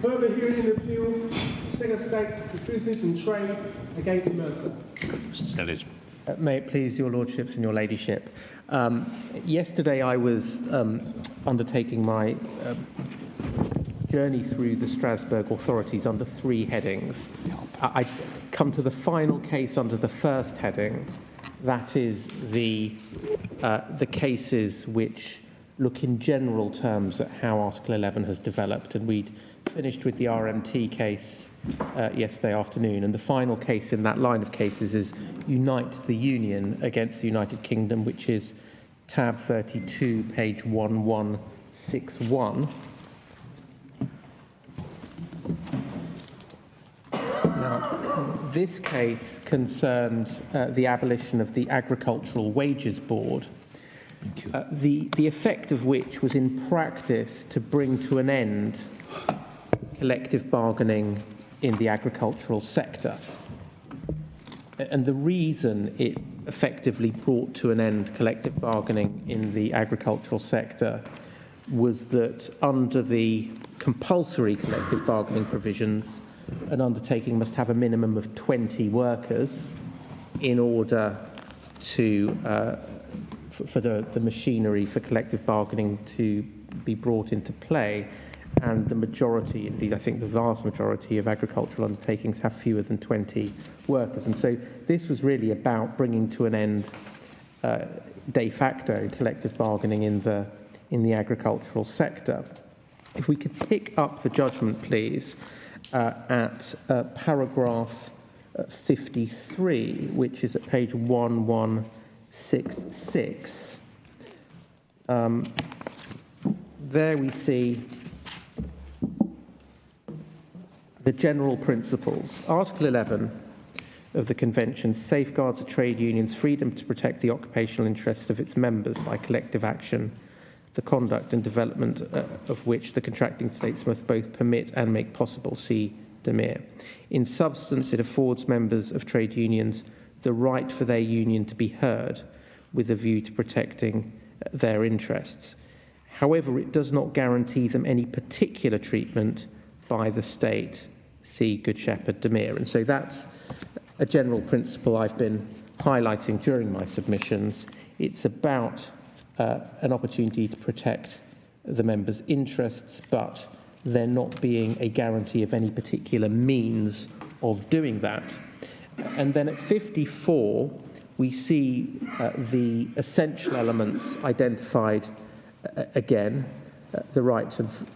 Further hearing in the appeal, Second State for Business and Trade against Mercer. Mr. Stellage. May it please your lordships and your ladyship. Yesterday I was undertaking my journey through the Strasbourg authorities under three headings. I come to the final case under the first heading. That is the cases which look in general terms at how Article 11 has developed, and we'd finished with the RMT case yesterday afternoon, and the final case in that line of cases is Unite the Union against the United Kingdom, which is tab 32, page 1161. Now, this case concerned the abolition of the Agricultural Wages Board, the effect of which was in practice to bring to an end collective bargaining in the agricultural sector. And the reason it effectively brought to an end collective bargaining in the agricultural sector was that under the compulsory collective bargaining provisions, an undertaking must have a minimum of 20 workers in order to for the machinery for collective bargaining to be brought into play. And the majority, indeed I think the vast majority of agricultural undertakings have fewer than 20 workers. And so this was really about bringing to an end de facto collective bargaining in the agricultural sector. If we could pick up the judgment, please, at paragraph 53, which is at page 1166. There we see the general principles. Article 11 of the Convention safeguards a trade union's freedom to protect the occupational interests of its members by collective action, the conduct and development of which the contracting states must both permit and make possible. See Demir. In substance, it affords members of trade unions the right for their union to be heard with a view to protecting their interests. However, it does not guarantee them any particular treatment by the state. See Good Shepherd Demir. And so that's a general principle I've been highlighting during my submissions. It's about an opportunity to protect the members' interests, but there not being a guarantee of any particular means of doing that. And then at 54, we see the essential elements identified again, the right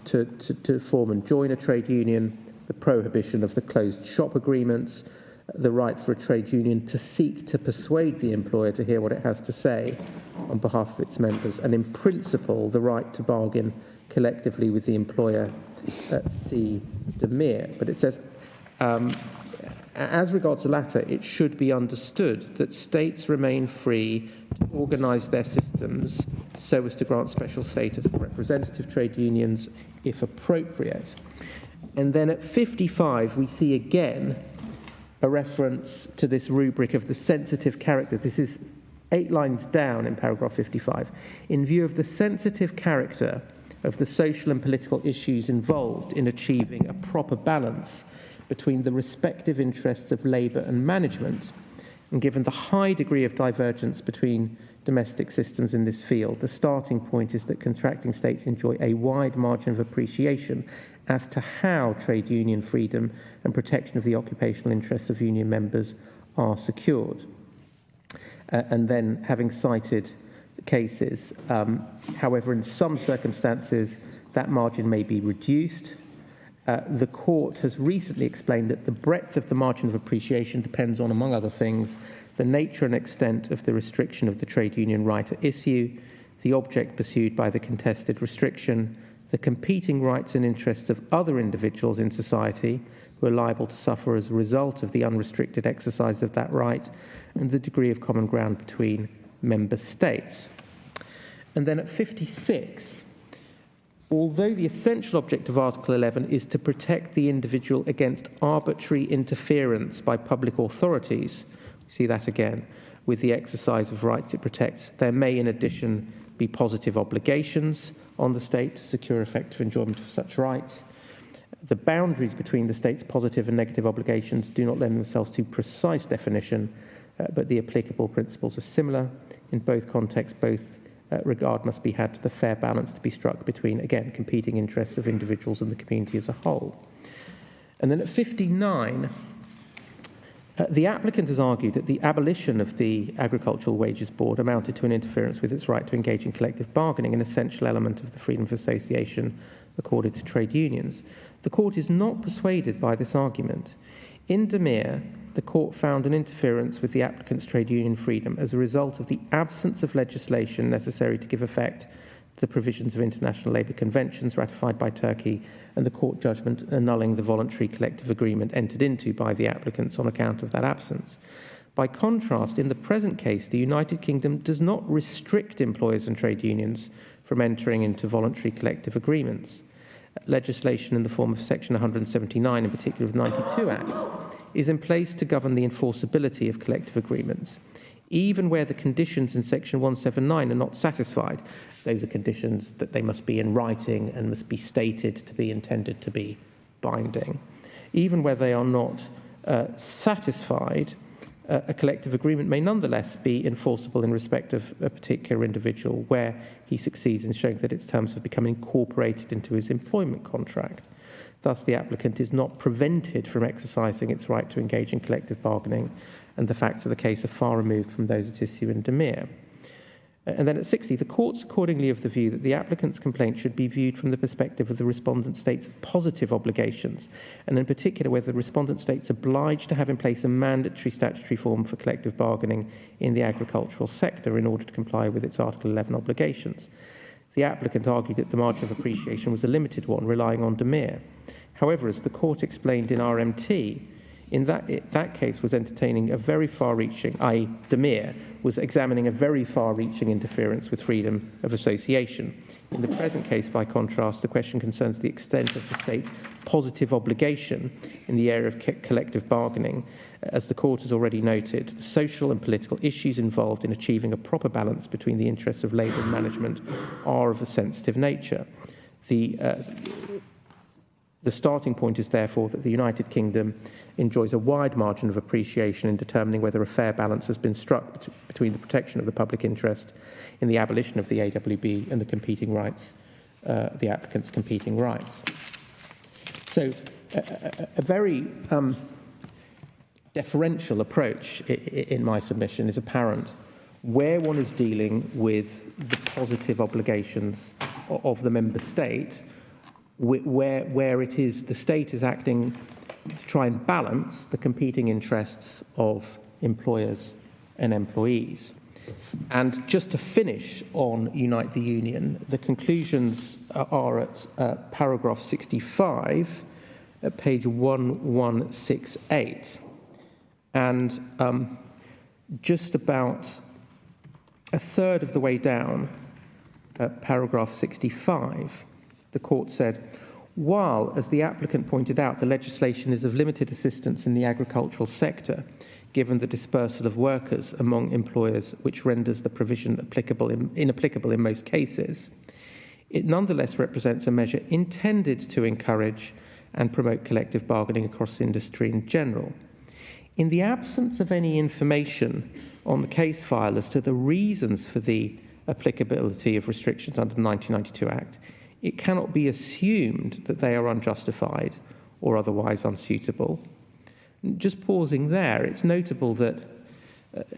to form and join a trade union, the prohibition of the closed shop agreements, the right for a trade union to seek to persuade the employer to hear what it has to say on behalf of its members, and in principle, the right to bargain collectively with the employer at C. Demir. But it says, as regards the latter, it should be understood that states remain free to organise their systems so as to grant special status to representative trade unions if appropriate. And then at 55, we see again a reference to this rubric of the sensitive character. This is 8 lines down in paragraph 55. In view of the sensitive character of the social and political issues involved in achieving a proper balance between the respective interests of labour and management, and given the high degree of divergence between domestic systems in this field, the starting point is that contracting states enjoy a wide margin of appreciation as to how trade union freedom and protection of the occupational interests of union members are secured. And then, having cited cases, however, in some circumstances, that margin may be reduced. The court has recently explained that the breadth of the margin of appreciation depends on, among other things, the nature and extent of the restriction of the trade union right at issue, the object pursued by the contested restriction, the competing rights and interests of other individuals in society who are liable to suffer as a result of the unrestricted exercise of that right, and the degree of common ground between member states. And then at 56, although the essential object of Article 11 is to protect the individual against arbitrary interference by public authorities, we see that again, with the exercise of rights it protects, there may in addition be positive obligations on the state to secure effective enjoyment of such rights. The boundaries between the state's positive and negative obligations do not lend themselves to precise definition, but the applicable principles are similar. In both contexts, both regard must be had to the fair balance to be struck between, again, competing interests of individuals and the community as a whole. And then at 59, the applicant has argued that the abolition of the Agricultural Wages Board amounted to an interference with its right to engage in collective bargaining, an essential element of the freedom of association accorded to trade unions. The court is not persuaded by this argument. In Demir, the court found an interference with the applicant's trade union freedom as a result of the absence of legislation necessary to give effect to the provisions of international labour conventions ratified by Turkey and the court judgment annulling the voluntary collective agreement entered into by the applicants on account of that absence. By contrast, in the present case, the United Kingdom does not restrict employers and trade unions from entering into voluntary collective agreements. Legislation in the form of Section 179, in particular of the 92 Act, is in place to govern the enforceability of collective agreements, even where the conditions in Section 179 are not satisfied. Those are conditions that they must be in writing and must be stated to be intended to be binding. Even where they are not satisfied, a collective agreement may nonetheless be enforceable in respect of a particular individual where he succeeds in showing that its terms have become incorporated into his employment contract. Thus, the applicant is not prevented from exercising its right to engage in collective bargaining, and the facts of the case are far removed from those at issue in Demir. And then at 60, the court's accordingly of the view that the applicant's complaint should be viewed from the perspective of the respondent state's positive obligations, and in particular whether the respondent state's obliged to have in place a mandatory statutory form for collective bargaining in the agricultural sector in order to comply with its Article 11 obligations. The applicant argued that the margin of appreciation was a limited one, relying on Demir. However, as the court explained in RMT, in that case was entertaining a very far-reaching, i.e. Demir was examining a very far-reaching interference with freedom of association. In the present case, by contrast, the question concerns the extent of the state's positive obligation in the area of collective bargaining. As the court has already noted, the social and political issues involved in achieving a proper balance between the interests of labour and management are of a sensitive nature. The starting point is therefore that the United Kingdom enjoys a wide margin of appreciation in determining whether a fair balance has been struck between the protection of the public interest in the abolition of the AWB and the competing rights, the applicant's competing rights. So a very deferential approach in my submission is apparent where one is dealing with the positive obligations of the member state, where it is the state is acting to try and balance the competing interests of employers and employees. And just to finish on Unite the Union, the conclusions are at paragraph 65 at page 1168. And just about a third of the way down at paragraph 65, the court said, while, as the applicant pointed out, the legislation is of limited assistance in the agricultural sector, given the dispersal of workers among employers, which renders the provision inapplicable in most cases, it nonetheless represents a measure intended to encourage and promote collective bargaining across industry in general. In the absence of any information on the case file as to the reasons for the applicability of restrictions under the 1992 Act, it cannot be assumed that they are unjustified or otherwise unsuitable. Just pausing there, it's notable that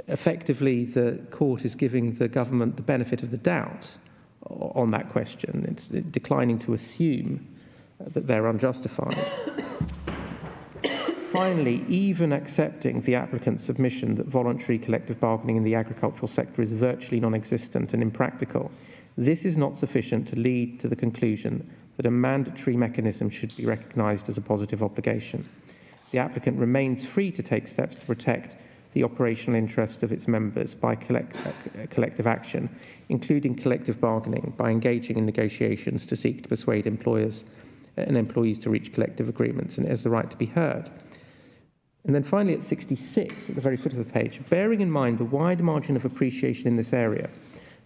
effectively the court is giving the government the benefit of the doubt on that question. It's declining to assume that they're unjustified. Finally, even accepting the applicant's submission that voluntary collective bargaining in the agricultural sector is virtually non-existent and impractical, this is not sufficient to lead to the conclusion that a mandatory mechanism should be recognised as a positive obligation. The applicant remains free to take steps to protect the operational interests of its members by collective action, including collective bargaining, by engaging in negotiations to seek to persuade employers and employees to reach collective agreements, and it has the right to be heard. And then finally at 66, at the very foot of the page, bearing in mind the wide margin of appreciation in this area,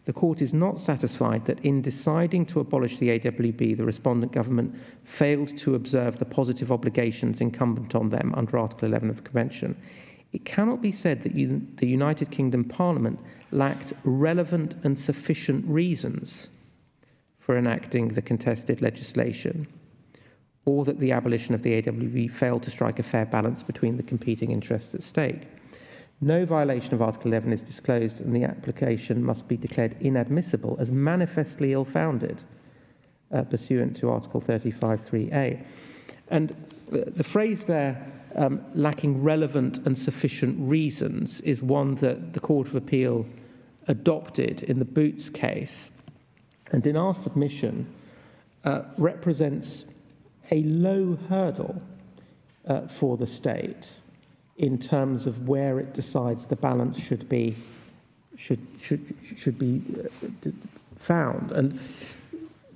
the court is not satisfied that in deciding to abolish the AWB, the respondent government failed to observe the positive obligations incumbent on them under Article 11 of the Convention. It cannot be said that the United Kingdom Parliament lacked relevant and sufficient reasons for enacting the contested legislation, or that the abolition of the AWB failed to strike a fair balance between the competing interests at stake. No violation of Article 11 is disclosed, and the application must be declared inadmissible as manifestly ill-founded, pursuant to Article 35(3)(a). And the phrase there, lacking relevant and sufficient reasons, is one that the Court of Appeal adopted in the Boots case, and in our submission represents a low hurdle for the state in terms of where it decides the balance should be found. And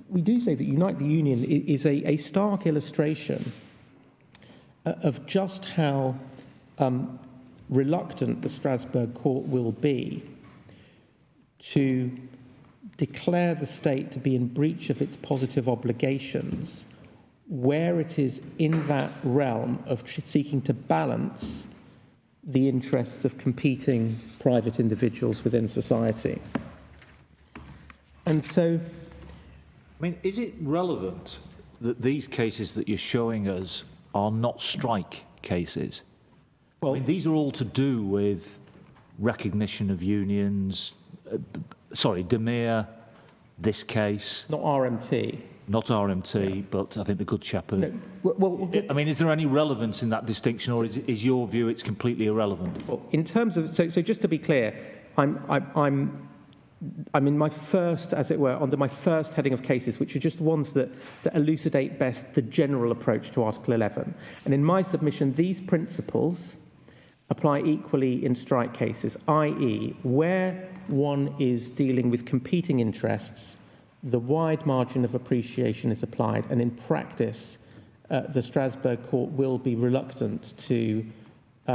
we do say that Unite the Union is a stark illustration of just how reluctant the Strasbourg Court will be to declare the state to be in breach of its positive obligations where it is in that realm of seeking to balance the interests of competing private individuals within society. And so, I mean, is it relevant that these cases that you're showing us are not strike cases? Well, I mean, these are all to do with recognition of unions, DeMere, this case. not RMT. Not RMT, but I think the Good Shepherd. No, well, I mean, is there any relevance in that distinction, or is your view it's completely irrelevant? well, in terms of, so just to be clear, I'm in my first, as it were, under my first heading of cases, which are just ones that elucidate best the general approach to Article 11. And in my submission, these principles apply equally in strike cases, i.e., where one is dealing with competing interests, the wide margin of appreciation is applied, and in practice, the Strasbourg Court will be reluctant to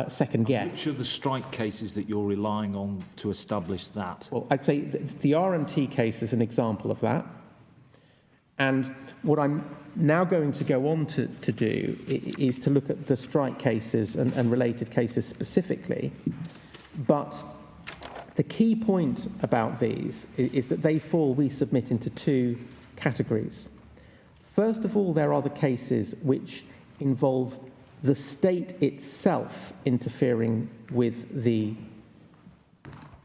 second guess. Which are the strike cases that you're relying on to establish that? Well, I'd say the RMT case is an example of that. And what I'm now going to go on to do is to look at the strike cases and related cases specifically. But the key point about these is that they fall, we submit, into two categories. First of all, there are the cases which involve the state itself interfering with the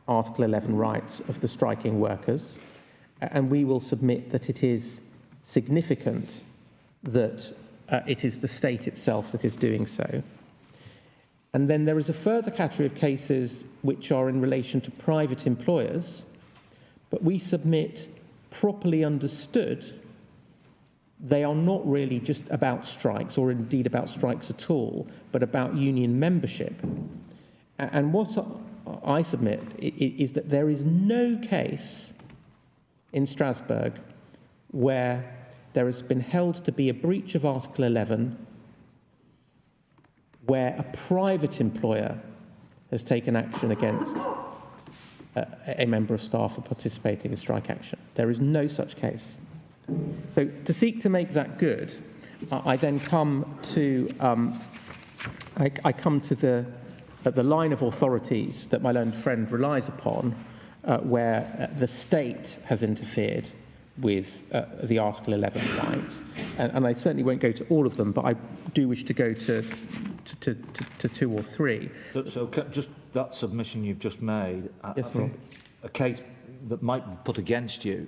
Article 11 rights of the striking workers, and we will submit that it is significant that it is the state itself that is doing so. And then there is a further category of cases which are in relation to private employers, but we submit, properly understood, they are not really just about strikes, or indeed about strikes at all, but about union membership. And what I submit is that there is no case in Strasbourg where there has been held to be a breach of Article 11 where a private employer has taken action against a member of staff for participating in strike action. There is no such case. So to seek to make that good, I then come to the line of authorities that my learned friend relies upon, where the state has interfered with the Article 11 right, and I certainly won't go to all of them, but I do wish to go to two or three. So just that submission you've just made, Yes, a case that might be put against you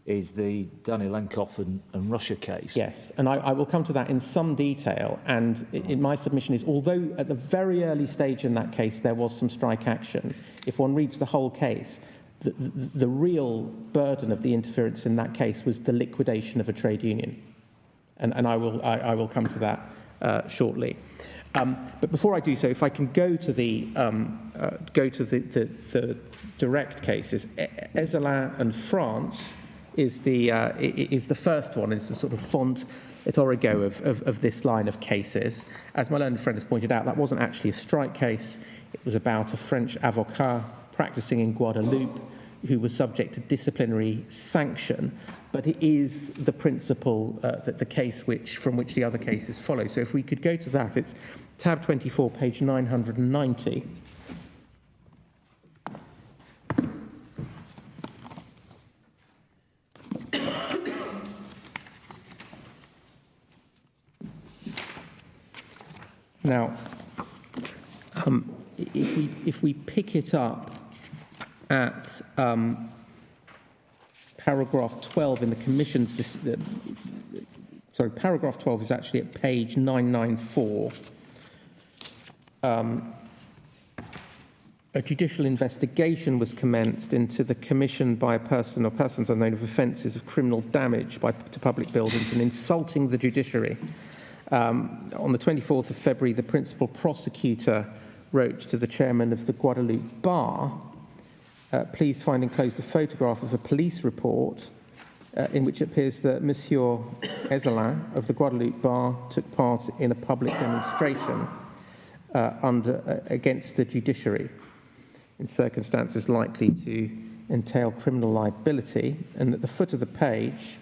is the Danny Lenkoff and Russia case. Yes, and I will come to that in some detail, and in my submission is, although at the very early stage in that case there was some strike action, if one reads the whole case, the real burden of the interference in that case was the liquidation of a trade union, and I will come to that shortly. But before I do so, if I can go to the direct cases, Ezelin and France is the first one. It's the sort of font et origo of this line of cases. As my learned friend has pointed out, that wasn't actually a strike case. It was about a French avocat practicing in Guadeloupe who was subject to disciplinary sanction, but it is the principle that the case from which the other cases follow. So if we could go to that, it's tab 24, page 990. Now, if we pick it up at paragraph 12 in the Commission's, paragraph 12 is actually at page 994. A judicial investigation was commenced into the commission by a person or persons unknown of offences of criminal damage to public buildings and insulting the judiciary. On the 24th of February, the principal prosecutor wrote to the chairman of the Guadeloupe Bar, please find enclosed a photograph of a police report in which it appears that Monsieur Ezelin of the Guadeloupe Bar took part in a public demonstration against the judiciary in circumstances likely to entail criminal liability. And at the foot of the page,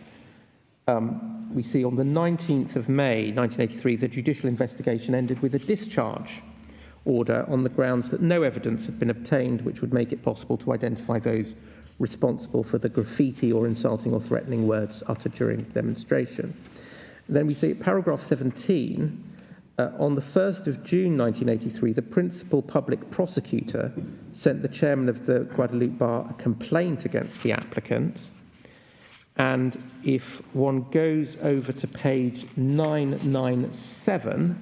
we see on the 19th of May 1983, the judicial investigation ended with a discharge order on the grounds that no evidence had been obtained which would make it possible to identify those responsible for the graffiti or insulting or threatening words uttered during the demonstration. Then we see at paragraph 17, on the 1st of June 1983, the principal public prosecutor sent the chairman of the Guadeloupe Bar a complaint against the applicant. And if one goes over to page 997,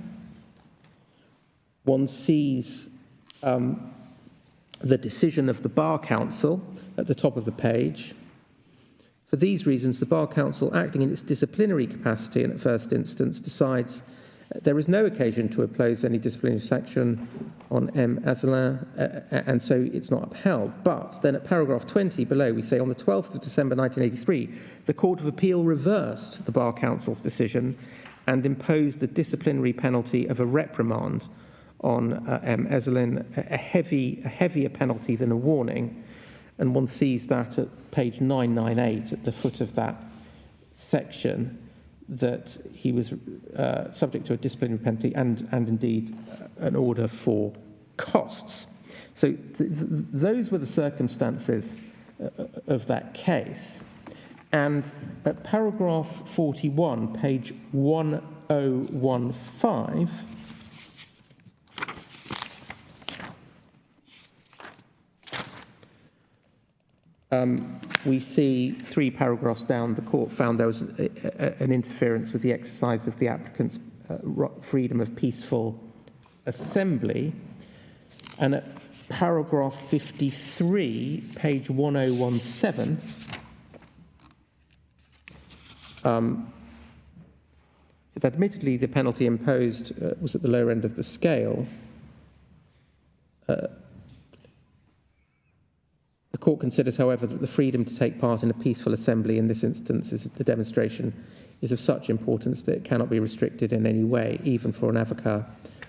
one sees the decision of the Bar Council at the top of the page. For these reasons, the Bar Council, acting in its disciplinary capacity and at first instance, decides there is no occasion to oppose any disciplinary sanction on M. Ezelin, and so it's not upheld. But then at paragraph 20 below, we say on the 12th of December 1983, the Court of Appeal reversed the Bar Council's decision and imposed the disciplinary penalty of a reprimand on M. Ezelin, a heavier penalty than a warning. And one sees that at page 998 at the foot of that section, that he was subject to a disciplinary penalty and indeed an order for costs. So those were the circumstances of that case. And at paragraph 41, page 1015, we see 3 paragraphs down, the court found there was an interference with the exercise of the applicant's freedom of peaceful assembly. And at paragraph 53, page 1017, so admittedly the penalty imposed was at the lower end of the scale. The court considers, however, that the freedom to take part in a peaceful assembly in this instance the demonstration is of such importance that it cannot be restricted in any way, even for an avocat,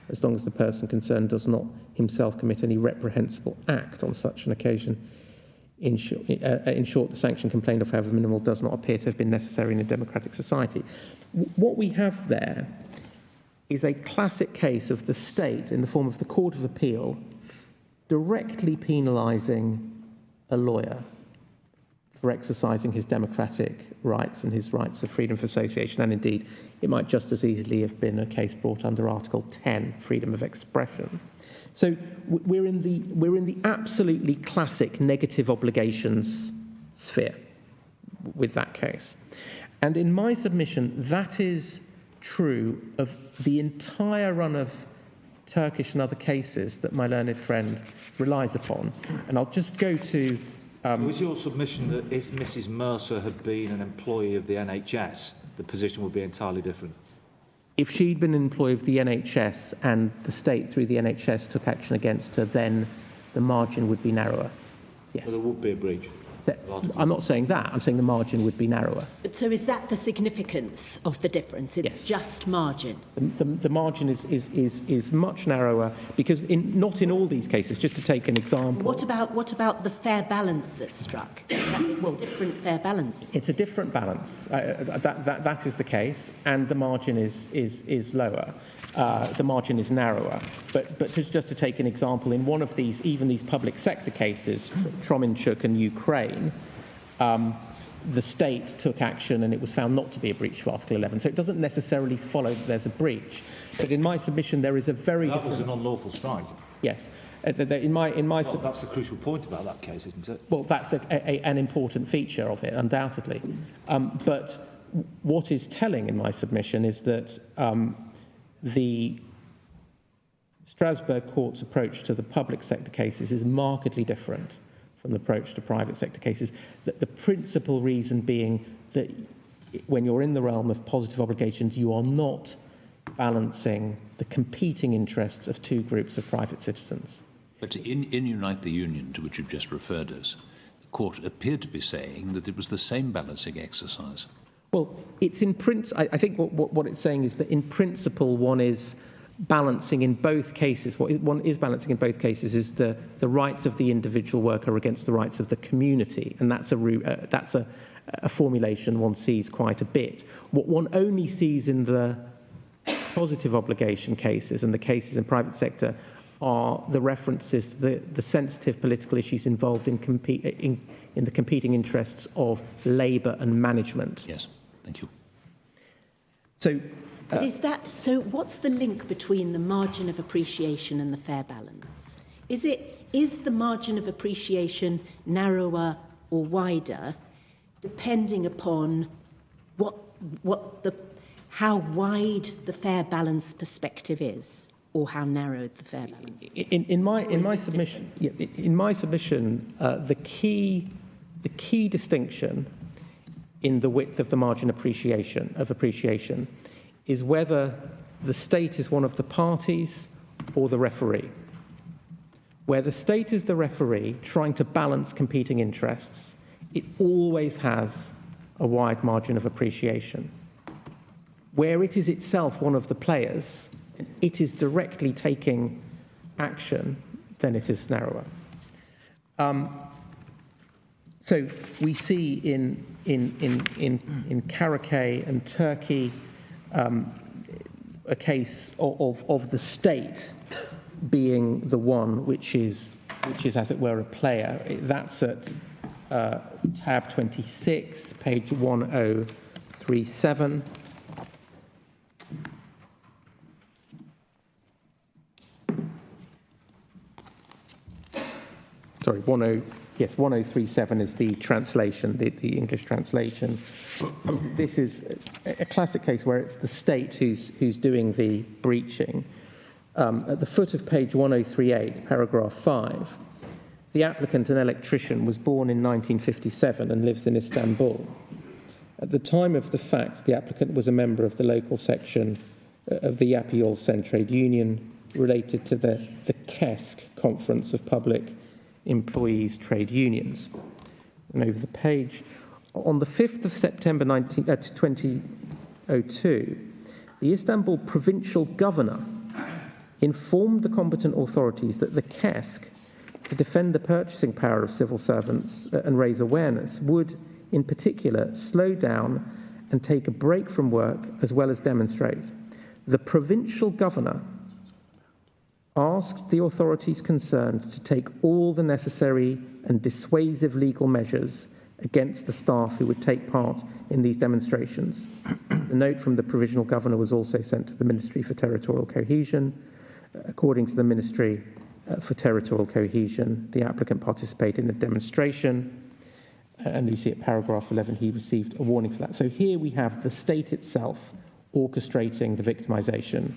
as long as the person concerned does not himself commit any reprehensible act on such an occasion. In short, the sanction complained of, however minimal, does not appear to have been necessary in a democratic society. What we have there is a classic case of the state, in the form of the Court of Appeal, directly penalising a lawyer for exercising his democratic rights and his rights of freedom of association, and indeed it might just as easily have been a case brought under Article 10, freedom of expression. So we're in the absolutely classic negative obligations sphere with that case. And in my submission, that is true of the entire run of Turkish and other cases that my learned friend relies upon. And I'll just go to... Was your submission that if Mrs. Mercer had been an employee of the NHS, the position would be entirely different? If she'd been an employee of the NHS and the state through the NHS took action against her, then the margin would be narrower. Yes. Well, there would be a breach. I'm not saying that. I'm saying the margin would be narrower. But so is that the significance of the difference? It's Yes. just margin. The margin is much narrower because not in all these cases. Just to take an example, What about the fair balance that's struck? It's a different fair balance. Isn't it? it's a different balance. That is the case, and the margin is lower. The margin is narrower. But just to take an example, in one of these, even these public sector cases, Trominchuk and Ukraine, the state took action and it was found not to be a breach of Article 11. So it doesn't necessarily follow that there's a breach. But in my submission, there is a very That different... was an unlawful strike. Yes. In my Well, that's the crucial point about that case, isn't it? Well, that's an important feature of it, undoubtedly. But what is telling in my submission is that the Strasbourg Court's approach to the public sector cases is markedly different from the approach to private sector cases. The principal reason being that when you're in the realm of positive obligations, you are not balancing the competing interests of two groups of private citizens. But in Unite the Union, to which you've just referred us, the court appeared to be saying that it was the same balancing exercise. Well, it's in I think what it's saying is that in principle one is balancing in both cases. What one is balancing in both cases is the rights of the individual worker against the rights of the community, and that's a formulation one sees quite a bit. What one only sees in the positive obligation cases and the cases in private sector are the references to the sensitive political issues involved in the competing interests of labour and management. Yes, thank you. So, But so what's the link between the margin of appreciation and the fair balance? Is the margin of appreciation narrower or wider depending upon how wide the fair balance perspective is, or how narrow the fair balance is? in my submission, the key distinction in the width of the margin of appreciation is whether the state is one of the parties or the referee. Where the state is the referee trying to balance competing interests, it always has a wide margin of appreciation. Where it is itself one of the players, and it is directly taking action, then it is narrower. So we see in Karakay and Turkey a case of the state being the one which is as it were a player. That's at tab 26, page 1037. Sorry, 1037 is the translation, the English translation. This is a classic case where it's the state who's doing the breaching. At the foot of page 1038, paragraph 5, the applicant, an electrician, was born in 1957 and lives in Istanbul. At the time of the facts, the applicant was a member of the local section of the Yapı Sen trade union related to the KESK, Conference of Public Employees Trade Unions. And over the page, on the 5th of September 2002, the Istanbul provincial governor informed the competent authorities that the KESK, to defend the purchasing power of civil servants and raise awareness, would, in particular, slow down and take a break from work as well as demonstrate. The provincial governor asked the authorities concerned to take all the necessary and dissuasive legal measures against the staff who would take part in these demonstrations. The note from the provisional governor was also sent to the Ministry for Territorial Cohesion. According to the Ministry for Territorial Cohesion, the applicant participated in the demonstration, and you see at paragraph 11 he received a warning for that. So here we have the state itself orchestrating the victimization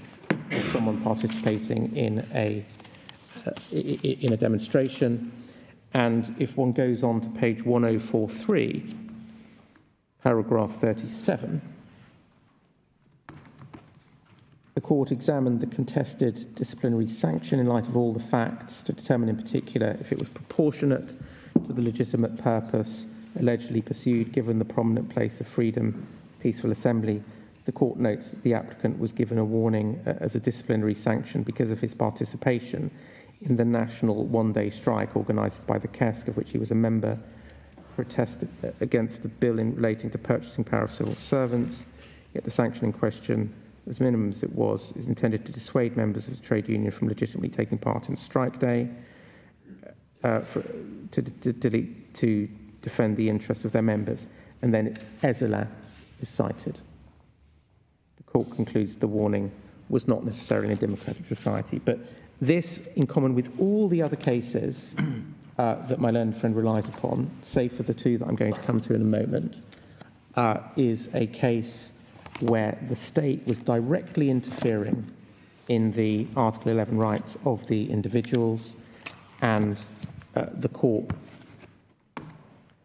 of someone participating in a demonstration. And if one goes on to page 1043, paragraph 37, the court examined the contested disciplinary sanction in light of all the facts to determine in particular if it was proportionate to the legitimate purpose allegedly pursued, given the prominent place of freedom, peaceful assembly. The court notes that the applicant was given a warning as a disciplinary sanction because of his participation in the national one-day strike organised by the UKSC, of which he was a member, protested against the bill relating to purchasing power of civil servants. Yet the sanction in question, as minimum as it was, is intended to dissuade members of the trade union from legitimately taking part in a strike day, to defend the interests of their members. And then Appellant is cited. The court concludes the warning was not necessarily in a democratic society. But this, in common with all the other cases that my learned friend relies upon, save for the two that I'm going to come to in a moment, is a case where the state was directly interfering in the Article 11 rights of the individuals, and the court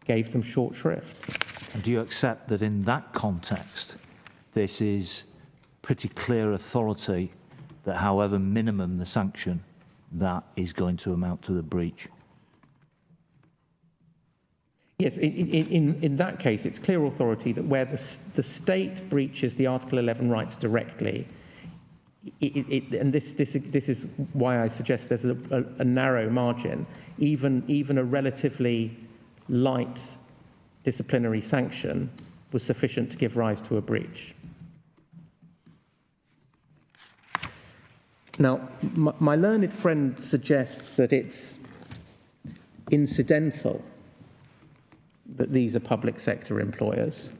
gave them short shrift. And do you accept that in that context, this is pretty clear authority that however minimum the sanction, that is going to amount to the breach? Yes, in that case, it's clear authority that where the state breaches the Article 11 rights directly, and this is why I suggest there's a narrow margin, even a relatively light disciplinary sanction was sufficient to give rise to a breach. Now, my learned friend suggests that it's incidental that these are public sector employers,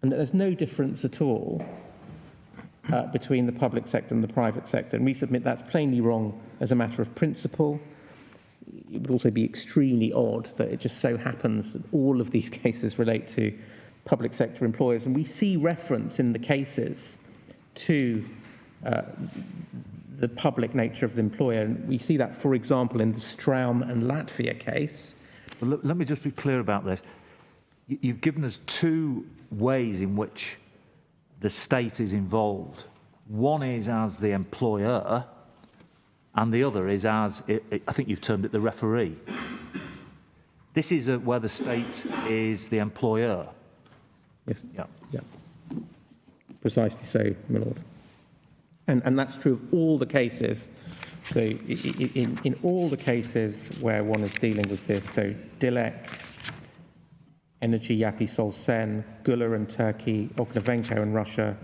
and that there's no difference at all between the public sector and the private sector. And we submit that's plainly wrong as a matter of principle. It would also be extremely odd that it just so happens that all of these cases relate to public sector employers. And we see reference in the cases to the public nature of the employer. And we see that, for example, in the Straum and Latvia case. Well, let me just be clear about this. You've given us two ways in which the state is involved. One is as the employer, and the other is as, I think you've termed it, the referee. This is where the state is the employer. Yes. Yeah. Yeah. Precisely so, my lord. And that's true of all the cases. So in all the cases where one is dealing with this, so Dilek, Energy Yapi Sen, Gula and Turkey, Ognevenko and Russia,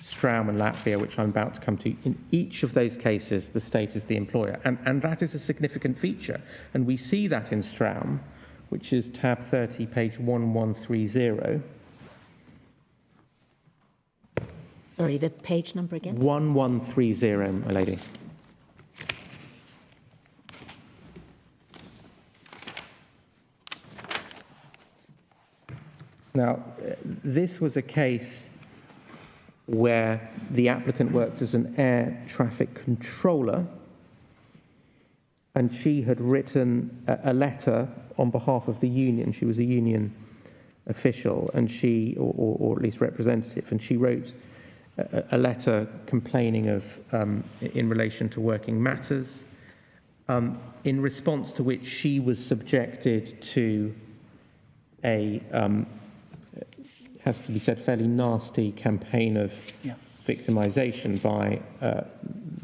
Straum and Latvia, which I'm about to come to, in each of those cases, the state is the employer. And that is a significant feature. And we see that in Straum, which is tab 30, page 1130. Sorry, the page number again? 1130, my lady. Now, this was a case where the applicant worked as an air traffic controller, and she had written a letter on behalf of the union. She was a union official, and she, or at least representative, and she wrote a letter complaining of, in relation to working matters, in response to which she was subjected to a has to be said, fairly nasty campaign of victimization by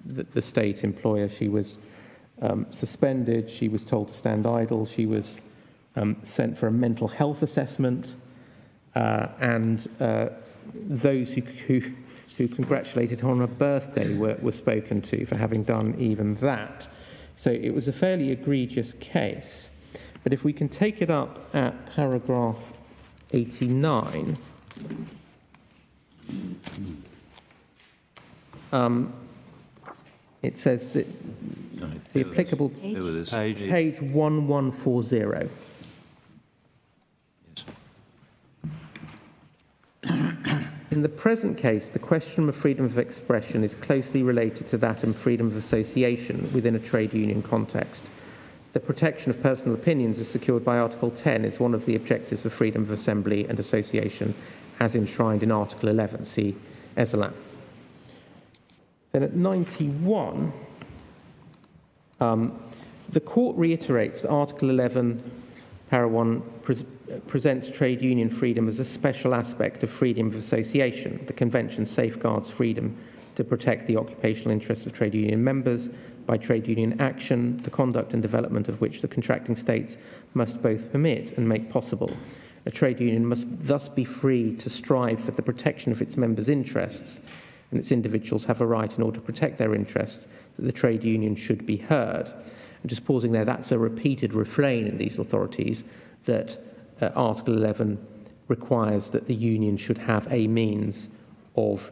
the state employer. She was suspended, she was told to stand idle, she was sent for a mental health assessment, and those who congratulated her on her birthday were spoken to for having done even that. So it was a fairly egregious case. But if we can take it up at paragraph 89, it says that the applicable page 1140. In the present case, the question of freedom of expression is closely related to that and freedom of association within a trade union context. The protection of personal opinions is secured by Article 10. It's one of the objectives of freedom of assembly and association as enshrined in Article 11. See Appellant. Then at 91, The court reiterates that Article 11, Para 1, presents trade union freedom as a special aspect of freedom of association. The Convention safeguards freedom to protect the occupational interests of trade union members by trade union action, the conduct and development of which the contracting states must both permit and make possible. A trade union must thus be free to strive for the protection of its members' interests, and its individuals have a right, in order to protect their interests, that the trade union should be heard. And just pausing there, that's a repeated refrain in these authorities that Article 11 requires that the union should have a means of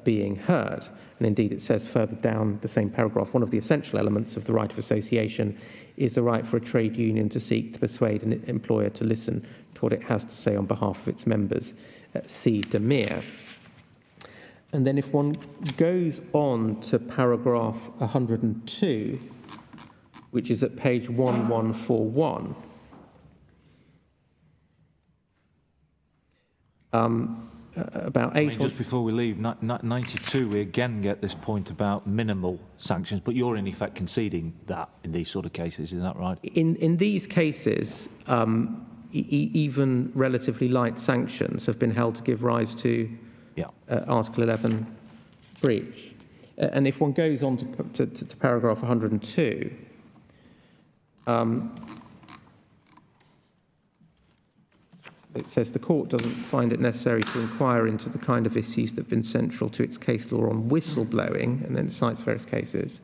being heard. And indeed, it says further down the same paragraph, one of the essential elements of the right of association is the right for a trade union to seek to persuade an employer to listen to what it has to say on behalf of its members. See Demir. And then if one goes on to paragraph 102, which is at page 1141, about eight... just before we leave, 92, we again get this point about minimal sanctions, but you're in effect conceding that in these sort of cases, is that right? In these cases, even relatively light sanctions have been held to give rise to Article 11 breach. And if one goes on to paragraph 102, it says the court doesn't find it necessary to inquire into the kind of issues that have been central to its case law on whistleblowing, and then it cites various cases.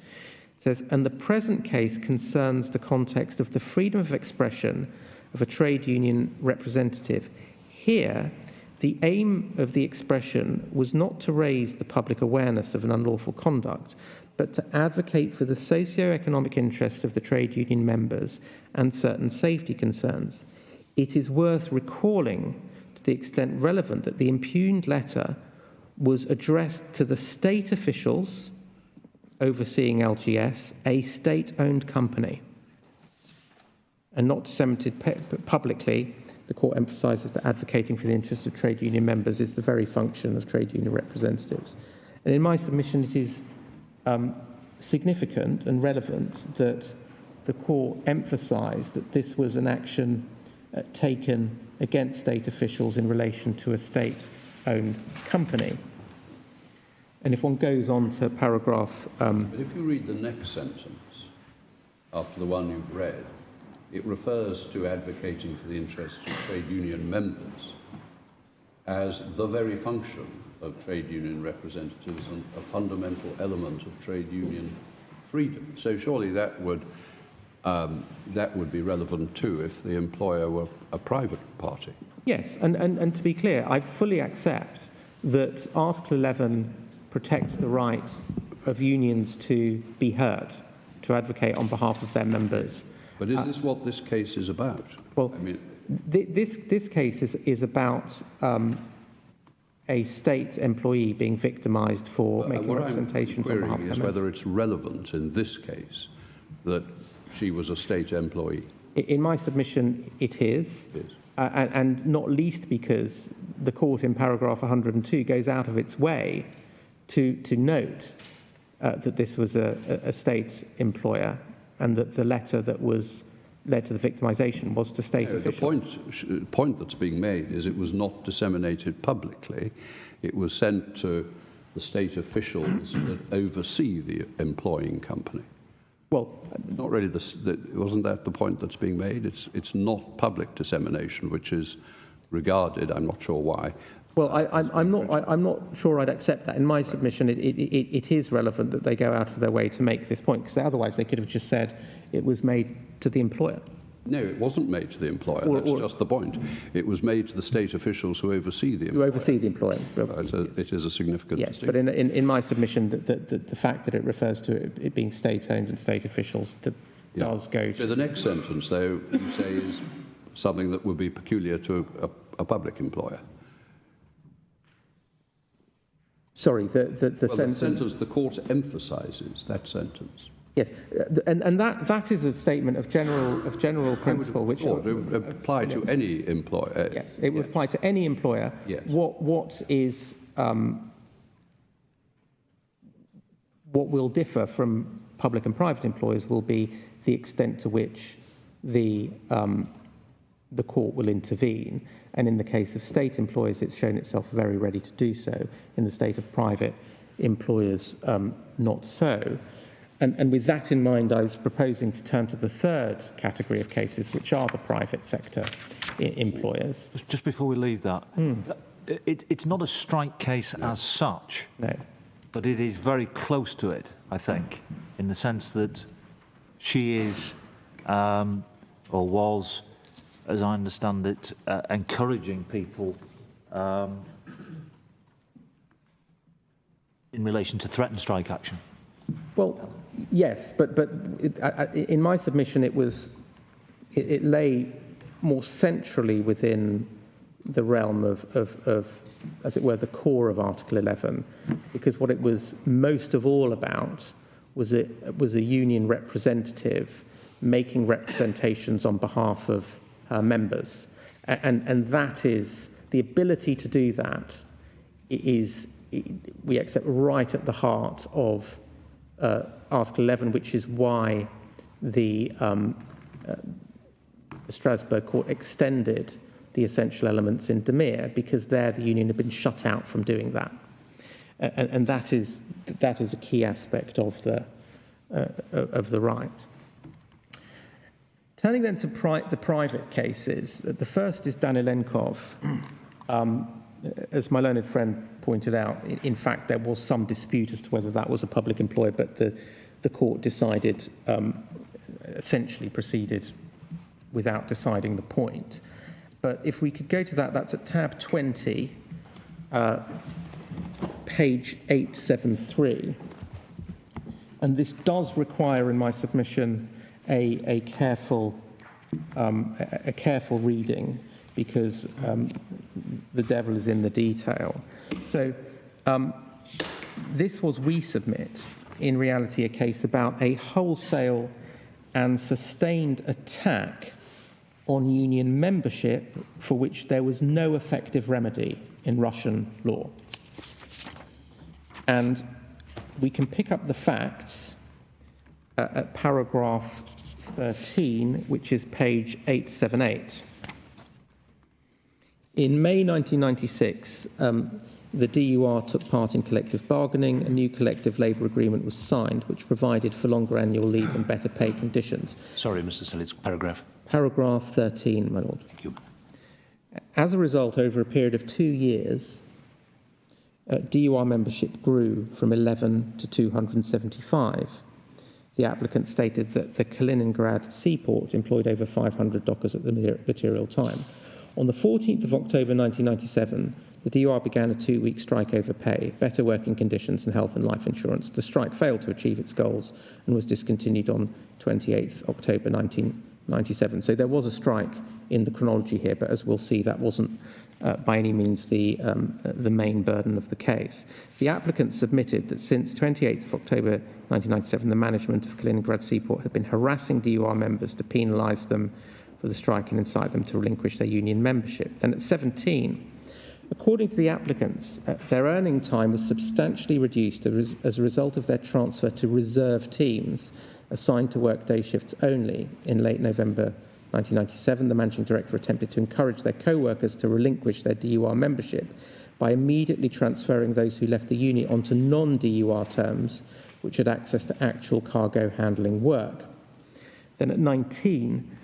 It says, and the present case concerns the context of the freedom of expression of a trade union representative. Here, the aim of the expression was not to raise the public awareness of an unlawful conduct, but to advocate for the socio-economic interests of the trade union members and certain safety concerns. It is worth recalling, to the extent relevant, that the impugned letter was addressed to the state officials overseeing LGS, a state-owned company, and not disseminated publicly. The court emphasises that advocating for the interests of trade union members is the very function of trade union representatives. And in my submission, it is significant and relevant that the court emphasised that this was an action taken against state officials in relation to a state-owned company. And if one goes on to paragraph... But if you read the next sentence, after the one you've read, it refers to advocating for the interests of trade union members as the very function of trade union representatives and a fundamental element of trade union freedom. So surely that would be relevant too if the employer were a private party. Yes, and to be clear, I fully accept that Article 11 protects the right of unions to be heard, to advocate on behalf of their members. But is this what this case is about? Well, I mean, this case is about a state employee being victimised for making representations on behalf of is whether it's relevant in this case that she was a state employee. In my submission, it is. It is. And not least because the court in paragraph 102 goes out of its way to note that this was a state employer and that the letter that led to the victimisation was to state officials. The point that's being made is it was not disseminated publicly. It was sent to the state officials that oversee the employing company. Well, not really. Wasn't that the point that's being made? It's not public dissemination, which is regarded. I'm not sure why. Well, I'm not sure I'd accept that. In my submission, it is relevant that they go out of their way to make this point, because otherwise they could have just said it was made to the employer. No, it wasn't made to the employer. That's just the point. It was made to the state officials who oversee the employer. Who oversee the employer. It is a significant distinction. But in my submission, the fact that it refers to it being state-owned and state officials does go to... So the next sentence, though, you say is something that would be peculiar to a public employer. Sorry, the sentence the court emphasises, that sentence. Yes, and that is a statement of general principle, which would apply to any employer. Yes, it would apply to any employer. Yes. What will differ from public and private employers will be the extent to which the court will intervene. And in the case of state employers, it's shown itself very ready to do so. In the state of private employers, not so. And with that in mind, I was proposing to turn to the third category of cases, which are the private sector employers. Just before we leave that, it's not a strike case as such. No. But it is very close to it, I think, in the sense that she is, or was, as I understand it, encouraging people in relation to threatened strike action. Well, yes, but in my submission, it lay more centrally within the realm of, as it were, the core of Article 11, because what it was most of all about was a union representative making representations on behalf of her members, and that is the ability to do that is, we accept, right at the heart of Article 11, which is why the Strasbourg Court extended the essential elements in Demir, because there the union had been shut out from doing that, and that is a key aspect of the right. Turning then to the private cases, the first is Danilenkov. As my learned friend pointed out, in fact, there was some dispute as to whether that was a public employer, but the court decided, essentially proceeded without deciding the point. But if we could go to that, that's at tab 20, page 873. And this does require, in my submission, a careful reading, because the devil is in the detail. So this was, we submit, in reality a case about a wholesale and sustained attack on union membership for which there was no effective remedy in Russian law. And we can pick up the facts at paragraph 13, which is page 878. In May 1996, the DUR took part in collective bargaining. A new collective labour agreement was signed, which provided for longer annual leave and better pay conditions. Sorry, Mr. Selitz, paragraph? Paragraph 13, my lord. Thank you. As a result, over a period of 2 years, DUR membership grew from 11 to 275. The applicant stated that the Kaliningrad seaport employed over 500 dockers at the material time. On the 14th of October 1997, the DUR began a 2-week strike over pay, better working conditions and health and life insurance. The strike failed to achieve its goals and was discontinued on 28th October 1997. So there was a strike in the chronology here, but as we'll see, that wasn't by any means the main burden of the case. The applicant submitted that since 28th of October 1997, the management of Kaliningrad Seaport had been harassing DUR members to penalise them for the strike and incite them to relinquish their union membership. Then at 17, according to the applicants, their earning time was substantially reduced as a result of their transfer to reserve teams assigned to work day shifts only. In late November 1997, the managing director attempted to encourage their co-workers to relinquish their DUR membership by immediately transferring those who left the union onto non-DUR terms, which had access to actual cargo handling work. Then at 19,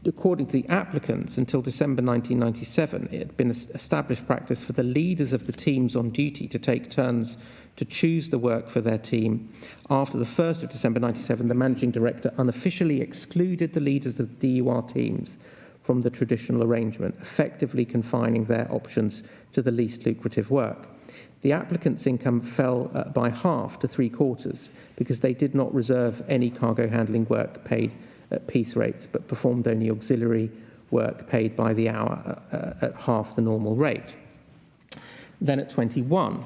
according to the applicants, until December 1997, it had been established practice for the leaders of the teams on duty to take turns to choose the work for their team. After the 1st of December 1997, the managing director unofficially excluded the leaders of the DUR teams from the traditional arrangement, effectively confining their options to the least lucrative work. The applicants' income fell by half to 3/4 because they did not reserve any cargo handling work paid at piece rates, but performed only auxiliary work paid by the hour at half the normal rate. Then at 21,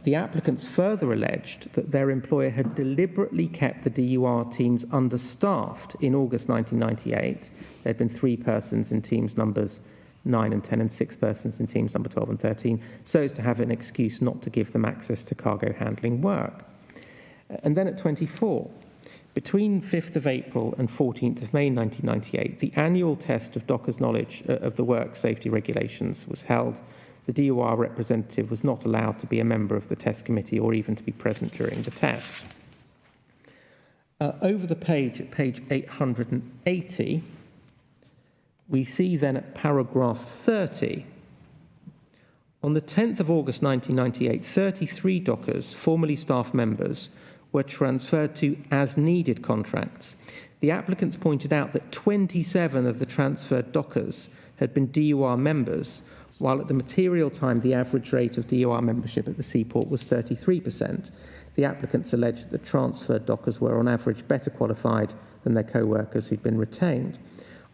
the applicants further alleged that their employer had deliberately kept the DUR teams understaffed in August 1998. There had been 3 persons in teams numbers 9 and 10 and 6 persons in teams number 12 and 13, so as to have an excuse not to give them access to cargo handling work. And then at 24, between 5th of April and 14th of May 1998, the annual test of Dockers' knowledge of the work safety regulations was held. The DOR representative was not allowed to be a member of the test committee or even to be present during the test. Over the page, at page 880, we see then at paragraph 30, on the 10th of August 1998, 33 Dockers, formerly staff members, were transferred to as-needed contracts. The applicants pointed out that 27 of the transferred Dockers had been DUR members, while at the material time the average rate of DUR membership at the seaport was 33%. The applicants alleged that the transferred Dockers were on average better qualified than their co-workers who'd been retained.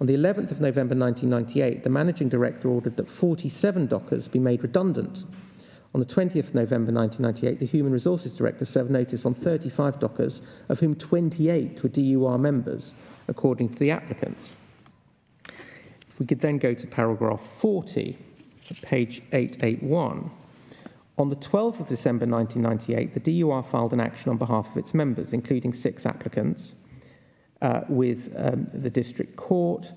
On the 11th of November 1998, the managing director ordered that 47 Dockers be made redundant. On the 20th of November 1998, the Human Resources Director served notice on 35 Dockers, of whom 28 were DUR members, according to the applicants. If we could then go to paragraph 40, at page 881. On the 12th of December 1998, the DUR filed an action on behalf of its members, including 6 applicants, with the district court.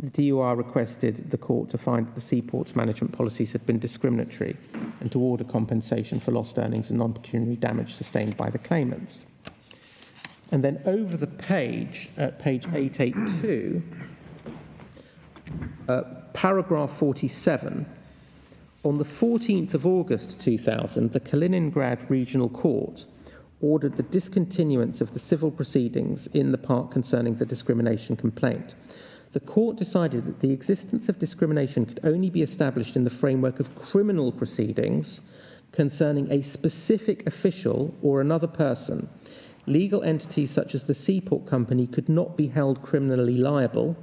The DUR requested the court to find that the seaport's management policies had been discriminatory and to order compensation for lost earnings and non-pecuniary damage sustained by the claimants. And then over the page, at page 882, paragraph 47, on the 14th of August 2000, the Kaliningrad Regional Court ordered the discontinuance of the civil proceedings in the part concerning the discrimination complaint. The court decided that the existence of discrimination could only be established in the framework of criminal proceedings concerning a specific official or another person. Legal entities such as the Seaport Company could not be held criminally liable.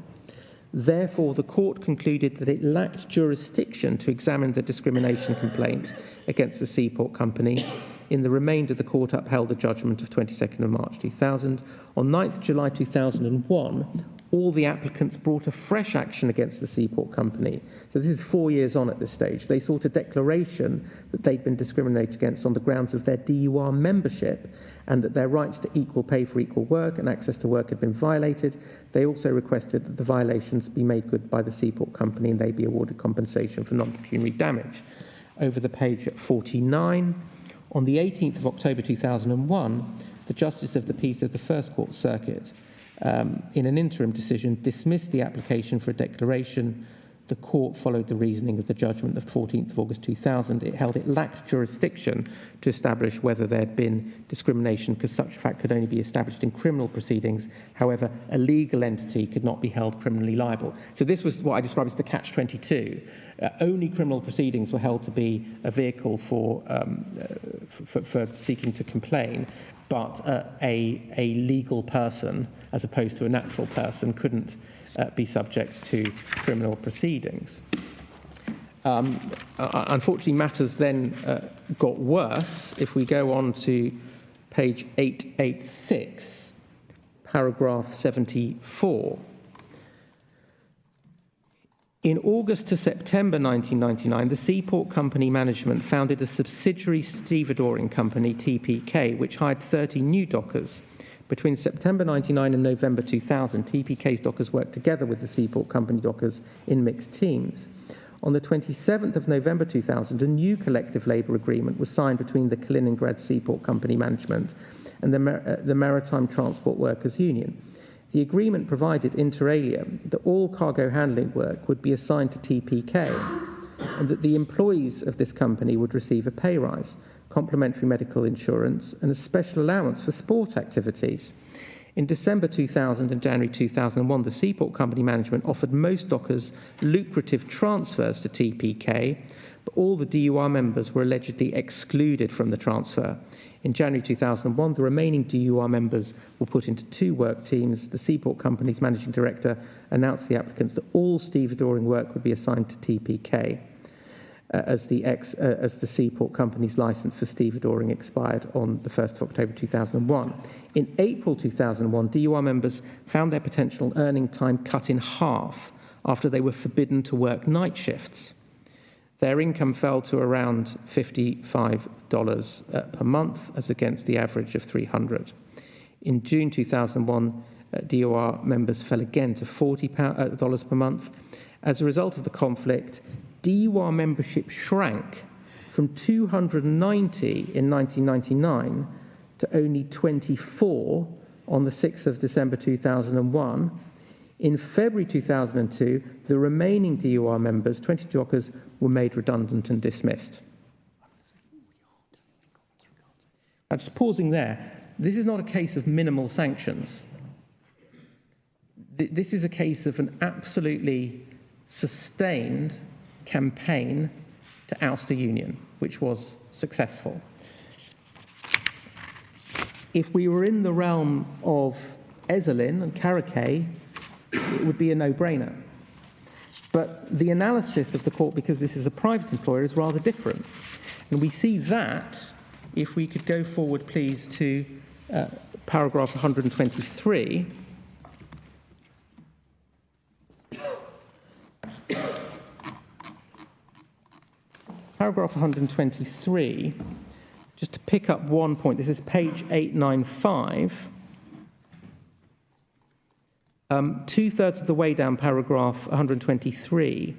Therefore, the court concluded that it lacked jurisdiction to examine the discrimination complaint against the Seaport Company. In the remainder, the court upheld the judgment of 22nd of March 2000. On 9th July 2001, all the applicants brought a fresh action against the Seaport Company. So this is 4 years on at this stage. They sought a declaration that they'd been discriminated against on the grounds of their DUR membership and that their rights to equal pay for equal work and access to work had been violated. They also requested that the violations be made good by the Seaport Company and they be awarded compensation for non-pecuniary damage. Over the page at 49, on the 18th of October 2001, the Justice of the Peace of the First Court Circuit, in an interim decision, dismissed the application for a declaration. The court followed the reasoning of the judgment of 14th of August 2000. It held it lacked jurisdiction to establish whether there had been discrimination because such a fact could only be established in criminal proceedings. However, a legal entity could not be held criminally liable. So this was what I described as the catch-22. Only criminal proceedings were held to be a vehicle for seeking to complain, but a legal person, as opposed to a natural person, couldn't be subject to criminal proceedings. Unfortunately, matters then got worse. If we go on to page 886, paragraph 74. In August to September 1999, the Seaport Company management founded a subsidiary stevedoring company, TPK, which hired 30 new dockers. Between September 1999 and November 2000, TPK's dockers worked together with the Seaport Company dockers in mixed teams. On the 27th of November 2000, a new collective labour agreement was signed between the Kaliningrad Seaport Company management and the Maritime Transport Workers Union. The agreement provided, inter alia, that all cargo handling work would be assigned to TPK and that the employees of this company would receive a pay rise, complementary medical insurance, and a special allowance for sport activities. In December 2000 and January 2001, the Seaport Company management offered most dockers lucrative transfers to TPK, but all the DUR members were allegedly excluded from the transfer. In January 2001, the remaining DUR members were put into 2 work teams. The Seaport Company's managing director announced to the applicants that all stevedoring work would be assigned to TPK. As the Seaport Company's licence for stevedoring expired on the 1st of October 2001. In April 2001, DUR members found their potential earning time cut in half after they were forbidden to work night shifts. Their income fell to around $55 per month, as against the average of $300. In June 2001, DOR members fell again to $40 per month. As a result of the conflict, DOR membership shrank from 290 in 1999 to only 24 on the 6th of December 2001. In February 2002, the remaining DOR members, 22 dockers, were made redundant and dismissed. I'm just pausing there. This is not a case of minimal sanctions. This is a case of an absolutely sustained campaign to oust a union, which was successful. If we were in the realm of Ezelin and Karakay, it would be a no-brainer. But the analysis of the court, because this is a private employer, is rather different. And we see that, if we could go forward, please, to paragraph 123. Paragraph 123, just to pick up one point, this is page 895. Two-thirds of the way down paragraph 123,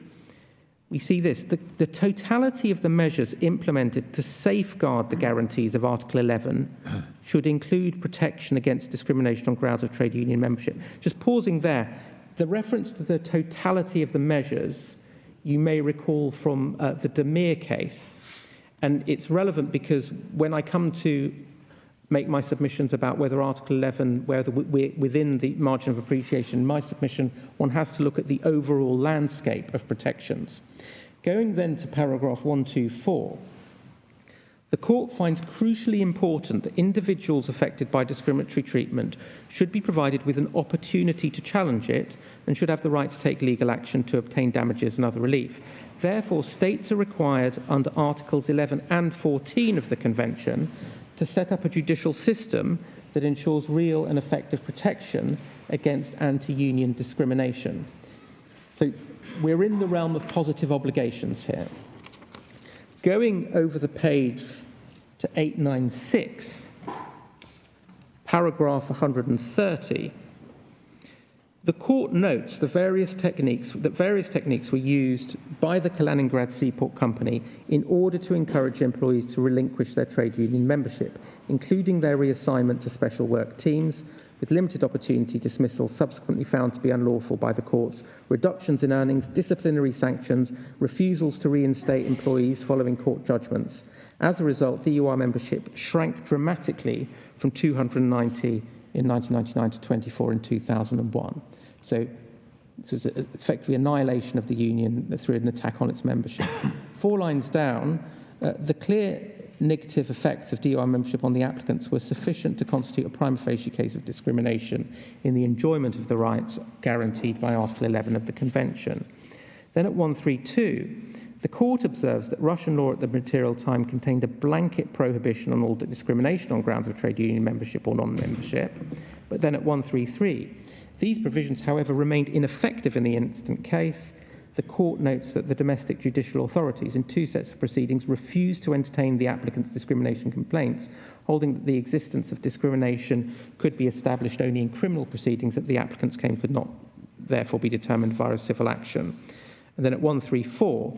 we see this. The totality of the measures implemented to safeguard the guarantees of Article 11 should include protection against discrimination on grounds of trade union membership. Just pausing there, the reference to the totality of the measures, you may recall from the Demir case, and it's relevant because when I come to make my submissions about whether Article 11, whether we're within the margin of appreciation, my submission, one has to look at the overall landscape of protections. Going then to paragraph 124, the court finds crucially important that individuals affected by discriminatory treatment should be provided with an opportunity to challenge it and should have the right to take legal action to obtain damages and other relief. Therefore, states are required under Articles 11 and 14 of the Convention to set up a judicial system that ensures real and effective protection against anti-union discrimination. So we're in the realm of positive obligations here. Going over the page to 896, paragraph 130, the court notes that various techniques were used by the Kaliningrad Seaport Company in order to encourage employees to relinquish their trade union membership, including their reassignment to special work teams, with limited opportunity dismissal subsequently found to be unlawful by the courts, reductions in earnings, disciplinary sanctions, refusals to reinstate employees following court judgments. As a result, DUR membership shrank dramatically from 290 in 1999 to 24 in 2001. So this is effectively annihilation of the union through an attack on its membership. 4 lines down, the clear negative effects of DUR membership on the applicants were sufficient to constitute a prima facie case of discrimination in the enjoyment of the rights guaranteed by Article 11 of the Convention. Then at 132, the court observes that Russian law at the material time contained a blanket prohibition on all discrimination on grounds of trade union membership or non-membership. But then at 133, these provisions, however, remained ineffective in the instant case. The court notes that the domestic judicial authorities in 2 sets of proceedings refused to entertain the applicant's discrimination complaints, holding that the existence of discrimination could be established only in criminal proceedings, that the applicant's claim could not therefore be determined via civil action. And then at 134,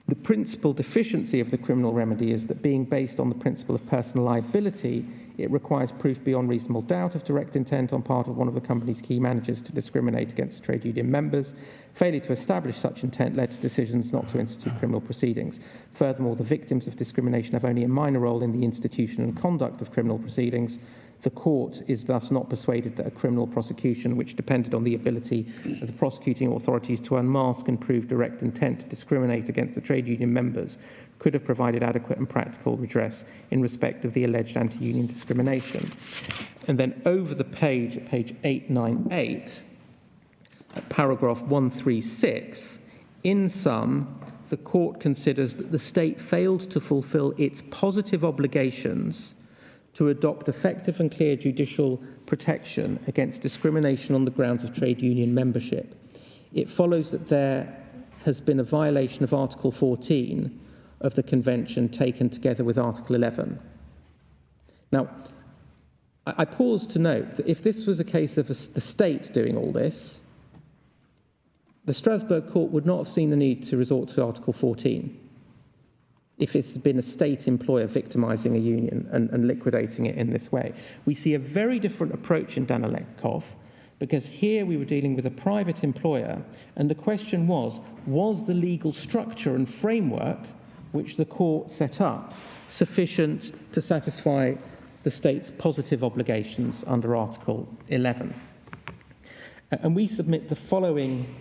the principal deficiency of the criminal remedy is that, being based on the principle of personal liability, it requires proof beyond reasonable doubt of direct intent on part of one of the company's key managers to discriminate against trade union members. Failure to establish such intent led to decisions not to institute criminal proceedings. Furthermore, the victims of discrimination have only a minor role in the institution and conduct of criminal proceedings. The court is thus not persuaded that a criminal prosecution, which depended on the ability of the prosecuting authorities to unmask and prove direct intent to discriminate against the trade union members, could have provided adequate and practical redress in respect of the alleged anti-union discrimination. And then over the page, at page 898, at paragraph 136, in sum, the court considers that the state failed to fulfill its positive obligations to adopt effective and clear judicial protection against discrimination on the grounds of trade union membership. It follows that there has been a violation of Article 14 of the Convention taken together with Article 11. Now, I pause to note that if this was a case of the state doing all this, the Strasbourg Court would not have seen the need to resort to Article 14 if it's been a state employer victimising a union and liquidating it in this way. We see a very different approach in Danilenkov, because here we were dealing with a private employer, and the question was the legal structure and framework which the court set up sufficient to satisfy the state's positive obligations under Article 11? And we submit the following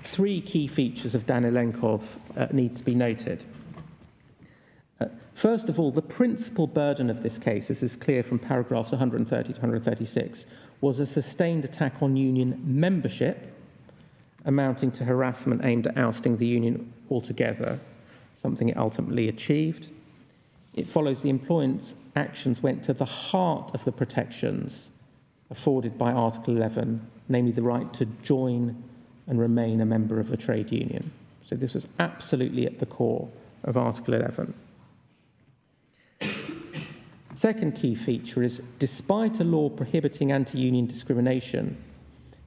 three key features of Danilenkov need to be noted. First of all, the principal burden of this case, as is clear from paragraphs 130 to 136, was a sustained attack on union membership, amounting to harassment aimed at ousting the union altogether, something it ultimately achieved. It follows the employment's actions went to the heart of the protections afforded by Article 11, namely the right to join and remain a member of a trade union. So this was absolutely at the core of Article 11. Second key feature is, despite a law prohibiting anti-union discrimination,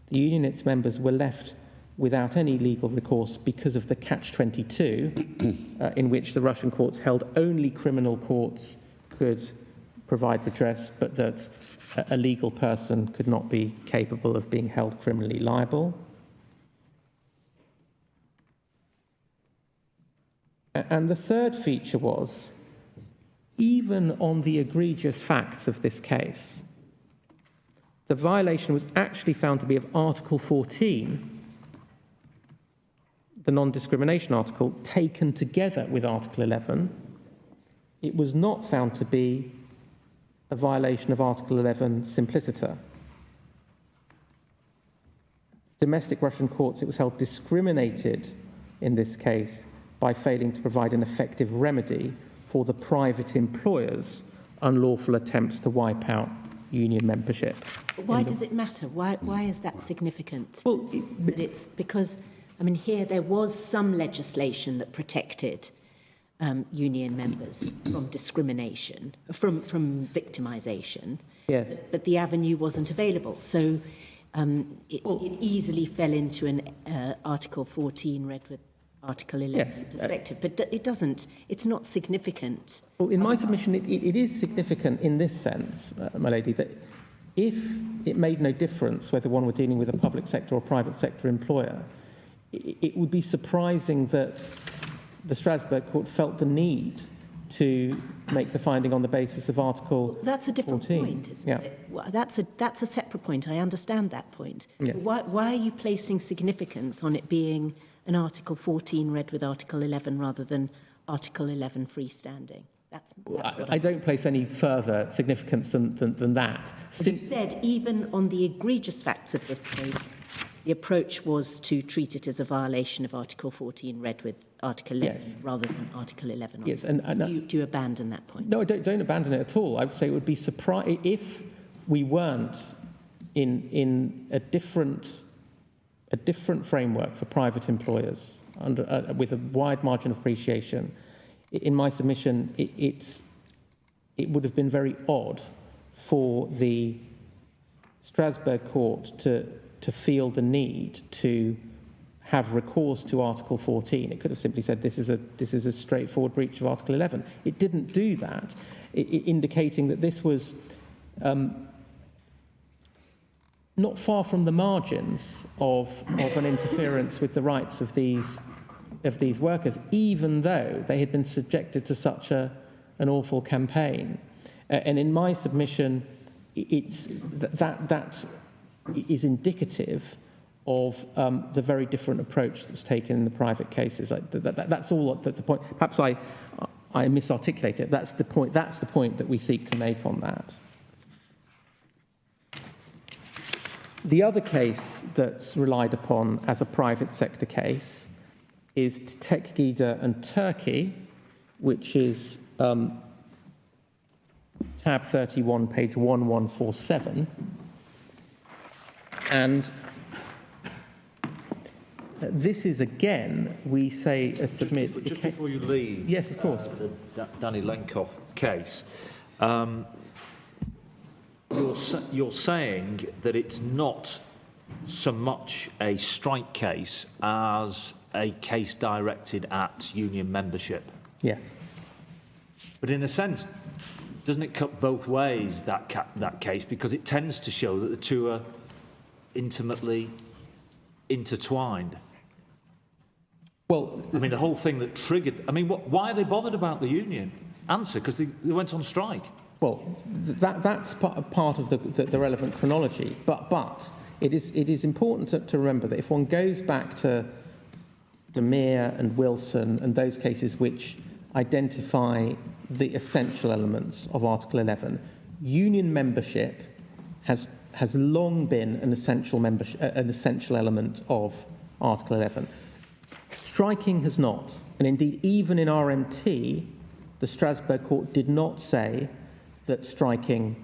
the union and its members were left without any legal recourse because of the catch-22, in which the Russian courts held only criminal courts could provide redress, but that a legal person could not be capable of being held criminally liable. And the third feature was, even on the egregious facts of this case, the violation was actually found to be of Article 14, the non-discrimination article, taken together with Article 11. It was not found to be a violation of Article 11 simpliciter. Domestic Russian courts, it was held, discriminated in this case by failing to provide an effective remedy for the private employer's unlawful attempts to wipe out union membership. But why does it matter? Why is that significant? Well, that it's because, I mean, here there was some legislation that protected union members from discrimination, from victimisation. Yes. But the avenue wasn't available. So it easily fell into an Article 14 read with Article 11 perspective, but it doesn't, it's not significant. Well, in my submission, it is significant in this sense, my lady, that if it made no difference whether one were dealing with a public sector or private sector employer, it would be surprising that the Strasbourg Court felt the need to make the finding on the basis of Article 14. That's a different point, isn't it? Well, that's a separate point. I understand that point. Yes. Why are you placing significance on it being an Article 14 read with Article 11 rather than Article 11 freestanding? That's what I don't place any further significance than that. You said even on the egregious facts of this case, the approach was to treat it as a violation of Article 14 read with Article 11 rather than Article 11. Yes, do you abandon that point? No, I don't abandon it at all. I would say it would be surprising if we weren't in a different framework for private employers under with a wide margin of appreciation. In my submission, it would have been very odd for the Strasbourg Court to feel the need to have recourse to Article 14. It could have simply said this is a straightforward breach of Article 11. It didn't do that, indicating that this was not far from the margins of an interference with the rights of these workers, even though they had been subjected to such an awful campaign. And in my submission, that is indicative of the very different approach that's taken in the private cases. That's all the point. Perhaps I misarticulate it. That's the point that we seek to make on that. The other case that's relied upon as a private sector case is Tekgida and Turkey, which is tab 31, page 1147. And This is, again, we say, submit... Just before you leave... Yes, of course. The Danny Lenkoff case, you're saying that it's not so much a strike case as a case directed at union membership. Yes. But in a sense, doesn't it cut both ways, that case, because it tends to show that the two are intimately intertwined? Well, I mean, the whole thing that triggered... I mean, why are they bothered about the union? Answer, because they went on strike. Well, that's part of the relevant chronology, but it is important to remember that if one goes back to Demir and Wilson and those cases which identify the essential elements of Article 11, union membership has long been an essential element of Article 11. Striking has not, and indeed even in RMT, the Strasbourg Court did not say that striking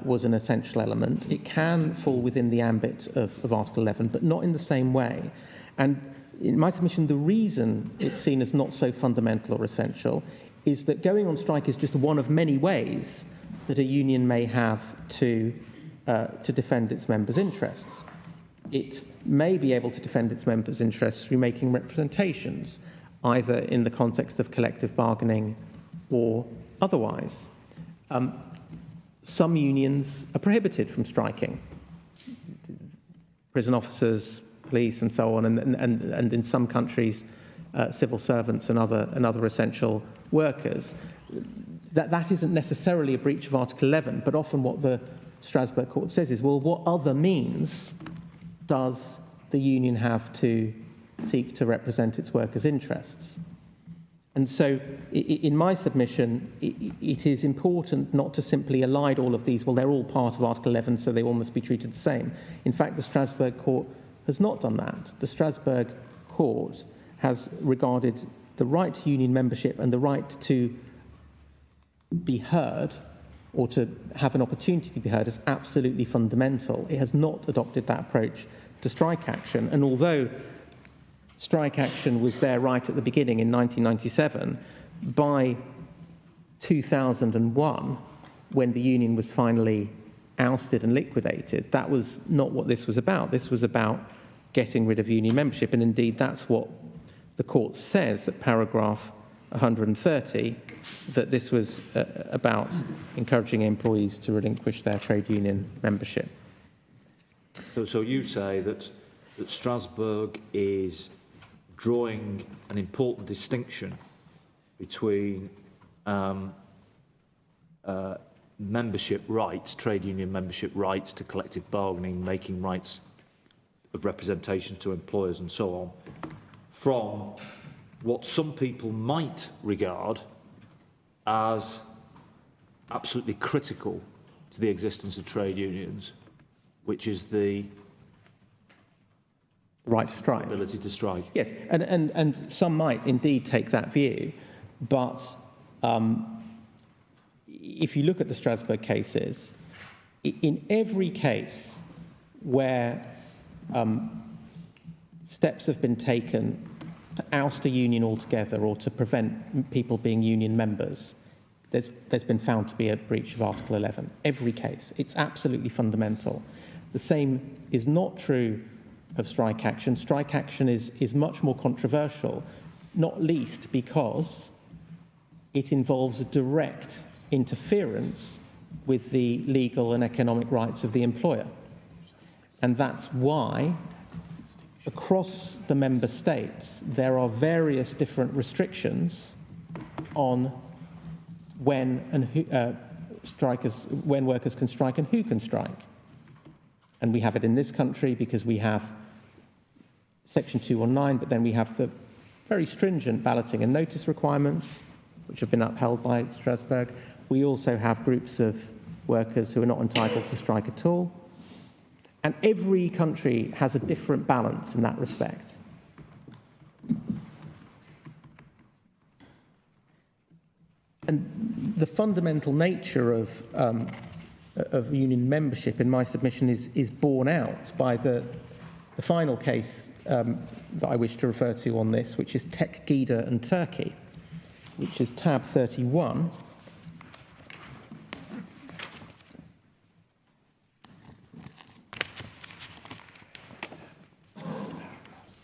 was an essential element. It can fall within the ambit of Article 11, but not in the same way. And in my submission, the reason it's seen as not so fundamental or essential is that going on strike is just one of many ways that a union may have to defend its members' interests. It may be able to defend its members' interests through making representations, either in the context of collective bargaining or otherwise. Some unions are prohibited from striking. Prison officers, police, and so on, and in some countries, civil servants and other essential workers. That isn't necessarily a breach of Article 11, but often what the Strasbourg Court says is, well, what other means does the union have to seek to represent its workers' interests? And so, in my submission, it is important not to simply elide all of these, well, they're all part of Article 11, so they all must be treated the same. In fact, the Strasbourg Court has not done that. The Strasbourg Court has regarded the right to union membership and the right to be heard or to have an opportunity to be heard as absolutely fundamental. It has not adopted that approach to strike action. And although strike action was there right at the beginning in 1997, by 2001, when the union was finally ousted and liquidated, that was not what this was about. This was about getting rid of union membership, and indeed that's what the court says at paragraph 130, that this was about encouraging employees to relinquish their trade union membership. So you say that Strasbourg is drawing an important distinction between membership rights, trade union membership rights to collective bargaining, making rights of representation to employers and so on, from what some people might regard as absolutely critical to the existence of trade unions, which is the right to strike. Ability to strike. Yes, and some might indeed take that view, but if you look at the Strasbourg cases, in every case where steps have been taken to oust a union altogether or to prevent people being union members, there's been found to be a breach of Article 11. Every case. It's absolutely fundamental. The same is not true of strike action. Strike action is much more controversial, not least because it involves a direct interference with the legal and economic rights of the employer. And that's why across the member states there are various different restrictions on when workers can strike and who can strike. And we have it in this country because we have Section 219, but then we have the very stringent balloting and notice requirements, which have been upheld by Strasbourg. We also have groups of workers who are not entitled to strike at all. And every country has a different balance in that respect. And the fundamental nature of union membership, in my submission, is borne out by the final case that I wish to refer to on this, which is Tekgida and Turkey, which is tab 31.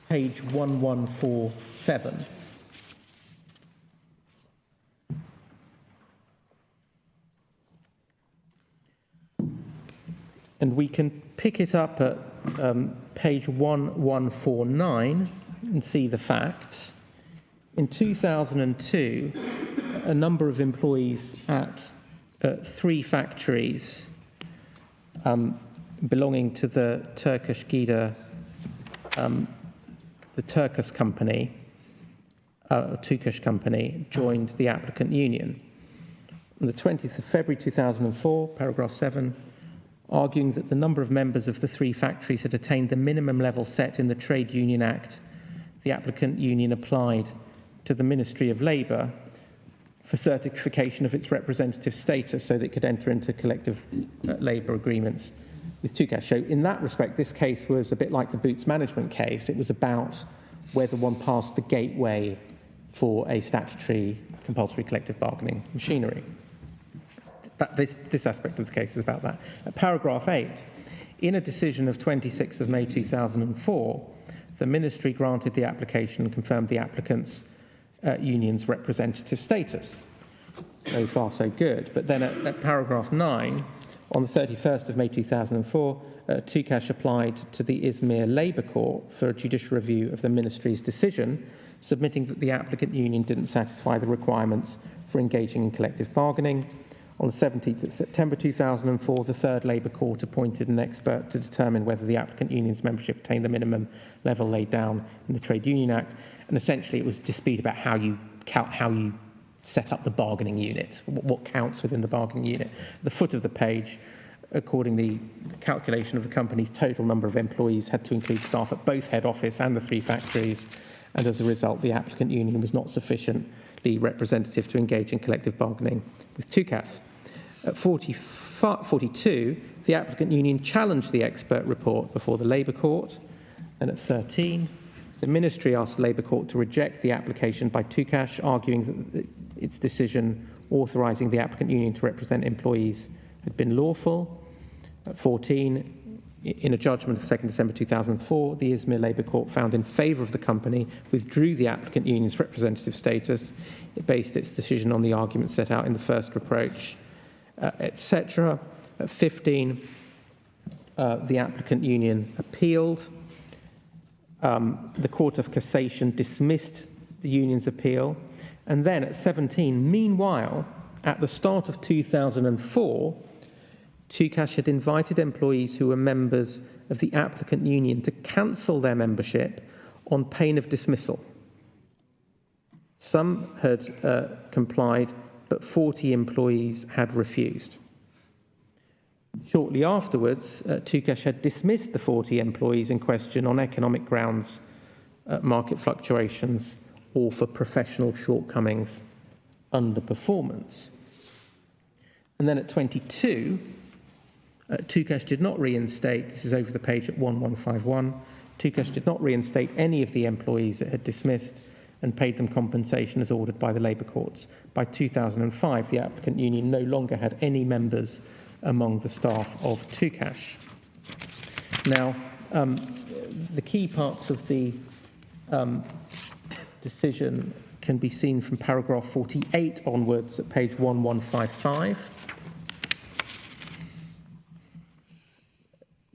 Page 1147. And we can pick it up at page 1149 and see the facts. In 2002, a number of employees at 3 factories belonging to the Turkish Gida, the Turkish company, joined the applicant union. On the 20th of February 2004, paragraph 7, arguing that the number of members of the 3 factories had attained the minimum level set in the Trade Union Act, the applicant union applied to the Ministry of Labour for certification of its representative status so that it could enter into collective labour agreements with Tukash. So in that respect, this case was a bit like the Boots management case. It was about whether one passed the gateway for a statutory compulsory collective bargaining machinery. This aspect of the case is about that. At paragraph 8, in a decision of 26th of May 2004, the Ministry granted the application and confirmed the applicant's union's representative status. So far, so good. But then at paragraph 9, on the 31st of May 2004, Tukash applied to the Izmir Labour Court for a judicial review of the Ministry's decision, submitting that the applicant union didn't satisfy the requirements for engaging in collective bargaining. On the 17th of September 2004, the Third Labour Court appointed an expert to determine whether the applicant union's membership attained the minimum level laid down in the Trade Union Act. And essentially, it was a dispute about how you set up the bargaining unit, what counts within the bargaining unit. At the foot of the page, accordingly, the calculation of the company's total number of employees had to include staff at both head office and the 3 factories, and as a result, the applicant union was not sufficiently representative to engage in collective bargaining with Tukash. At 42, the applicant union challenged the expert report before the Labour Court, and at 13, the Ministry asked the Labour Court to reject the application by Tukash, arguing that its decision authorising the applicant union to represent employees had been lawful. At 14, in a judgment of 2nd December 2004, the Izmir Labour Court found in favour of the company, withdrew the applicant union's representative status. It based its decision on the arguments set out in the first reproach, etc. At 15, the applicant union appealed. The Court of Cassation dismissed the union's appeal. And then at 17, meanwhile, at the start of 2004, Tukash had invited employees who were members of the applicant union to cancel their membership on pain of dismissal. Some had complied, but 40 employees had refused. Shortly afterwards, Tukash had dismissed the 40 employees in question on economic grounds, market fluctuations, or for professional shortcomings, underperformance. And then at 22, Tukash did not reinstate, this is over the page at 1151, Tukash did not reinstate any of the employees it had dismissed and paid them compensation as ordered by the Labour Courts. By 2005, the applicant union no longer had any members among the staff of Tukash. Now, the key parts of the decision can be seen from paragraph 48 onwards at page 1155.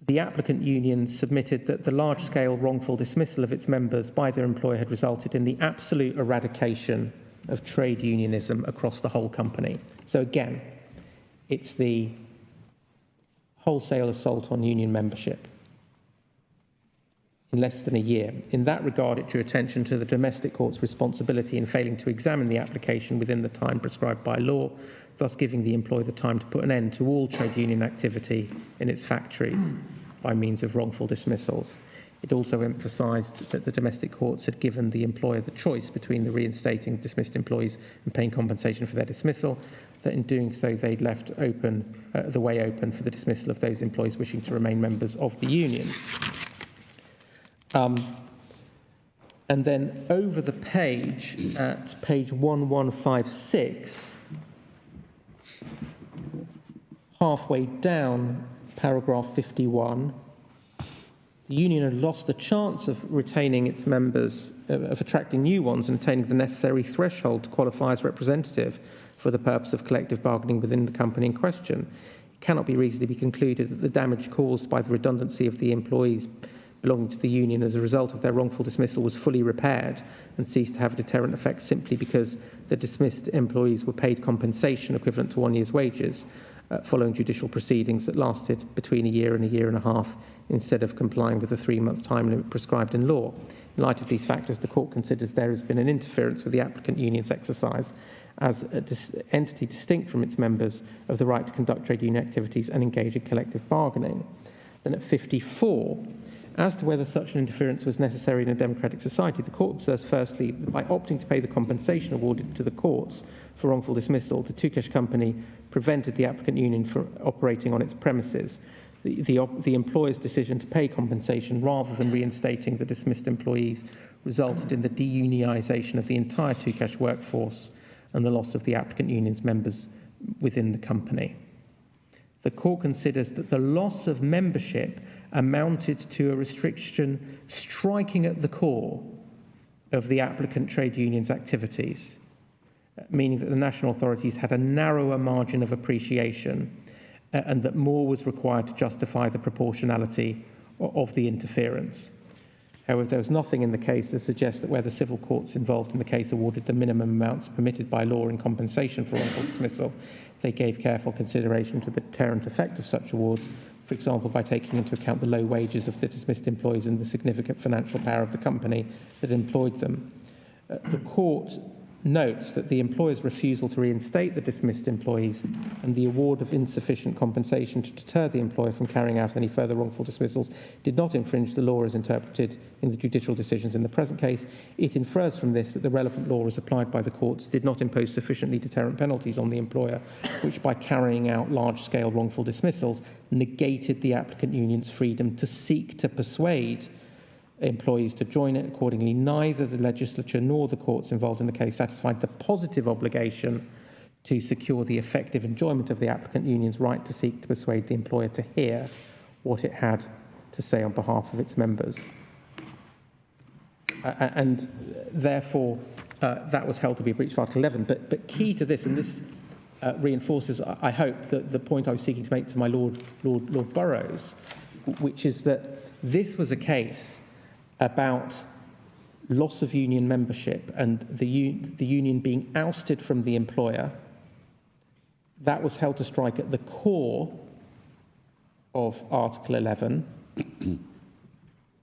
The applicant union submitted that the large-scale wrongful dismissal of its members by their employer had resulted in the absolute eradication of trade unionism across the whole company. So again, it's the wholesale assault on union membership in less than a year. In that regard, it drew attention to the domestic court's responsibility in failing to examine the application within the time prescribed by law, thus giving the employer the time to put an end to all trade union activity in its factories by means of wrongful dismissals. It also emphasised that the domestic courts had given the employer the choice between the reinstating dismissed employees and paying compensation for their dismissal, that in doing so they'd left the way open for the dismissal of those employees wishing to remain members of the union. And then over the page, at page 1156, halfway down paragraph 51, the union had lost the chance of retaining its members, of attracting new ones and attaining the necessary threshold to qualify as representative for the purpose of collective bargaining within the company in question. It cannot be reasonably concluded that the damage caused by the redundancy of the employees belonging to the union as a result of their wrongful dismissal was fully repaired and ceased to have a deterrent effect simply because the dismissed employees were paid compensation equivalent to 1 year's wages following judicial proceedings that lasted between a year and a half instead of complying with the 3-month time limit prescribed in law. In light of these factors, the court considers there has been an interference with the applicant union's exercise as an entity distinct from its members of the right to conduct trade union activities and engage in collective bargaining. Then at 54, as to whether such an interference was necessary in a democratic society, the court observes firstly that by opting to pay the compensation awarded to the courts for wrongful dismissal, the Tukesh company prevented the applicant union from operating on its premises. The employer's decision to pay compensation rather than reinstating the dismissed employees resulted in the deunionisation of the entire Tukesh workforce and the loss of the applicant union's members within the company. The court considers that the loss of membership amounted to a restriction striking at the core of the applicant trade union's activities, meaning that the national authorities had a narrower margin of appreciation and that more was required to justify the proportionality of the interference. However, there was nothing in the case to suggest that where the civil courts involved in the case awarded the minimum amounts permitted by law in compensation for wrongful dismissal, they gave careful consideration to the deterrent effect of such awards, for example, by taking into account the low wages of the dismissed employees and the significant financial power of the company that employed them. The court notes that the employer's refusal to reinstate the dismissed employees and the award of insufficient compensation to deter the employer from carrying out any further wrongful dismissals did not infringe the law as interpreted in the judicial decisions in the present case. It infers from this that the relevant law as applied by the courts did not impose sufficiently deterrent penalties on the employer, which by carrying out large-scale wrongful dismissals negated the applicant union's freedom to seek to persuade employees to join it. Accordingly, neither the legislature nor the courts involved in the case satisfied the positive obligation to secure the effective enjoyment of the applicant union's right to seek to persuade the employer to hear what it had to say on behalf of its members. And therefore, that was held to be a breach of Article 11. But key to this, and this reinforces, I hope, the point I was seeking to make to my Lord Burrows, which is that this was a case about loss of union membership and the union being ousted from the employer. That was held to strike at the core of Article 11,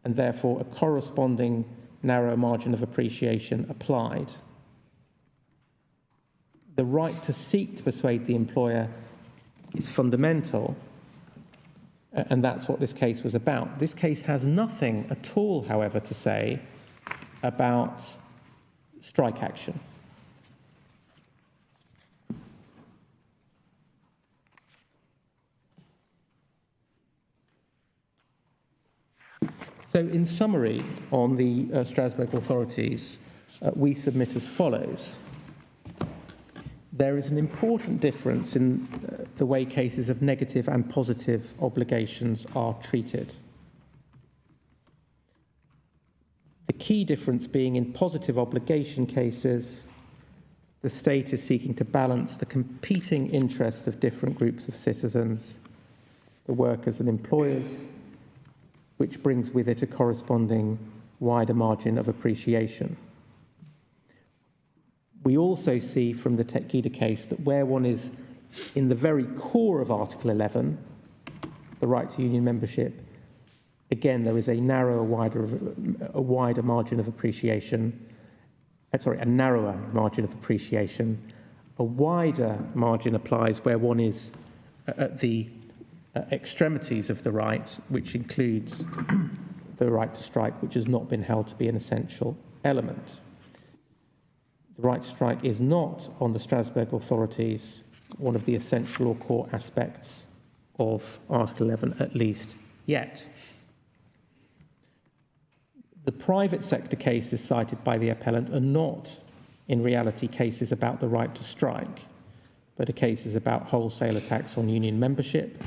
and therefore a corresponding narrow margin of appreciation applied. The right to seek to persuade the employer is fundamental, and that's what this case was about. This case has nothing at all, however, to say about strike action. So, in summary, on the Strasbourg authorities, we submit as follows. There is an important difference in the way cases of negative and positive obligations are treated. The key difference being in positive obligation cases, the state is seeking to balance the competing interests of different groups of citizens, the workers and employers, which brings with it a corresponding wider margin of appreciation. We also see from the Tekida case that where one is in the very core of Article 11, the right to union membership, again, there is a narrower margin of appreciation. A narrower margin of appreciation. A wider margin applies where one is at the extremities of the right, which includes the right to strike, which has not been held to be an essential element. The right to strike is not, on the Strasbourg authorities, one of the essential or core aspects of Article 11, at least yet. the private sector cases cited by the appellant are not, in reality, cases about the right to strike, but are cases about wholesale attacks on union membership.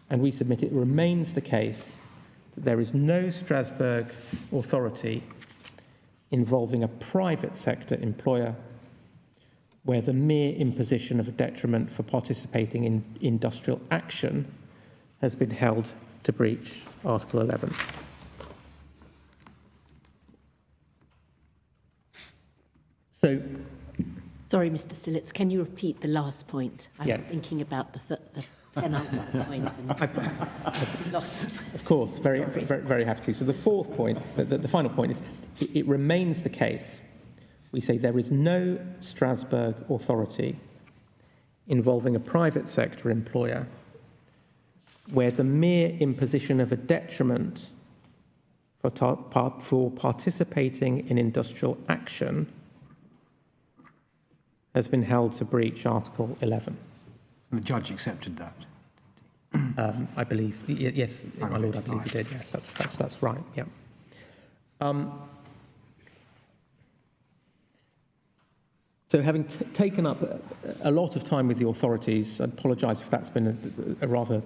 And we submit it remains the case that there is no Strasbourg authority involving a private sector employer where the mere imposition of a detriment for participating in industrial action has been held to breach Article 11. So, sorry, Mr. Stillitz, can you repeat the last point? I Yes. was thinking about the penultimate point and lost. of course, very happy to. So the fourth point, the final point is, it remains the case. We say there is no Strasbourg authority involving a private sector employer where the mere imposition of a detriment for participating in industrial action has been held to breach Article 11. And the judge accepted that. I believe, yes, my lord, I believe he did. Yes, that's right. Yeah. So, having taken up a lot of time with the authorities, I apologise if that's been a rather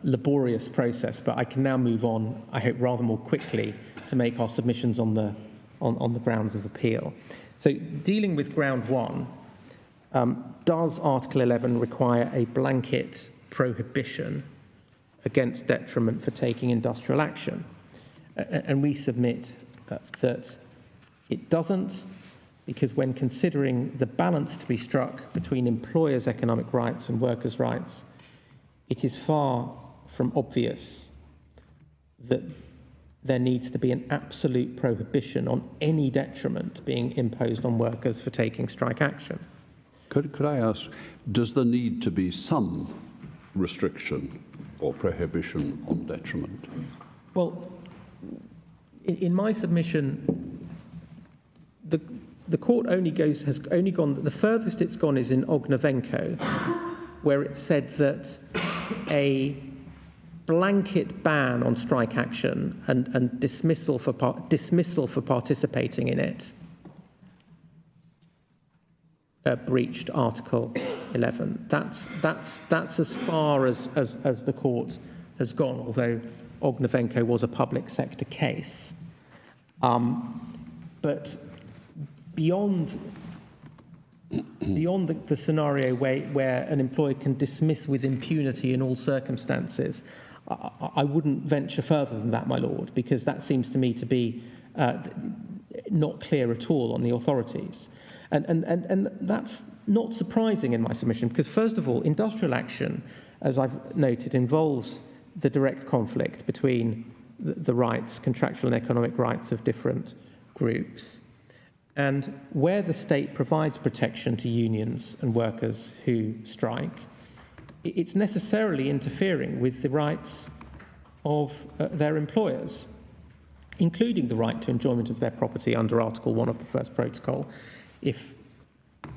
laborious process, but I can now move on, I hope, rather more quickly to make our submissions on the grounds of appeal. So, dealing with ground one, does Article 11 require a blanket prohibition against detriment for taking industrial action? And we submit that it doesn't, because when considering the balance to be struck between employers' economic rights and workers' rights, it is far from obvious that there needs to be an absolute prohibition on any detriment being imposed on workers for taking strike action. Could I ask, does there need to be some restriction or prohibition on detriment? Well, in my submission, the court has only gone, the furthest it's gone is in Ognevenko, where it said that a blanket ban on strike action and dismissal for participating in it breached Article 11. That's as far as the court has gone, although Ognevenko was a public sector case. But beyond the scenario where an employer can dismiss with impunity in all circumstances, I wouldn't venture further than that, my lord, because that seems to me to be not clear at all on the authorities. And that's not surprising in my submission, because first of all, industrial action, as I've noted, involves the direct conflict between the rights, contractual and economic rights of different groups. And where the state provides protection to unions and workers who strike, it's necessarily interfering with the rights of their employers, including the right to enjoyment of their property under Article 1 of the First Protocol. If an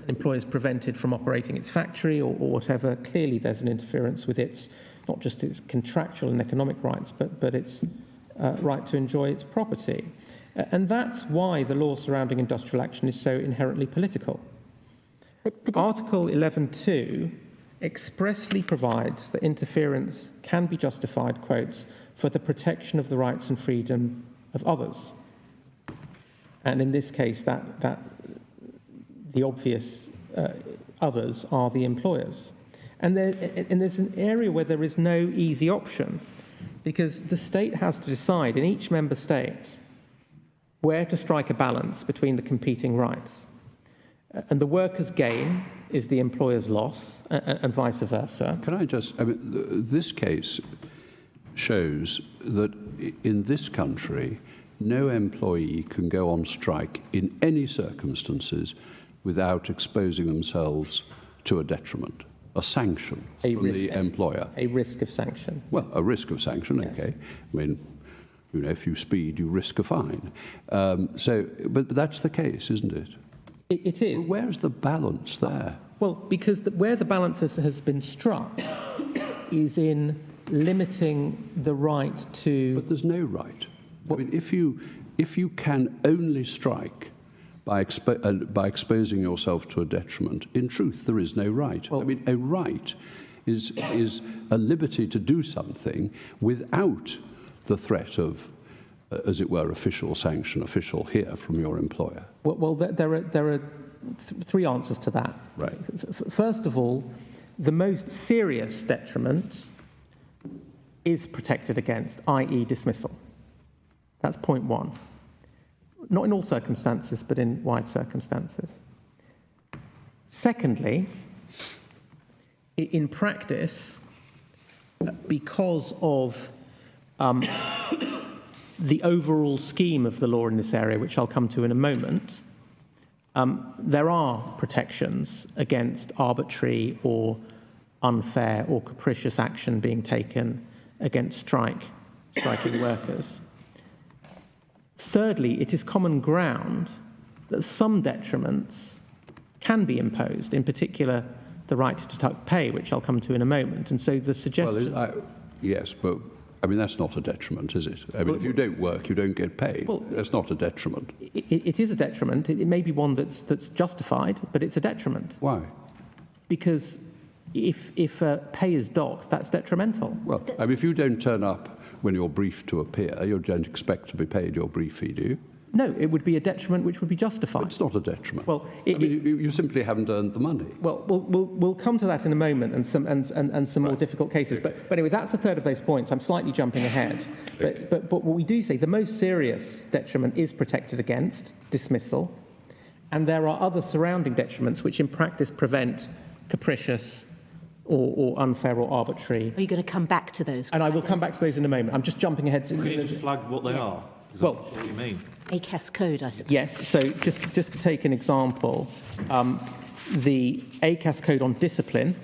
employer is prevented from operating its factory or whatever, clearly there's an interference with its, not just its contractual and economic rights, but its right to enjoy its property. And that's why the law surrounding industrial action is so inherently political. Article 11.2 expressly provides that interference can be justified, quotes, for the protection of the rights and freedom of others. And in this case, that the obvious others are the employers. And there's an area where there is no easy option, because the state has to decide in each member state where to strike a balance between the competing rights. And the worker's gain is the employer's loss, and vice versa. Can I just, this case shows that in this country, no employee can go on strike in any circumstances without exposing themselves to a detriment, a sanction from the employer. A risk of sanction. Well, a risk of sanction, yes. Okay. I mean, you know, if you speed, you risk a fine. But that's the case, isn't it? It is. Well, where's the balance there? Well, because where the balance has been struck is in limiting the right to... But there's no right. I mean, if you can only strike by exposing yourself to a detriment, in truth, there is no right. Well, I mean, a right is a liberty to do something without the threat of, as it were, official sanction, official here from your employer. Well, there are three answers to that. Right. First of all, the most serious detriment is protected against, i.e. dismissal. That's point one. Not in all circumstances, but in wide circumstances. Secondly, in practice, because of the overall scheme of the law in this area, which I'll come to in a moment, there are protections against arbitrary or unfair or capricious action being taken against striking workers. Thirdly, it is common ground that some detriments can be imposed, in particular the right to deduct pay, which I'll come to in a moment. And so the suggestion... Well, yes, but I mean, that's not a detriment, is it? I mean, if you don't work, you don't get paid. Well, that's not a detriment. It is a detriment. It may be one that's justified, but it's a detriment. Why? Because if pay is docked, that's detrimental. Well, I mean, if you don't turn up when you're briefed to appear, you don't expect to be paid your brief fee, do you? No, it would be a detriment which would be justified. It's not a detriment. Well, you simply haven't earned the money. Well, we'll come to that in a moment and some more difficult cases. But anyway, that's a third of those points. I'm slightly jumping ahead. But what we do say, the most serious detriment is protected against dismissal, and there are other surrounding detriments which in practice prevent capricious or unfair or arbitrary. Are you going to come back to those? And I will come back to those in a moment. I'm just jumping ahead. Can you just flag what they are? Well, what you mean. ACAS code, I suppose. Yes, so just to take an example, the ACAS code on discipline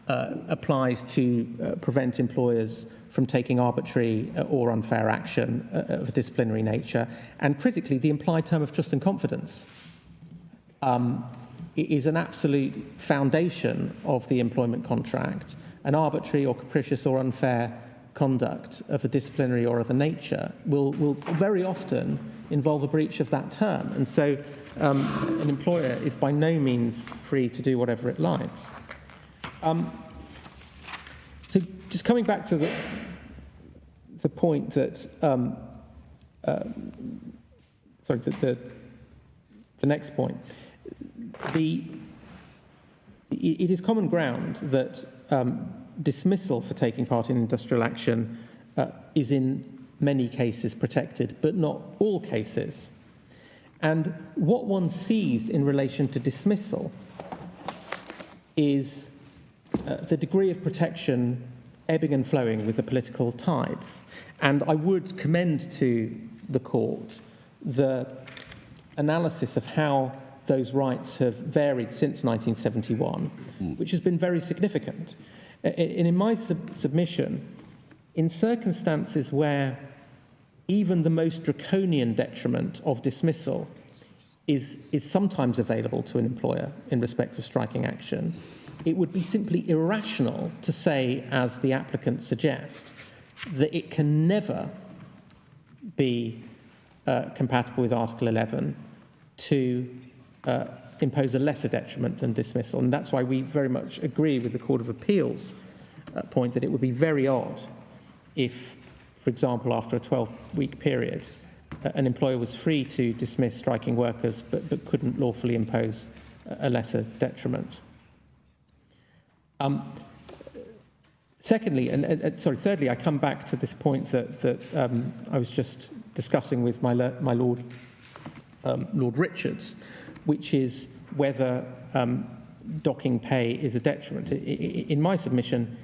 applies to prevent employers from taking arbitrary or unfair action of a disciplinary nature, and critically, the implied term of trust and confidence is an absolute foundation of the employment contract. An arbitrary or capricious or unfair conduct of a disciplinary or other nature will very often involve a breach of that term. And so an employer is by no means free to do whatever it likes. So just coming back to the point that, the next point, it is common ground that dismissal for taking part in industrial action is in many cases protected, but not all cases. And what one sees in relation to dismissal is the degree of protection ebbing and flowing with the political tides. And I would commend to the court the analysis of how those rights have varied since 1971, which has been very significant. And in my submission, in circumstances where even the most draconian detriment of dismissal is sometimes available to an employer in respect of striking action, it would be simply irrational to say, as the applicant suggests, that it can never be compatible with Article 11 to impose a lesser detriment than dismissal. And that's why we very much agree with the Court of Appeal's point that it would be very odd if, for example, after a 12-week period, an employer was free to dismiss striking workers but couldn't lawfully impose a lesser detriment. Thirdly, I come back to this point that I was just discussing with my Lord Richards, which is whether docking pay is a detriment. In my submission,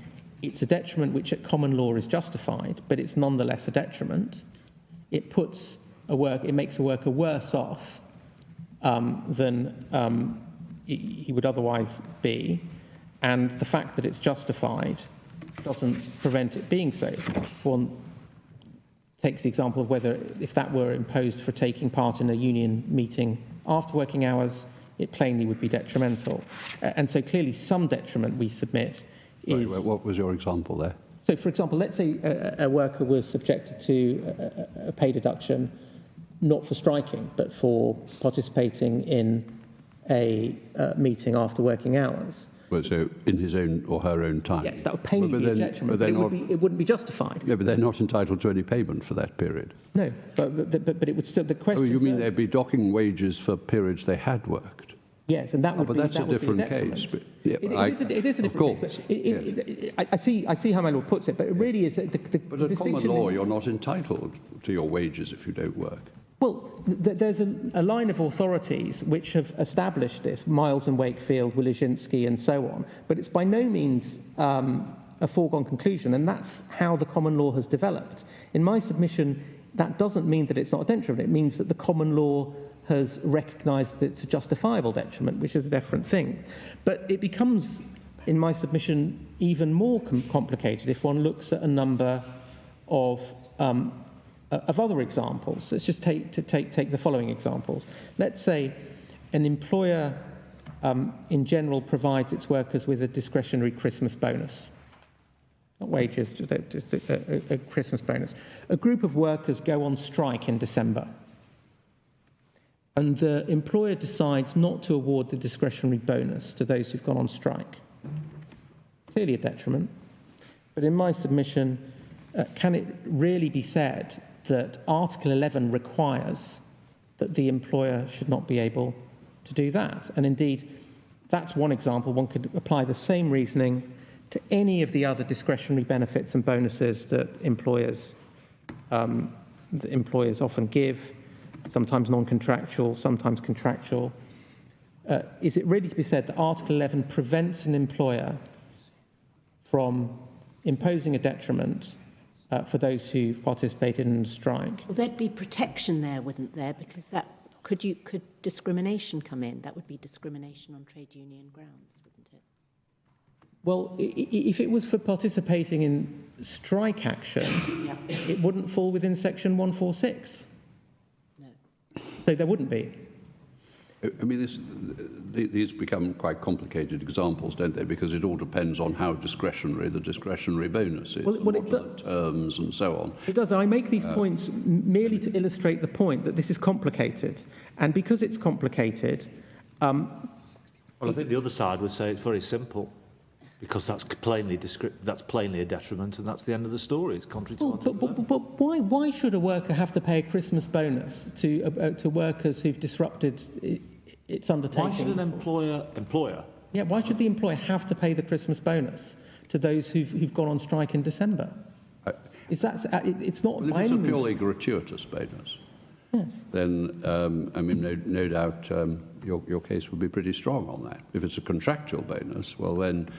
it's a detriment which at common law is justified, but it's nonetheless a detriment. It makes a worker worse off than he would otherwise be, and the fact that it's justified doesn't prevent it being so. One takes the example of whether, if that were imposed for taking part in a union meeting after working hours, it plainly would be detrimental. And so clearly some detriment, we submit, is... Right, what was your example there? So, for example, let's say a worker was subjected to a pay deduction, not for striking, but for participating in a meeting after working hours. Well, so in his own or her own time? Yes, that would plainly be a detriment, but it wouldn't be justified. No, but they're not entitled to any payment for that period. No, but it would still... The question... Oh, you mean they'd be docking wages for periods they had worked? Yes, and that would but be... that's a different case. But, yeah, it is a different case. But I see how my lord puts it, but it really is... But at common law, you're not entitled to your wages if you don't work. Well, there's a line of authorities which have established this, Miles and Wakefield, Wilczynski, and so on, but it's by no means a foregone conclusion, and that's how the common law has developed. In my submission, that doesn't mean that it's not a detriment. It means that the common law has recognised that it's a justifiable detriment, which is a different thing. But it becomes, in my submission, even more complicated if one looks at a number of other examples. Let's just take the following examples. Let's say an employer, in general, provides its workers with a discretionary Christmas bonus. Not wages, just a Christmas bonus. A group of workers go on strike in December, and the employer decides not to award the discretionary bonus to those who've gone on strike. Clearly a detriment. But in my submission, can it really be said that Article 11 requires that the employer should not be able to do that? And indeed, that's one example. One could apply the same reasoning to any of the other discretionary benefits and bonuses that employers often give, sometimes non-contractual, sometimes contractual. Is it really to be said that Article 11 prevents an employer from imposing a detriment for those who participated in a strike? Well, there'd be protection there, wouldn't there? Because that could discrimination come in? That would be discrimination on trade union grounds, wouldn't it? Well, if it was for participating in strike action, Yeah. it wouldn't fall within Section 146. No. So there wouldn't be. I mean, these become quite complicated examples, don't they? Because it all depends on how discretionary the discretionary bonus is, and what are the terms and so on. It does. I make these points merely to illustrate the point that this is complicated. And because it's complicated... well, I think the other side would say it's very simple, because that's plainly a detriment, and that's the end of the story. It's contrary to But why should a worker have to pay a Christmas bonus to workers who've disrupted its undertaking? Why should an employer? Yeah, why should the employer have to pay the Christmas bonus to those who've gone on strike in December? It's not well, if it's a purely gratuitous bonus, yes, then I mean, no doubt your case would be pretty strong on that. If it's a contractual bonus, well then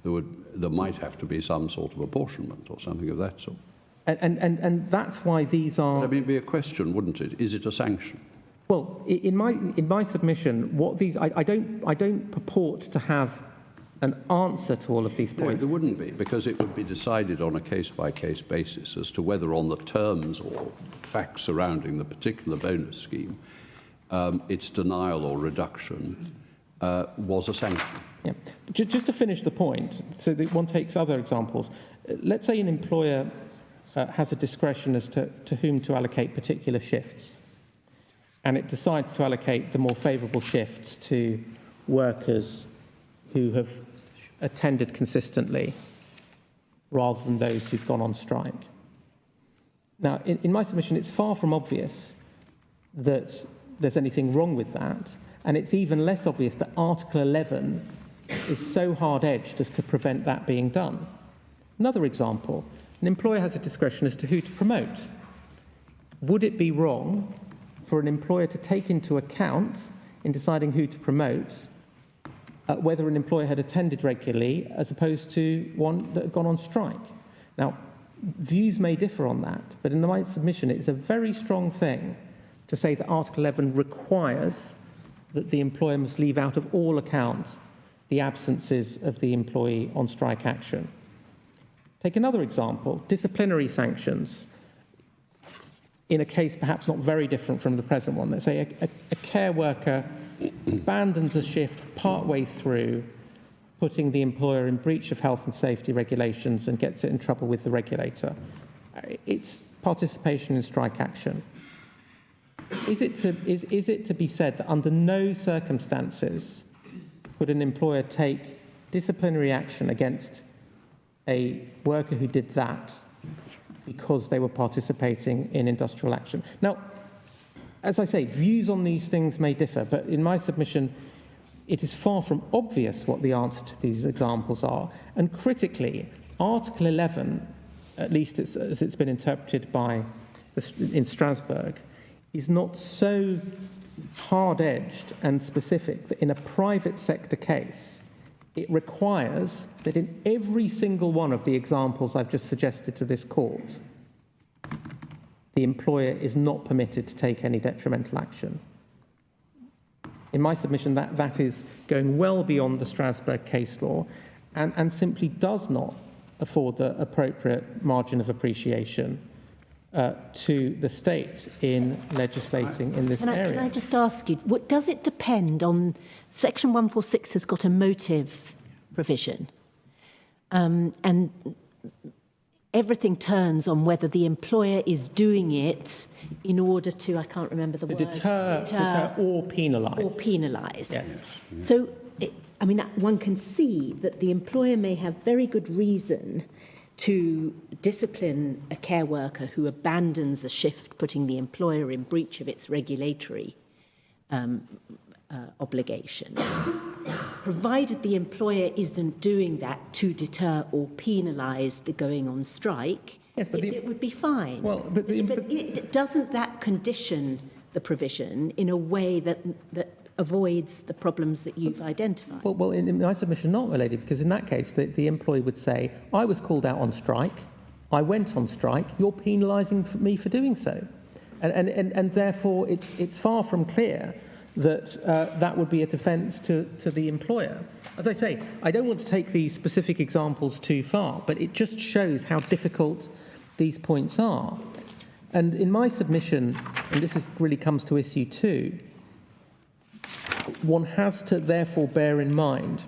there might have to be some sort of apportionment or something of that sort. And that's why these are... But I mean, it'd be a question, wouldn't it? Is it a sanction? Well, in my submission, what these I don't purport to have an answer to all of these points. No, there wouldn't be, because it would be decided on a case-by-case basis as to whether on the terms or facts surrounding the particular bonus scheme, its denial or reduction was a sanction. Yeah. Just to finish the point, so that one takes other examples. Let's say an employer has a discretion as to whom to allocate particular shifts, and it decides to allocate the more favourable shifts to workers who have attended consistently rather than those who've gone on strike. Now, in my submission, it's far from obvious that there's anything wrong with that, and it's even less obvious that Article 11 is so hard-edged as to prevent that being done. Another example, an employer has a discretion as to who to promote. Would it be wrong for an employer to take into account, in deciding who to promote, whether an employer had attended regularly as opposed to one that had gone on strike? Now, views may differ on that, but in my submission, it's a very strong thing to say that Article 11 requires that the employer must leave out of all accounts the absences of the employee on strike action. Take another example, disciplinary sanctions. In a case perhaps not very different from the present one, let's say a care worker abandons a shift partway through putting the employer in breach of health and safety regulations and gets it in trouble with the regulator. It's participation in strike action. Is it to be said that under no circumstances would an employer take disciplinary action against a worker who did that because they were participating in industrial action? Now, as I say, views on these things may differ, but in my submission, it is far from obvious what the answer to these examples are. And critically, Article 11, at least as it's been interpreted in Strasbourg, is not so hard-edged and specific that in a private sector case, it requires that in every single one of the examples I've just suggested to this court, the employer is not permitted to take any detrimental action. In my submission, that is going well beyond the Strasbourg case law and simply does not afford the appropriate margin of appreciation to the state in legislating in this area. Can I just ask you, does it depend on, Section 146 has got a motive provision, and everything turns on whether the employer is doing it in order to, I can't remember the words, deter or penalise. Or penalise. Yes. So, one can see that the employer may have very good reason to discipline a care worker who abandons a shift, putting the employer in breach of its regulatory obligations, provided the employer isn't doing that to deter or penalise the going on strike. Yes, but it would be fine. Well, but doesn't that condition the provision in a way that avoids the problems that you've identified? Well, in my submission, not, my lady, because in that case, the employee would say, I was called out on strike, I went on strike, you're penalising me for doing so. And therefore, it's far from clear that that would be a defence to the employer. As I say, I don't want to take these specific examples too far, but it just shows how difficult these points are. And in my submission, and this really comes to issue 2, one has to therefore bear in mind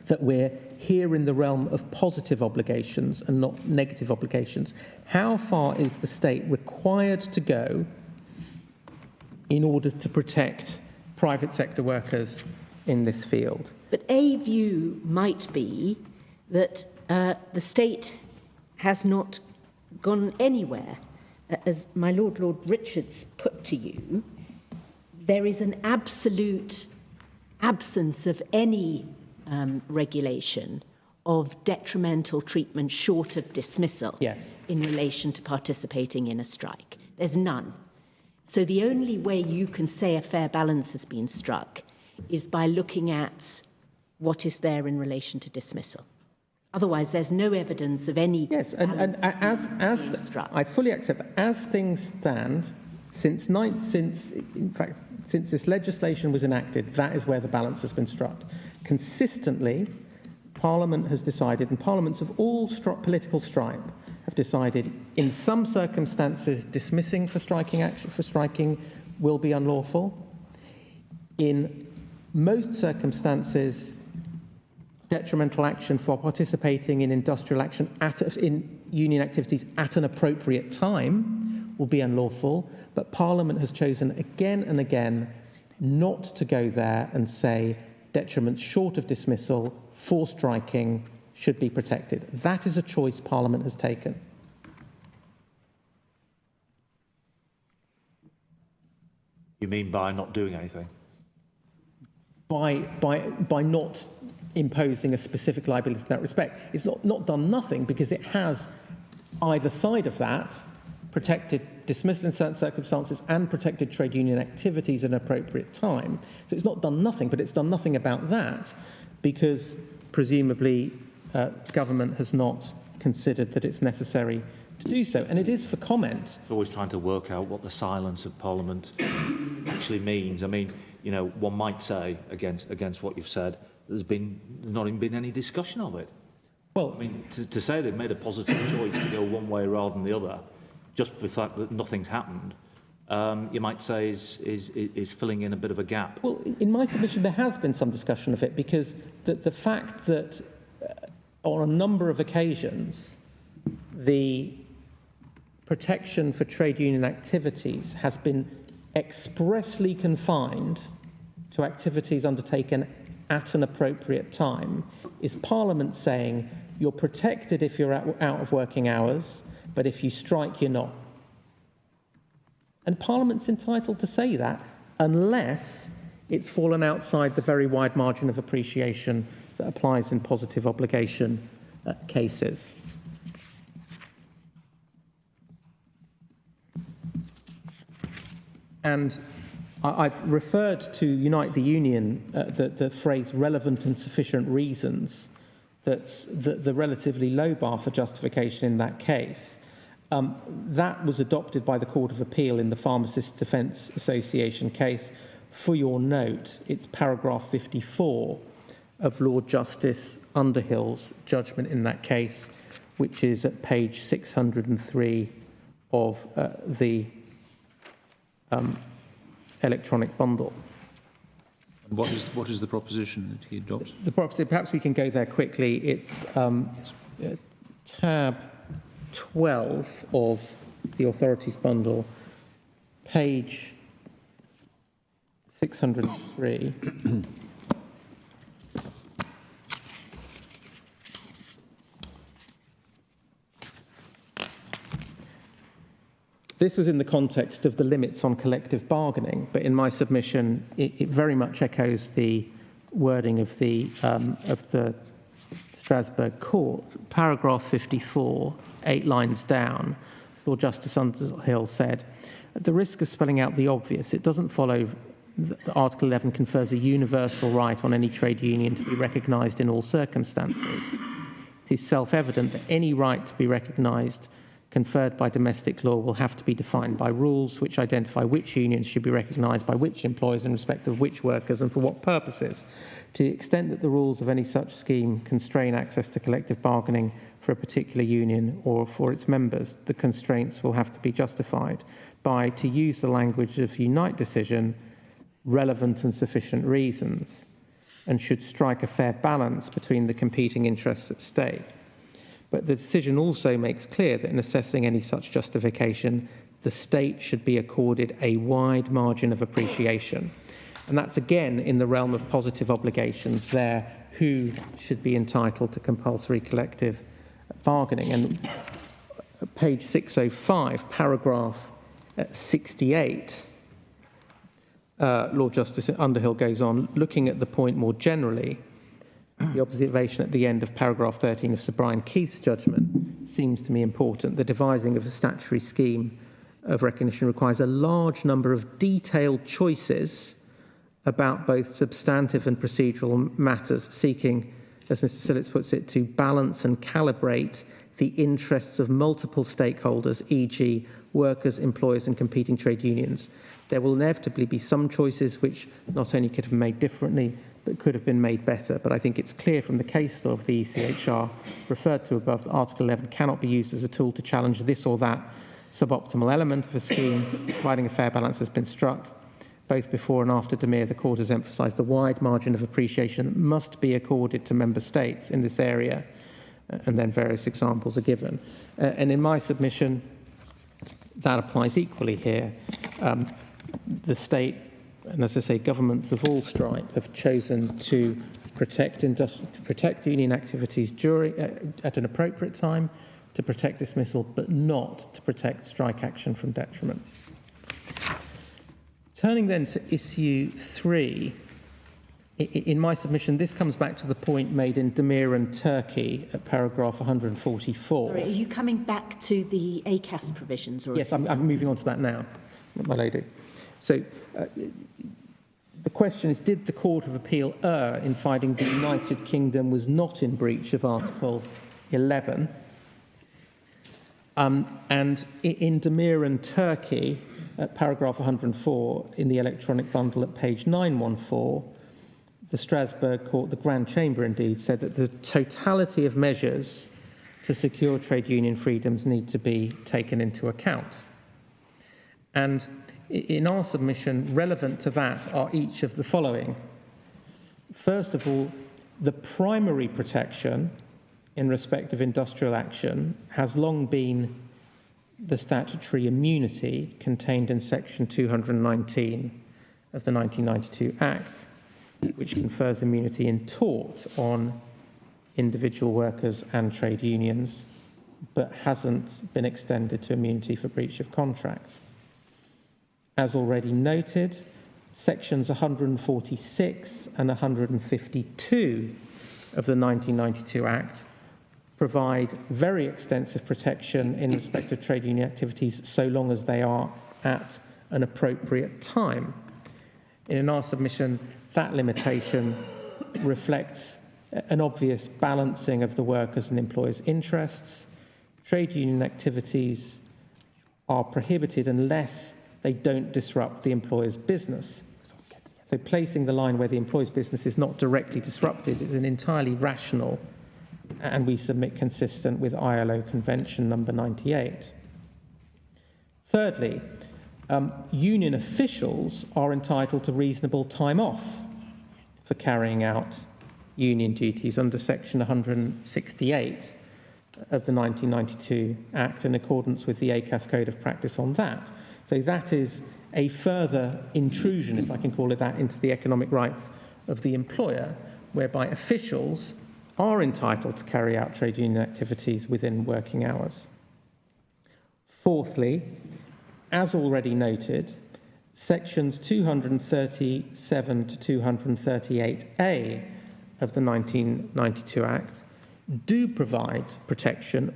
that we're here in the realm of positive obligations and not negative obligations. How far is the state required to go in order to protect private sector workers in this field? But a view might be that the state has not gone anywhere. As my Lord Richards put to you, there is an absolute absence of any regulation of detrimental treatment short of dismissal in relation to participating in a strike. There's none. So the only way you can say a fair balance has been struck is by looking at what is there in relation to dismissal. Otherwise, there's no evidence of any balance being struck. I fully accept that. As things stand, since this legislation was enacted, that is where the balance has been struck. Consistently, Parliament has decided, and parliaments of all political stripe have decided, in some circumstances, dismissing for striking will be unlawful. In most circumstances, detrimental action for participating in industrial action in union activities at an appropriate time will be unlawful. But Parliament has chosen again and again not to go there and say detriments short of dismissal for striking should be protected. That is a choice Parliament has taken. You mean by not doing anything? By not imposing a specific liability in that respect. It's not done nothing, because it has either side of that protected dismissal in certain circumstances and protected trade union activities at an appropriate time. So it's not done nothing, but it's done nothing about that because presumably government has not considered that it's necessary to do so. And it is for comment. It's always trying to work out what the silence of Parliament actually means. I mean, you know, one might say against what you've said, there's not even been any discussion of it. Well, I mean, to say they've made a positive choice to go one way rather than the other, just the fact that nothing's happened, you might say is filling in a bit of a gap. Well, in my submission, there has been some discussion of it because the fact that on a number of occasions, the protection for trade union activities has been expressly confined to activities undertaken at an appropriate time, is Parliament saying you're protected if you're out of working hours, but if you strike, you're not. And Parliament's entitled to say that unless it's fallen outside the very wide margin of appreciation that applies in positive obligation cases. And I've referred to Unite the Union, the phrase relevant and sufficient reasons, that's the relatively low bar for justification in that case. That was adopted by the Court of Appeal in the Pharmacists Defence Association case. For your note, it's paragraph 54 of Lord Justice Underhill's judgment in that case, which is at page 603 of the electronic bundle. And what is the proposition that he adopts? The proposition, perhaps we can go there quickly. It's tab 12 of the authorities bundle, page 603. This was in the context of the limits on collective bargaining, but in my submission, it very much echoes the wording of the Strasbourg Court. Paragraph 54, 8 lines down, Lord Justice Underhill said, at the risk of spelling out the obvious, it doesn't follow that Article 11 confers a universal right on any trade union to be recognised in all circumstances. It is self-evident that any right to be recognised conferred by domestic law will have to be defined by rules which identify which unions should be recognised by which employers in respect of which workers and for what purposes. To the extent that the rules of any such scheme constrain access to collective bargaining for a particular union or for its members, the constraints will have to be justified by, to use the language of Unite decision, relevant and sufficient reasons, and should strike a fair balance between the competing interests at stake. But the decision also makes clear that in assessing any such justification, the state should be accorded a wide margin of appreciation. And that's again in the realm of positive obligations there, who should be entitled to compulsory collective bargaining. And page 605, paragraph 68, Lord Justice Underhill goes on, looking at the point more generally, the observation at the end of paragraph 13 of Sir Brian Keith's judgment seems to me important. The devising of a statutory scheme of recognition requires a large number of detailed choices about both substantive and procedural matters, seeking, as Mr. Sillett puts it, to balance and calibrate the interests of multiple stakeholders, e.g. workers, employers and competing trade unions. There will inevitably be some choices which not only could have been made differently, but could have been made better. But I think it's clear from the case law of the ECHR referred to above that Article 11 cannot be used as a tool to challenge this or that suboptimal element of a scheme, providing a fair balance has been struck. Both before and after De Mere, the Court has emphasised the wide margin of appreciation that must be accorded to member states in this area, and then various examples are given. And in my submission, that applies equally here. The state, and as I say, governments of all stripe have chosen to protect union activities at an appropriate time, to protect dismissal, but not to protect strike action from detriment. Turning then to issue 3, in my submission, this comes back to the point made in De Mere and Turkey at paragraph 144. Sorry, are you coming back to the ACAS provisions? Or yes, I'm moving on to that now, my lady. So the question is, did the Court of Appeal err in finding the United Kingdom was not in breach of Article 11? And in De Mere and Turkey, at paragraph 104, in the electronic bundle at page 914, the Strasbourg Court, the Grand Chamber indeed, said that the totality of measures to secure trade union freedoms need to be taken into account. And in our submission, relevant to that are each of the following. First of all, the primary protection in respect of industrial action has long been the statutory immunity contained in Section 219 of the 1992 Act, which confers immunity in tort on individual workers and trade unions, but hasn't been extended to immunity for breach of contract. As already noted, Sections 146 and 152 of the 1992 Act provide very extensive protection in respect of trade union activities so long as they are at an appropriate time. In our submission, that limitation reflects an obvious balancing of the workers' and employers' interests. Trade union activities are prohibited unless they don't disrupt the employer's business. So placing the line where the employer's business is not directly disrupted is an entirely rational, and we submit consistent with ILO Convention number 98. Thirdly, union officials are entitled to reasonable time off for carrying out union duties under Section 168 of the 1992 Act in accordance with the ACAS Code of Practice on that. So that is a further intrusion, if I can call it that, into the economic rights of the employer, whereby officials are entitled to carry out trade union activities within working hours. Fourthly, as already noted, Sections 237 to 238A of the 1992 Act do provide protection,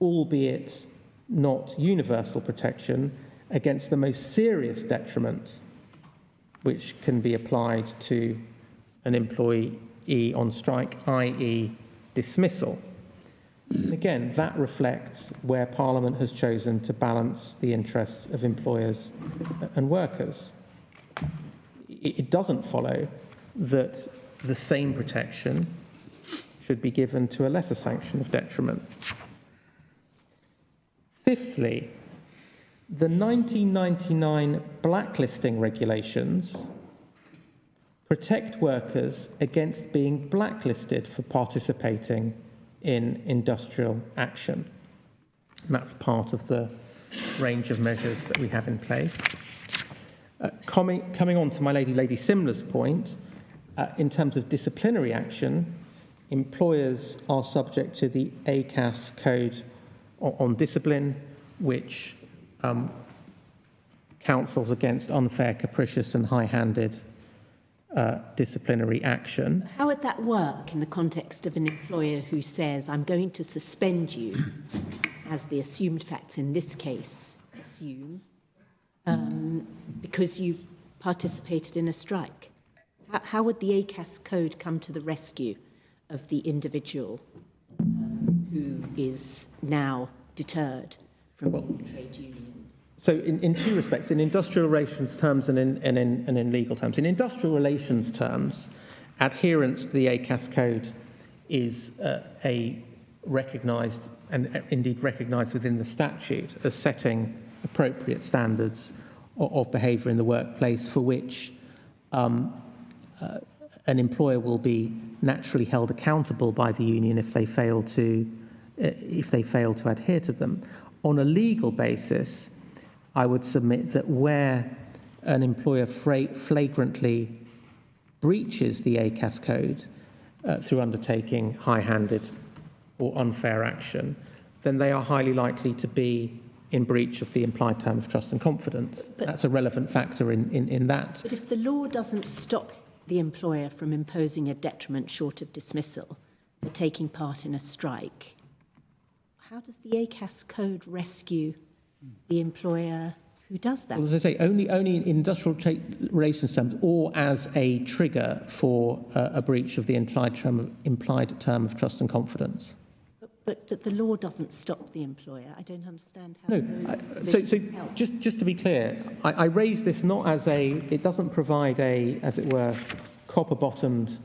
albeit not universal protection, against the most serious detriment which can be applied to an employee on strike, i.e. dismissal. And again, that reflects where Parliament has chosen to balance the interests of employers and workers. It doesn't follow that the same protection should be given to a lesser sanction of detriment. Fifthly, the 1999 blacklisting regulations protect workers against being blacklisted for participating in industrial action. And that's part of the range of measures that we have in place. Coming on to my Lady Simler's point, in terms of disciplinary action, employers are subject to the ACAS Code on Discipline, which counsels against unfair, capricious and high-handed disciplinary action. How would that work in the context of an employer who says, I'm going to suspend you, as the assumed facts in this case assume, because you participated in a strike? How would the ACAS Code come to the rescue of the individual who is now deterred from trade union? So in two respects, in industrial relations terms and in legal terms. In industrial relations terms, adherence to the ACAS Code is a recognised, and indeed recognised within the statute, as setting appropriate standards of behaviour in the workplace for which an employer will be naturally held accountable by the union if they fail to adhere to them. On a legal basis, I would submit that where an employer flagrantly breaches the ACAS Code through undertaking high-handed or unfair action, then they are highly likely to be in breach of the implied term of trust and confidence. That's a relevant factor in that. But if the law doesn't stop the employer from imposing a detriment short of dismissal for taking part in a strike, how does the ACAS Code rescue the employer who does that? Well, as I say, only in industrial relations terms or as a trigger for a breach of the implied term of trust and confidence. But the law doesn't stop the employer. I don't understand how. So just to be clear, I raise this not as it doesn't provide as it were, copper-bottomed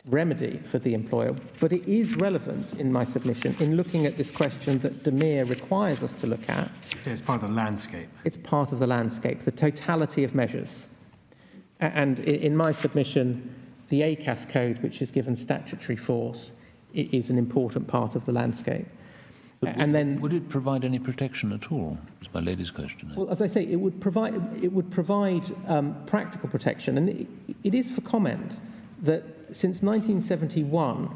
remedy for the employer, but it is relevant in my submission in looking at this question that DeMere requires us to look at. So it's part of the landscape. It's part of the landscape, the totality of measures. And in my submission, the ACAS code, which is given statutory force, is an important part of the landscape. But would it provide any protection at all? Is my lady's question. Well, as I say, it would provide practical protection, and it is for comment that since 1971,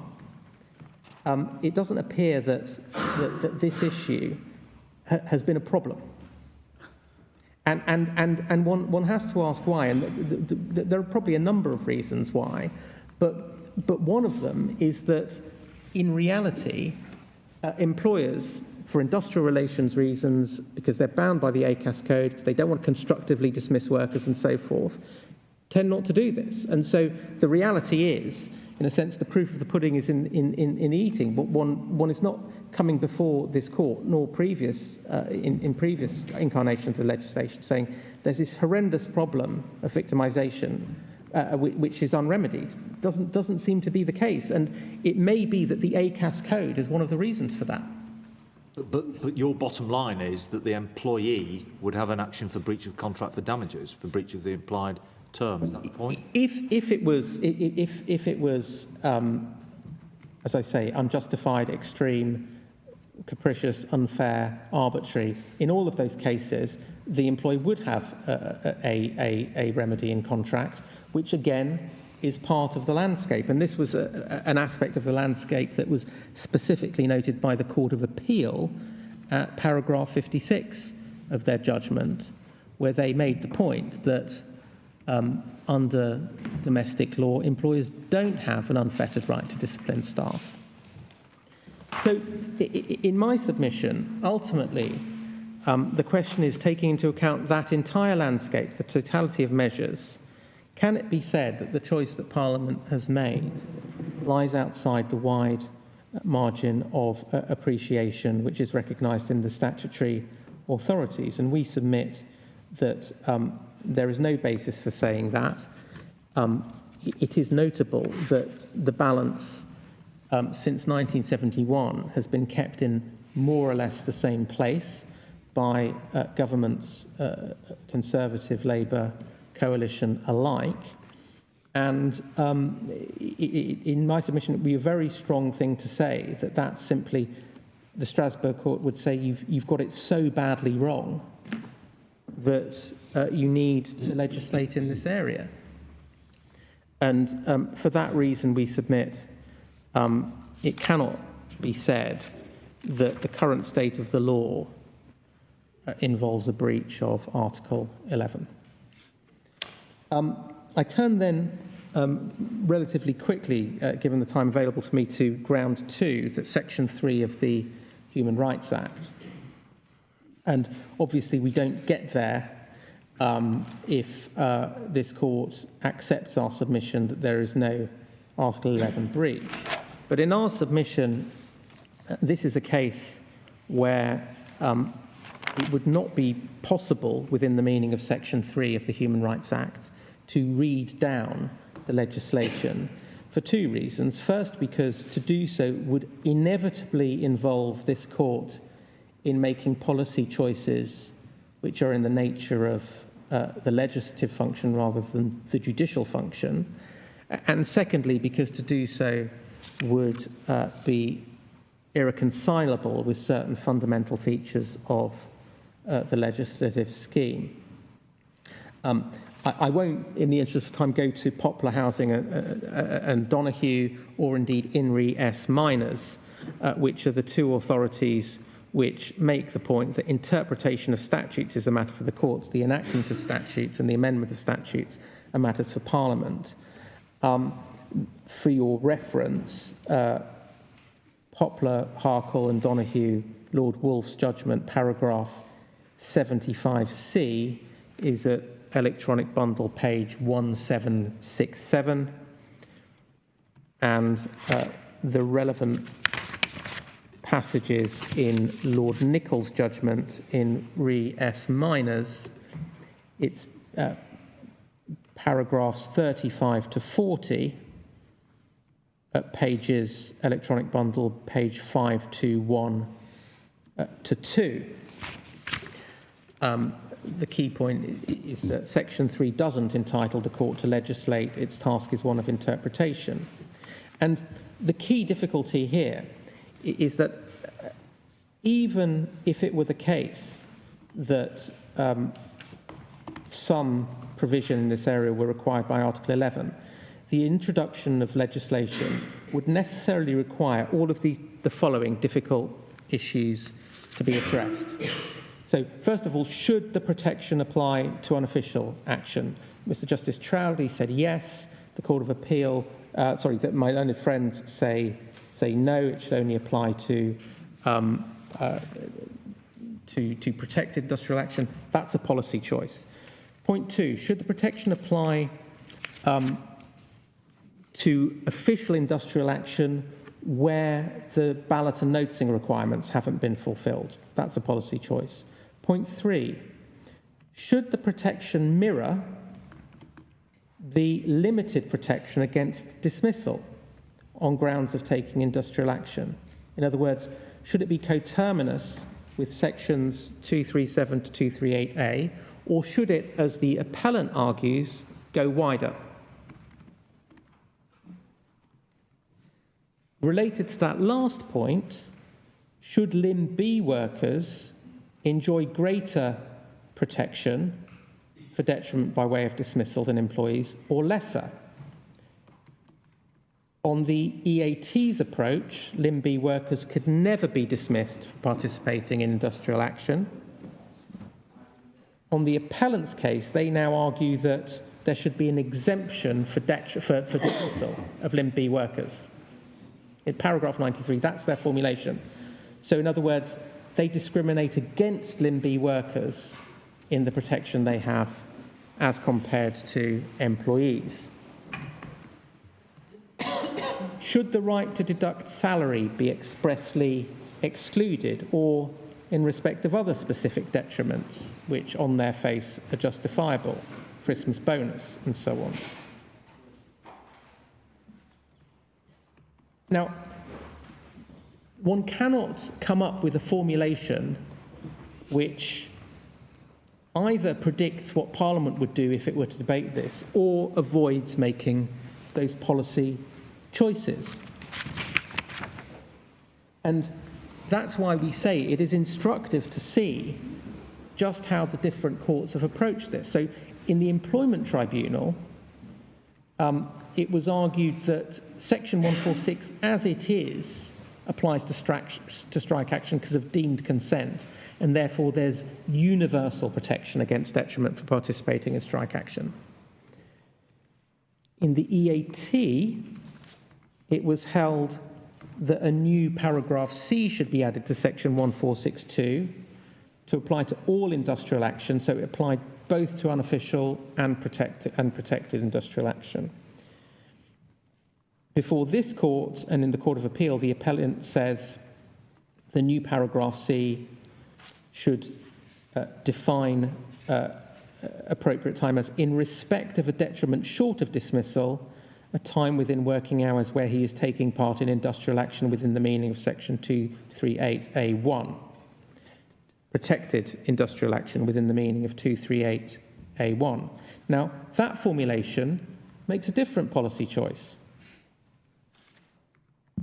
it doesn't appear that this issue has been a problem. And one has to ask why, and there are probably a number of reasons why, but one of them is that in reality, employers, for industrial relations reasons, because they're bound by the ACAS code, because they don't want to constructively dismiss workers and so forth, tend not to do this. And so the reality is, in a sense, the proof of the pudding is in the eating. But one is not coming before this court, nor in previous incarnations of the legislation, saying there's this horrendous problem of victimisation, which is unremedied. Doesn't seem to be the case, and it may be that the ACAS code is one of the reasons for that. But your bottom line is that the employee would have an action for breach of contract for damages, for breach of the implied term. Is that the point? If it was, as I say, unjustified, extreme, capricious, unfair, arbitrary, in all of those cases, the employee would have a remedy in contract, which again is part of the landscape. And this was an aspect of the landscape that was specifically noted by the Court of Appeal at paragraph 56 of their judgment, where they made the point that under domestic law, employers don't have an unfettered right to discipline staff. So in my submission, ultimately, the question is, taking into account that entire landscape, the totality of measures, can it be said that the choice that Parliament has made lies outside the wide margin of appreciation which is recognised in the statutory authorities? And we submit that there is no basis for saying that. It is notable that the balance since 1971 has been kept in more or less the same place by governments, Conservative, Labour, Coalition alike. And in my submission, it would be a very strong thing to say that that's simply, the Strasbourg Court would say you've got it so badly wrong that you need to legislate in this area. And for that reason, we submit it cannot be said that the current state of the law involves a breach of Article 11. I turn then relatively quickly, given the time available to me, to ground 2, that Section 3 of the Human Rights Act. And obviously we don't get there if this court accepts our submission that there is no Article 11 breach. But in our submission, this is a case where it would not be possible within the meaning of Section 3 of the Human Rights Act to read down the legislation for two reasons. First, because to do so would inevitably involve this court in making policy choices which are in the nature of the legislative function rather than the judicial function. And secondly, because to do so would be irreconcilable with certain fundamental features of the legislative scheme. I won't, in the interest of time, go to Poplar Housing and Donoghue, or indeed In Re S Minors, which are the two authorities which make the point that interpretation of statutes is a matter for the courts, the enactment of statutes and the amendment of statutes are matters for Parliament. For your reference, Poplar, Harkle and Donoghue, Lord Wolfe's judgment, paragraph 75C, is at electronic bundle page 1767, and the relevant passages in Lord Nicholl's judgment in Re S Minors, it's paragraphs 35 to 40, at pages, electronic bundle, page 521 to 2. The key point is that Section 3 doesn't entitle the court to legislate. Its task is one of interpretation. And the key difficulty here is that even if it were the case that some provision in this area were required by Article 11, the introduction of legislation would necessarily require all of the following difficult issues to be addressed. So, first of all, should the protection apply to unofficial action? Mr. Justice Trowley said yes. The Court of Appeal, that my learned friends say no. It should only apply to protected industrial action. That's a policy choice. Point 2: should the protection apply to official industrial action where the ballot and noticing requirements haven't been fulfilled? That's a policy choice. Point 3: should the protection mirror the limited protection against dismissal on grounds of taking industrial action? In other words, should it be coterminous with sections 237 to 238A, or should it, as the appellant argues, go wider? Related to that last point, should Limb B workers enjoy greater protection for detriment by way of dismissal than employees, or lesser? On the EAT's approach, Limb B workers could never be dismissed for participating in industrial action. On the appellant's case, they now argue that there should be an exemption for dismissal of Limb B workers. In paragraph 93, that's their formulation. So in other words, they discriminate against Limb B workers in the protection they have as compared to employees. Should the right to deduct salary be expressly excluded, or in respect of other specific detriments which on their face are justifiable, Christmas bonus and so on? Now, one cannot come up with a formulation which either predicts what Parliament would do if it were to debate this, or avoids making those policy choices. And that's why we say it is instructive to see just how the different courts have approached this. So in the Employment Tribunal, it was argued that Section 146, as it is, applies to strike action because of deemed consent, and therefore there's universal protection against detriment for participating in strike action. In the EAT, it was held that a new paragraph C should be added to Section 1462 to apply to all industrial action, so it applied both to unofficial and protected industrial action. Before this court and in the Court of Appeal, the appellant says the new paragraph C should define appropriate time as in respect of a detriment short of dismissal, a time within working hours where he is taking part in industrial action within the meaning of Section 238A1. Protected industrial action within the meaning of 238A1. Now, that formulation makes a different policy choice,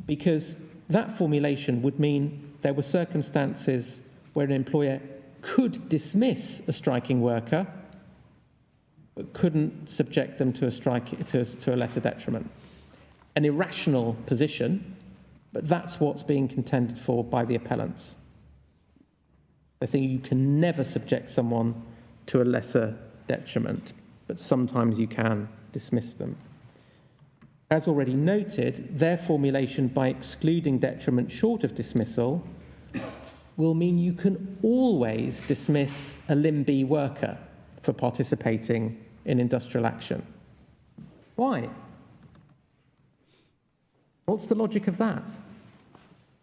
because that formulation would mean there were circumstances where an employer could dismiss a striking worker but couldn't subject them to a lesser detriment. An irrational position, but that's what's being contended for by the appellants. They think you can never subject someone to a lesser detriment, but sometimes you can dismiss them. As already noted, their formulation by excluding detriment short of dismissal will mean you can always dismiss a Limb B worker for participating in industrial action. Why? What's the logic of that?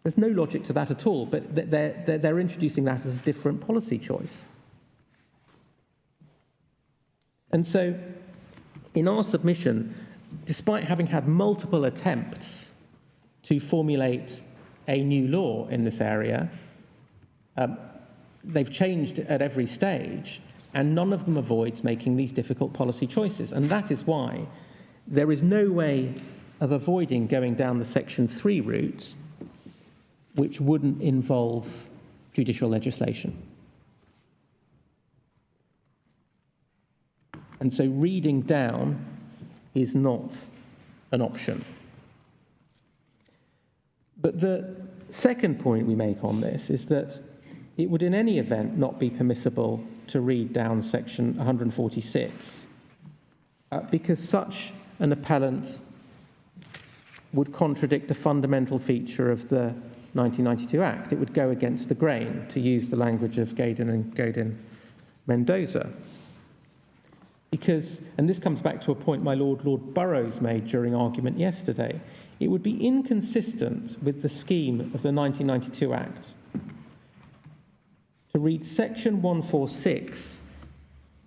There's no logic to that at all, but they're introducing that as a different policy choice. And so, in our submission, despite having had multiple attempts to formulate a new law in this area. They've changed at every stage, and none of them avoids making these difficult policy choices. And that is why there is no way of avoiding going down the Section 3 route, which wouldn't involve judicial legislation. And so reading down is not an option. But the second point we make on this is that it would in any event not be permissible to read down Section 146 because such an appellant would contradict a fundamental feature of the 1992 Act. It would go against the grain, to use the language of Gaydon and Godin-Mendoza. Because, and this comes back to a point my Lord Burrows made during argument yesterday, it would be inconsistent with the scheme of the 1992 Act to read Section 146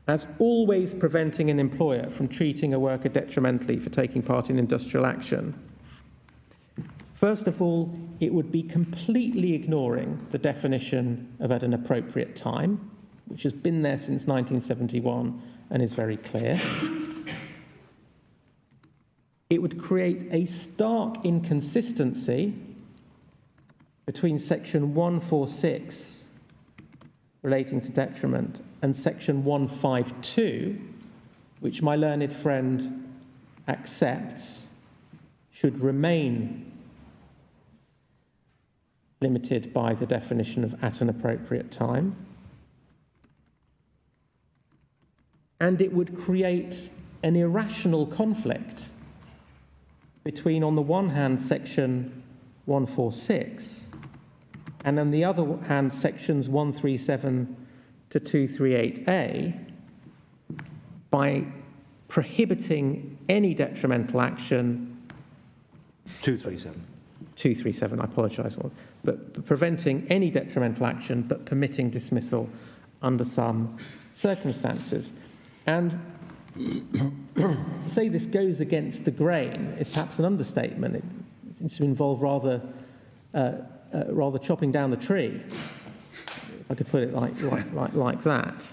as always preventing an employer from treating a worker detrimentally for taking part in industrial action. First of all, it would be completely ignoring the definition of at an appropriate time, which has been there since 1971 and is very clear. It would create a stark inconsistency between Section 146 relating to detriment and Section 152, which my learned friend accepts should remain limited by the definition of at an appropriate time. And it would create an irrational conflict between, on the one hand, Section 146, and on the other hand, Sections 137 to 238A, by prohibiting any detrimental action. 237, I apologise, but preventing any detrimental action, but permitting dismissal under some circumstances. And to say this goes against the grain is perhaps an understatement. It seems to involve rather chopping down the tree, if I could put it like that.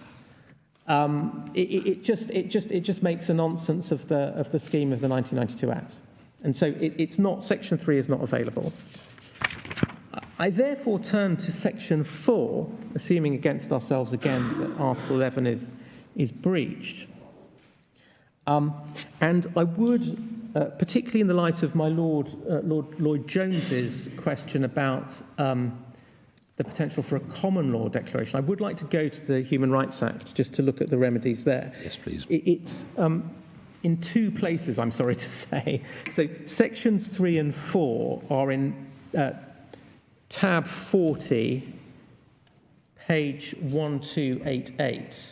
It just makes a nonsense of the scheme of the 1992 Act, and so it's not. Section 3 is not available. I therefore turn to Section 4, assuming against ourselves again that Article 11 is breached. And I would, particularly in the light of my Lord Lloyd Jones's question about the potential for a common law declaration, I would like to go to the Human Rights Act just to look at the remedies there. Yes, please. It's in two places, I'm sorry to say. So Sections 3 and 4 are in tab 40, page 1288.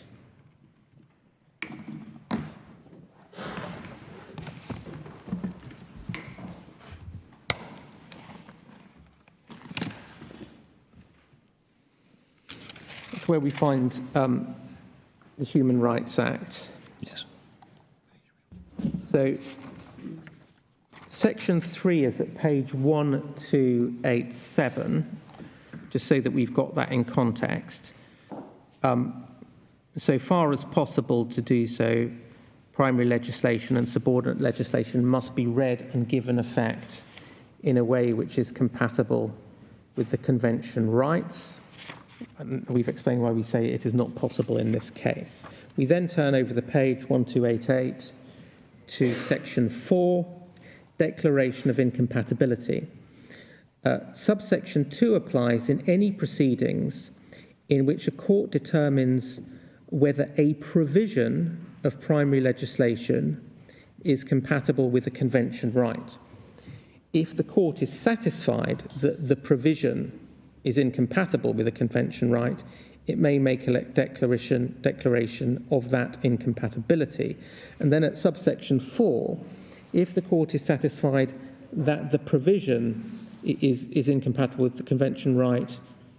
That's where we find the Human Rights Act. Yes. So Section 3 is at page 1287, just so that we've got that in context. So far as possible to do so, primary legislation and subordinate legislation must be read and given effect in a way which is compatible with the Convention rights. And we've explained why we say it is not possible in this case. We then turn over the page 1288 to Section 4, Declaration of Incompatibility. Subsection 2 applies in any proceedings in which a court determines whether a provision of primary legislation is compatible with the Convention right. If the court is satisfied that the provision is incompatible with the Convention right, it may make a declaration of that incompatibility. And then at subsection 4, if the court is satisfied that the provision is incompatible with the Convention right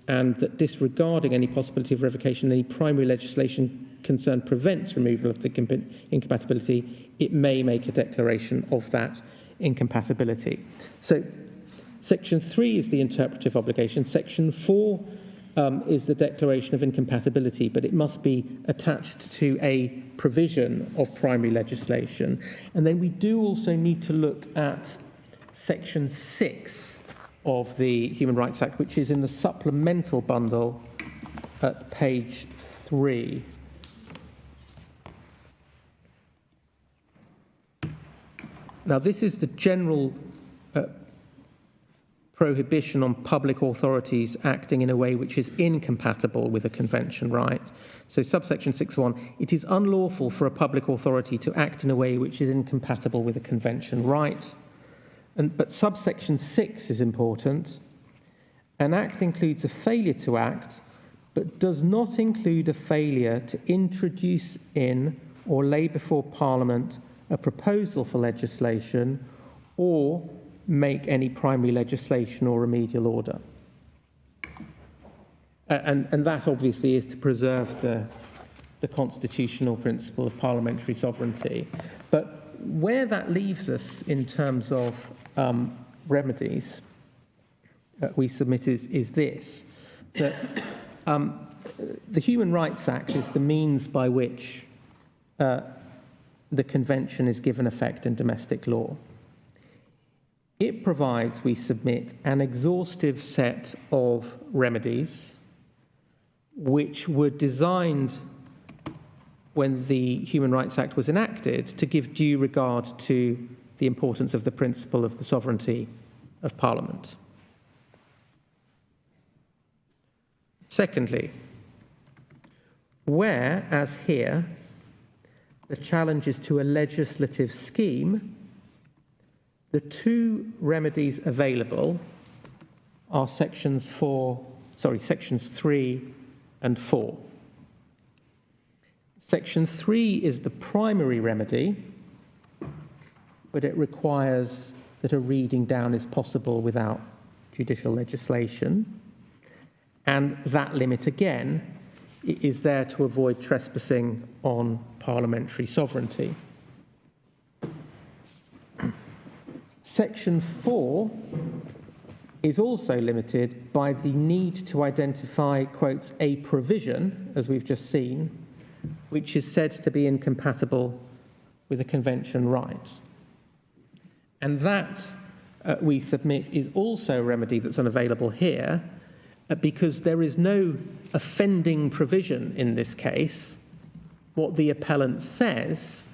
and that disregarding any possibility of revocation, any primary legislation concerned prevents removal of the incompatibility, it may make a declaration of that incompatibility. So Section 3 is the interpretive obligation. Section 4 is the declaration of incompatibility, but it must be attached to a provision of primary legislation. And then we do also need to look at Section 6 of the Human Rights Act, which is in the supplemental bundle at page 3. Now, this is the general prohibition on public authorities acting in a way which is incompatible with a convention right. So subsection 6.1, it is unlawful for a public authority to act in a way which is incompatible with a convention right. But subsection 6 is important. An act includes a failure to act, but does not include a failure to introduce in or lay before Parliament a proposal for legislation or make any primary legislation or remedial order. And that obviously is to preserve the constitutional principle of parliamentary sovereignty. But where that leaves us in terms of remedies we submit is this, that the Human Rights Act is the means by which the Convention is given effect in domestic law. It provides, we submit, an exhaustive set of remedies which were designed when the Human Rights Act was enacted to give due regard to the importance of the principle of the sovereignty of Parliament. Secondly, where, as here, the challenge is to a legislative scheme, the two remedies available are sections 3 and 4. Section 3 is the primary remedy, but it requires that a reading down is possible without judicial legislation. And that limit, again, is there to avoid trespassing on parliamentary sovereignty. Section 4 is also limited by the need to identify, quotes, a provision, as we've just seen, which is said to be incompatible with a convention right. And that, we submit, is also a remedy that's unavailable here, because there is no offending provision in this case. What the appellant says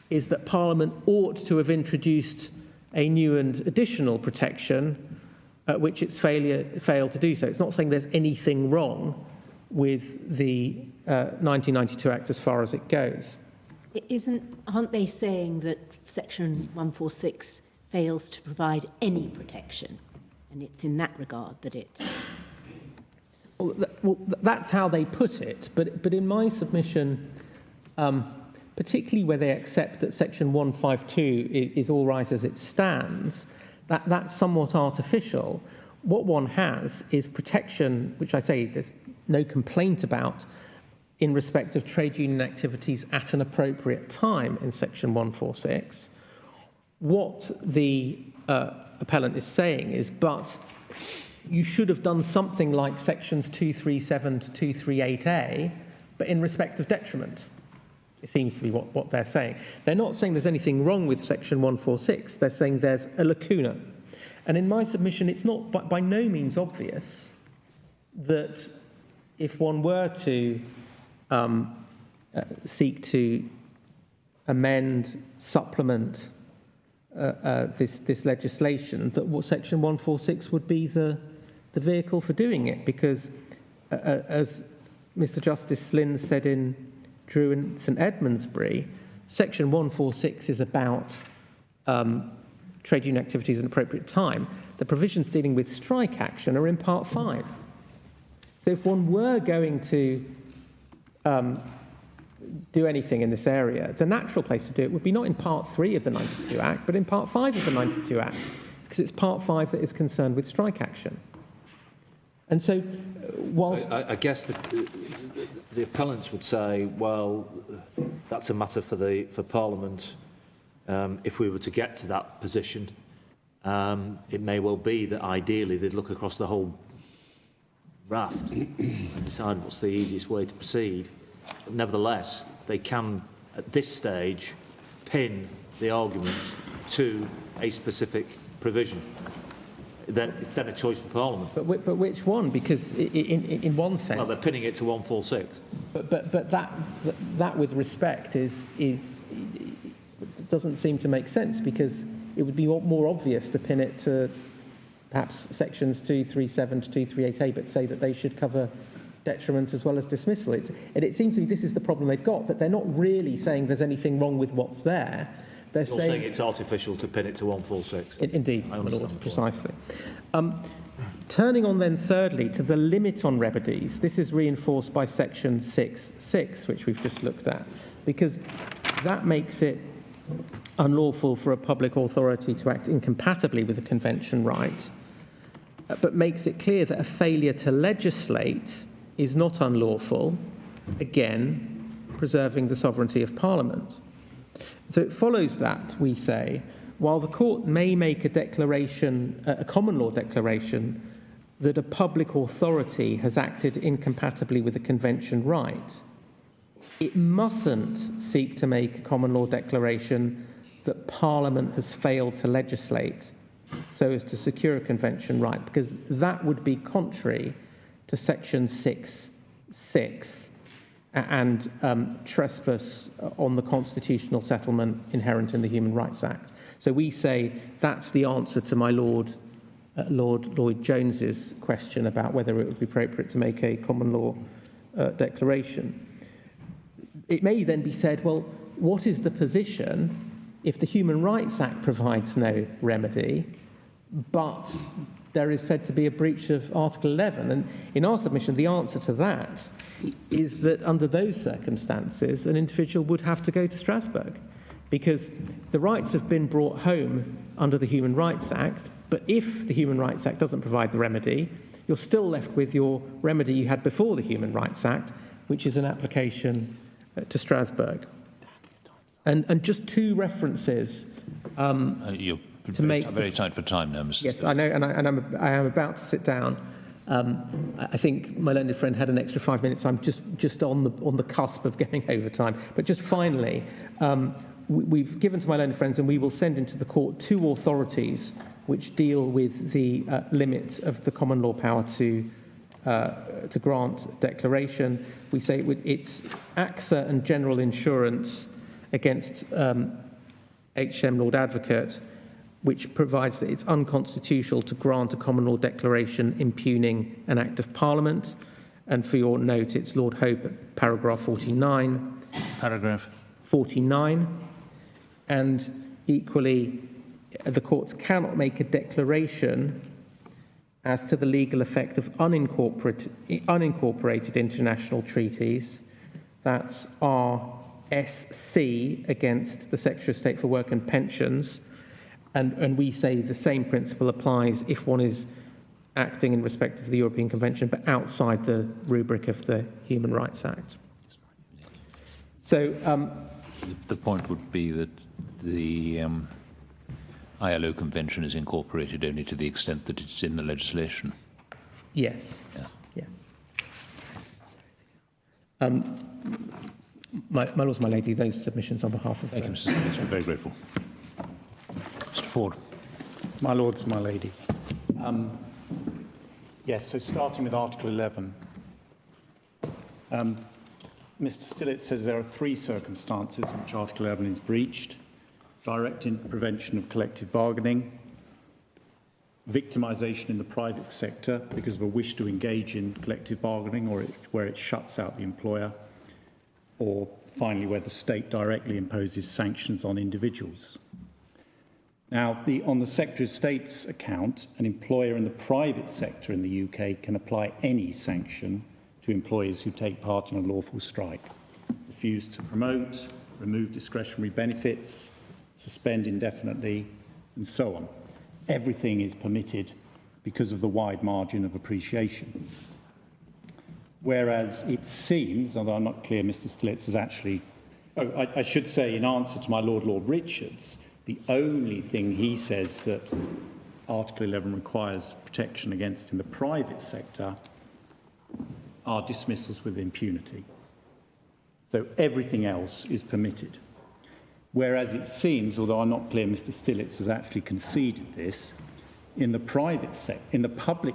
is that Parliament ought to have introduced a new and additional protection, which it's failed to do so. It's not saying there's anything wrong with the 1992 Act as far as it goes. Aren't they saying that Section 146 fails to provide any protection? And it's in that regard that it... Well, that's how they put it, but in my submission, particularly where they accept that Section 152 is all right as it stands, that's somewhat artificial. What one has is protection, which I say there's no complaint about, in respect of trade union activities at an appropriate time in Section 146. What the appellant is saying is, but you should have done something like sections 237 to 238A, but in respect of detriment. It seems to be what they're saying. They're not saying there's anything wrong with section 146. They're saying there's a lacuna. And in my submission, it's not by no means obvious that if one were to seek to amend, supplement this legislation, that what section 146 would be the vehicle for doing it, because as Mr. Justice Slynn said in Drew and St Edmundsbury, section 146 is about trade union activities at an appropriate time. The provisions dealing with strike action are in part 5. So if one were going to do anything in this area, the natural place to do it would be not in part 3 of the 92 Act, but in part 5 of the 92 Act, because it's part 5 that is concerned with strike action. And so, whilst... I guess the appellants would say, well, that's a matter for Parliament if we were to get to that position. It may well be that ideally they'd look across the whole raft and decide what's the easiest way to proceed. But nevertheless, they can, at this stage, pin the argument to a specific provision. Then it's then a choice for Parliament. But which one? Because in one sense, Well, they're pinning it to 146. but that with respect is doesn't seem to make sense, because it would be more obvious to pin it to perhaps sections 237 to 238A, but say that they should cover detriment as well as dismissal. And it seems to me this is the problem they've got, that they're not really saying there's anything wrong with what's there. They're You're saying it's artificial to pin it to 146. Indeed, I my understand Lord, the point. precisely. Turning on then thirdly to the limit on remedies, this is reinforced by section 6.6, which we've just looked at, because that makes it unlawful for a public authority to act incompatibly with the convention right, but makes it clear that a failure to legislate is not unlawful, again, preserving the sovereignty of Parliament. So it follows that, we say, while the court may make a declaration, a common law declaration, that a public authority has acted incompatibly with the convention right, it mustn't seek to make a common law declaration that Parliament has failed to legislate so as to secure a convention right, because that would be contrary to section 6.6 and trespass on the constitutional settlement inherent in the Human Rights Act. So we say that's the answer to my Lord Lloyd Jones's question about whether it would be appropriate to make a common law declaration. It may then be said, well, what is the position if the Human Rights Act provides no remedy, but there is said to be a breach of Article 11? And in our submission, the answer to that is that under those circumstances, an individual would have to go to Strasbourg, because the rights have been brought home under the Human Rights Act, but if the Human Rights Act doesn't provide the remedy, you're still left with your remedy you had before the Human Rights Act, which is an application to Strasbourg. And just two references You're to make very tight for time now, Mr. Yes, I know, and I am about to sit down. I think my learned friend had an extra 5 minutes. I'm just on the cusp of going over time. But just finally, we've given to my learned friends, and we will send into the court two authorities which deal with the limit of the common law power to grant declaration. We say it's AXA and General Insurance against HM Lord Advocate, which provides that it's unconstitutional to grant a common law declaration impugning an Act of Parliament. And for your note, it's Lord Hope at paragraph 49. Paragraph 49. And equally, the courts cannot make a declaration as to the legal effect of unincorporated international treaties. That's RSC against the Secretary of State for Work and Pensions. And we say the same principle applies if one is acting in respect of the European Convention, but outside the rubric of the Human Rights Act. So the point would be that the ILO Convention is incorporated only to the extent that it's in the legislation. yes, Yeah. yes. My Lords, my Lady, those submissions on behalf of Thank you, Mr. Smith. I'm very grateful. Mr. Ford. My Lords, my Lady. Yes, so starting with Article 11. Mr. Stillett says there are three circumstances in which Article 11 is breached: direct prevention of collective bargaining, victimisation in the private sector because of a wish to engage in collective bargaining or where it shuts out the employer, or finally where the state directly imposes sanctions on individuals. Now, on the Secretary of State's account, an employer in the private sector in the UK can apply any sanction to employees who take part in a lawful strike: refuse to promote, remove discretionary benefits, suspend indefinitely, and so on. Everything is permitted because of the wide margin of appreciation. Whereas it seems, although I'm not clear Mr. Stillett has actually... I should say, in answer to my Lord Richards, The only thing he says that Article 11 requires protection against in the private sector are dismissals with impunity. So everything else is permitted. Whereas it seems, although I'm not clear Mr. Stillitz has actually conceded this, in the public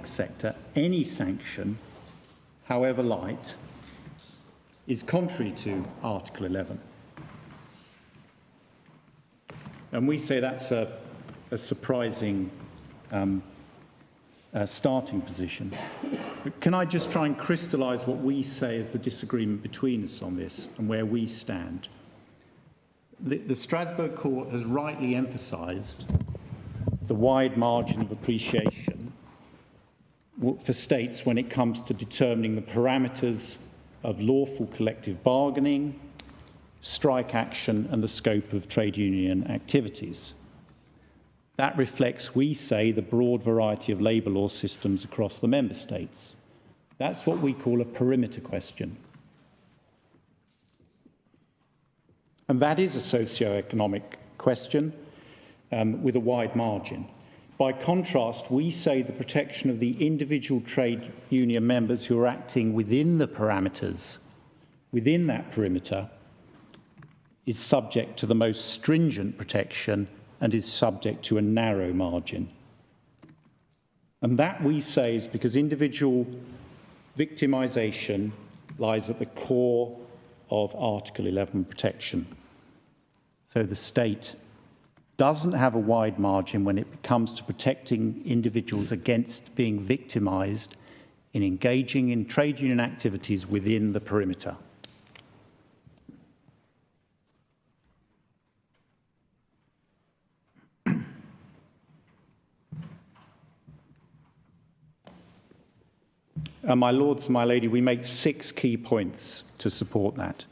sector, any sanction, however light, is contrary to Article 11. And we say that's a surprising starting position. But can I just try and crystallise what we say is the disagreement between us on this and where we stand? The Strasbourg Court has rightly emphasised the wide margin of appreciation for states when it comes to determining the parameters of lawful collective bargaining, strike action and the scope of trade union activities. That reflects, we say, the broad variety of labour law systems across the member states. That's what we call a perimeter question. And that is a socio-economic question with a wide margin. By contrast, we say the protection of the individual trade union members who are acting within the parameters, within that perimeter, is subject to the most stringent protection and is subject to a narrow margin. And that, we say, is because individual victimisation lies at the core of Article 11 protection. So the state doesn't have a wide margin when it comes to protecting individuals against being victimised in engaging in trade union activities within the perimeter. My lords and my lady, we make 6 key points to support that.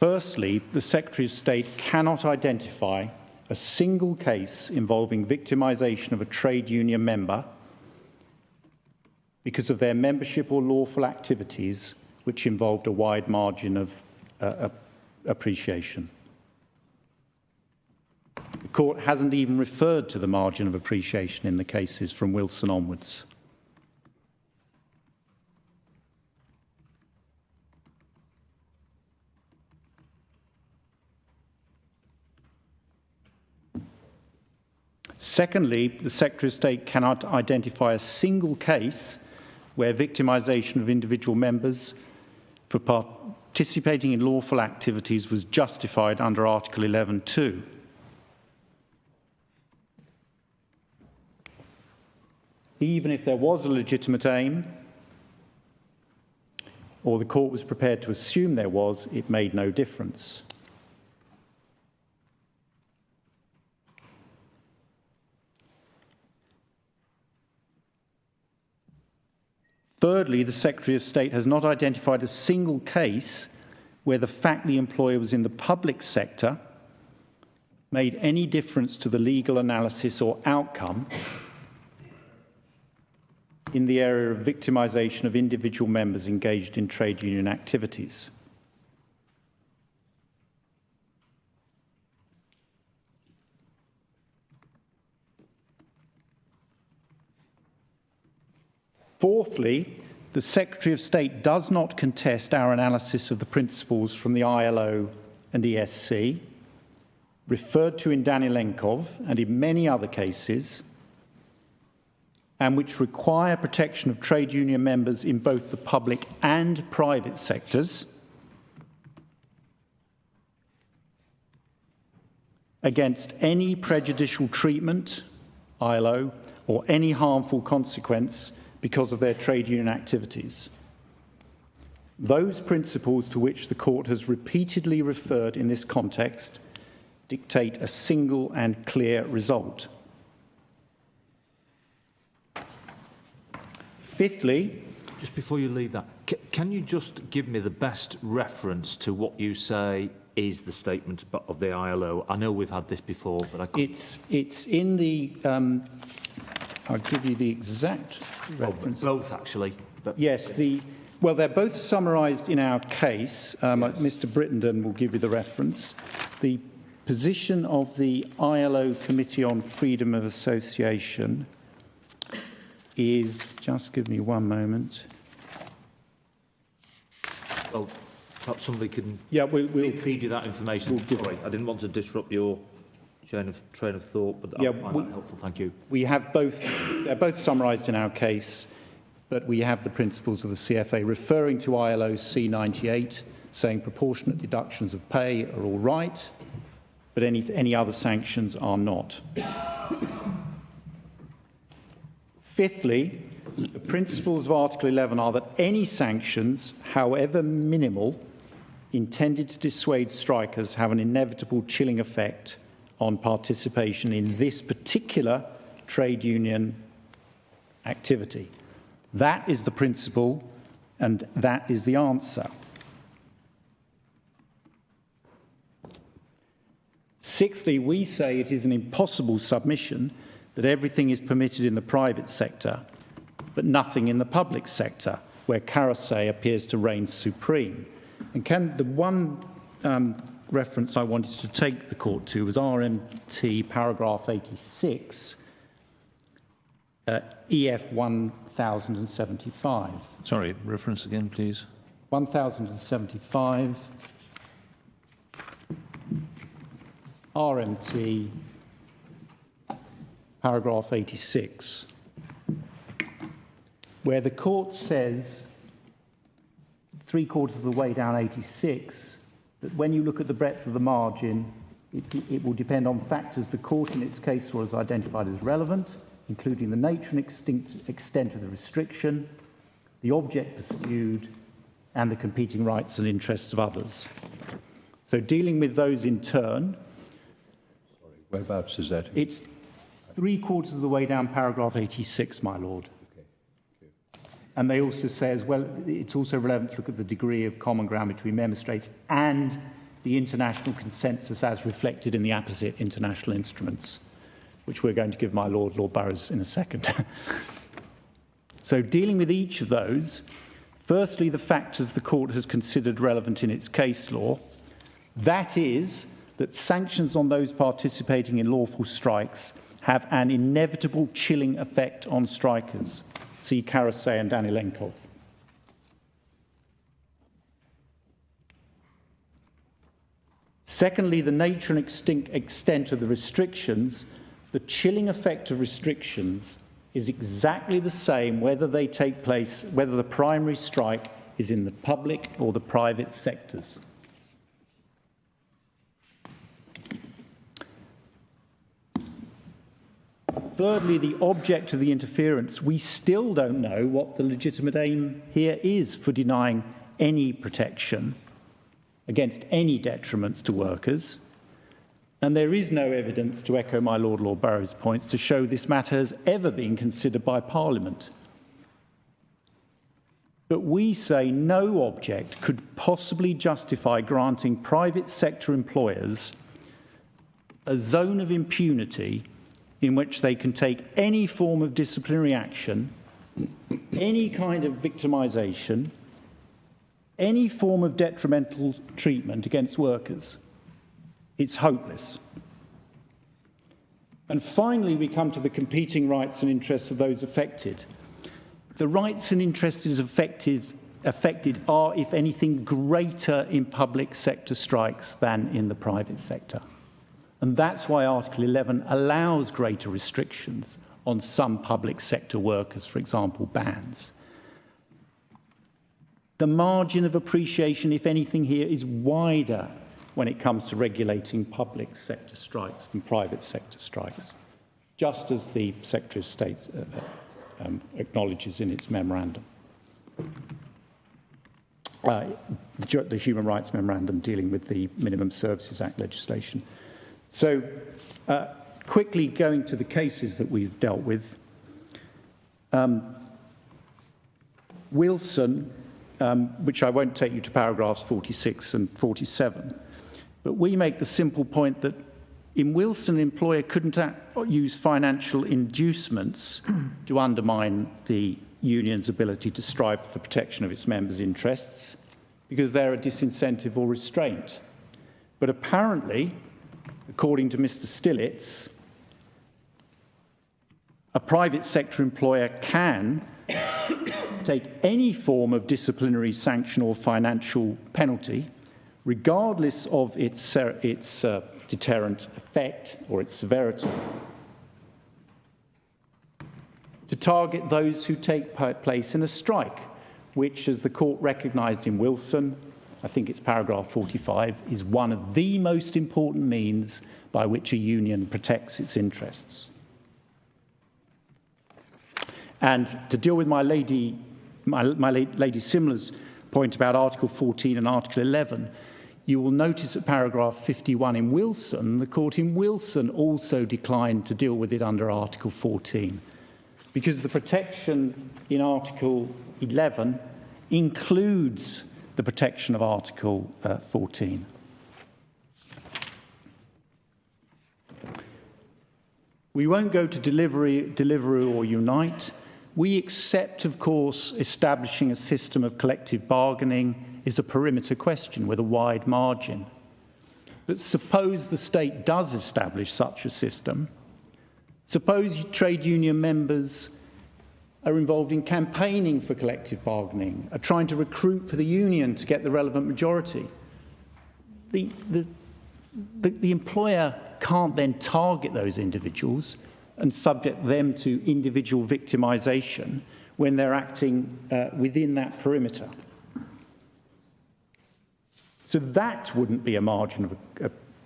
Firstly, the Secretary of State cannot identify a single case involving victimisation of a trade union member because of their membership or lawful activities which involved a wide margin of appreciation. The Court hasn't even referred to the margin of appreciation in the cases from Wilson onwards. Secondly, the Secretary of State cannot identify a single case where victimisation of individual members for participating in lawful activities was justified under Article 11(2). Even if there was a legitimate aim, or the Court was prepared to assume there was, it made no difference. Thirdly, the Secretary of State has not identified a single case where the fact the employer was in the public sector made any difference to the legal analysis or outcome in the area of victimisation of individual members engaged in trade union activities. Fourthly, the Secretary of State does not contest our analysis of the principles from the ILO and ESC, referred to in Danilenkov and in many other cases, and which require protection of trade union members in both the public and private sectors against any prejudicial treatment, ILO, or any harmful consequence because of their trade union activities. Those principles to which the Court has repeatedly referred in this context dictate a single and clear result. Fifthly, just before you leave that, can you just give me the best reference to what you say is the statement of the ILO? I know we've had this before, but I couldn't. It's in the. I'll give you the exact reference. Both, actually. But yes, well, they're both summarised in our case. Yes. Mr. Brittenden will give you the reference. The position of the ILO Committee on Freedom of Association is, just give me one moment. Well, perhaps somebody can we'll feed you that information. Sorry, I didn't want to disrupt your train of thought, but I find that helpful. Thank you. We have both, they're both summarised in our case, but we have the principles of the CFA referring to ILO C98, saying proportionate deductions of pay are all right, but any other sanctions are not. Fifthly, the principles of Article 11 are that any sanctions, however minimal, intended to dissuade strikers have an inevitable chilling effect on participation in this particular trade union activity. That is the principle, and that is the answer. Sixthly, we say it is an impossible submission that everything is permitted in the private sector, but nothing in the public sector, where carousel appears to reign supreme. And the one reference I wanted to take the court to was RMT paragraph 86, EF 1075. Sorry, reference again, please. 1075, RMT paragraph 86, where the court says, 3/4 of the way down 86, that when you look at the breadth of the margin, it will depend on factors the court in its case law has identified as relevant, including the nature and extent of the restriction, the object pursued, and the competing rights and interests of others. So dealing with those in turn, whereabouts is that? it's 3/4 of the way down paragraph 86, my lord. And they also say as well, it's also relevant to look at the degree of common ground between member states and the international consensus as reflected in the apposite international instruments, which we're going to give my Lord Burrows in a second. So dealing with each of those, firstly, the factors the court has considered relevant in its case law, that is, that sanctions on those participating in lawful strikes have an inevitable chilling effect on strikers. See Karasay and Danilenkov. Secondly, the nature and extent of the restrictions. The chilling effect of restrictions is exactly the same whether they take place, whether the primary strike is in the public or the private sectors. Thirdly, the object of the interference. We still don't know what the legitimate aim here is for denying any protection against any detriments to workers. And there is no evidence, to echo my Lord Burrows' points, to show this matter has ever been considered by Parliament. But we say no object could possibly justify granting private sector employers a zone of impunity in which they can take any form of disciplinary action, any kind of victimisation, any form of detrimental treatment against workers. It's hopeless. And finally, we come to the competing rights and interests of those affected. The rights and interests affected are, if anything, greater in public sector strikes than in the private sector. And that's why Article 11 allows greater restrictions on some public sector workers, for example, bans. The margin of appreciation, if anything, here is wider when it comes to regulating public sector strikes than private sector strikes, just as the Secretary of State acknowledges in its memorandum. The Human Rights Memorandum dealing with the Minimum Services Act legislation. So, quickly going to the cases that we've dealt with. Wilson, which I won't take you to paragraphs 46 and 47, but we make the simple point that in Wilson, an employer couldn't use financial inducements to undermine the union's ability to strive for the protection of its members' interests because they're a disincentive or restraint. But apparently, according to Mr. Stillitz, a private sector employer can take any form of disciplinary sanction or financial penalty, regardless of its deterrent effect or its severity, to target those who take place in a strike, which, as the court recognised in Wilson, I think it's paragraph 45, is one of the most important means by which a union protects its interests. And to deal with my lady Simler's point about Article 14 and Article 11, you will notice at paragraph 51 in Wilson, the court in Wilson also declined to deal with it under Article 14, because the protection in Article 11 includes the protection of Article 14. We won't go to Deliveroo or Unite. We accept, of course, establishing a system of collective bargaining is a perimeter question with a wide margin. But suppose the state does establish such a system. Suppose trade union members are involved in campaigning for collective bargaining, are trying to recruit for the union to get the relevant majority. The employer can't then target those individuals and subject them to individual victimisation when they're acting within that perimeter. So that wouldn't be a margin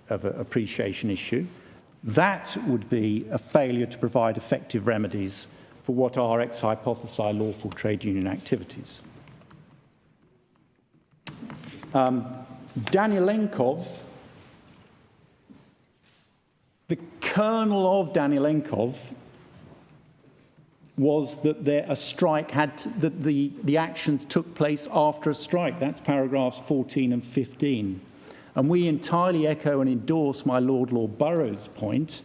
of appreciation issue. That would be a failure to provide effective remedies for what are ex hypothesi lawful trade union activities. Danielenko, the kernel of Danielenko was that the actions took place after a strike. That's paragraphs 14 and 15. And we entirely echo and endorse my Lord Burroughs' point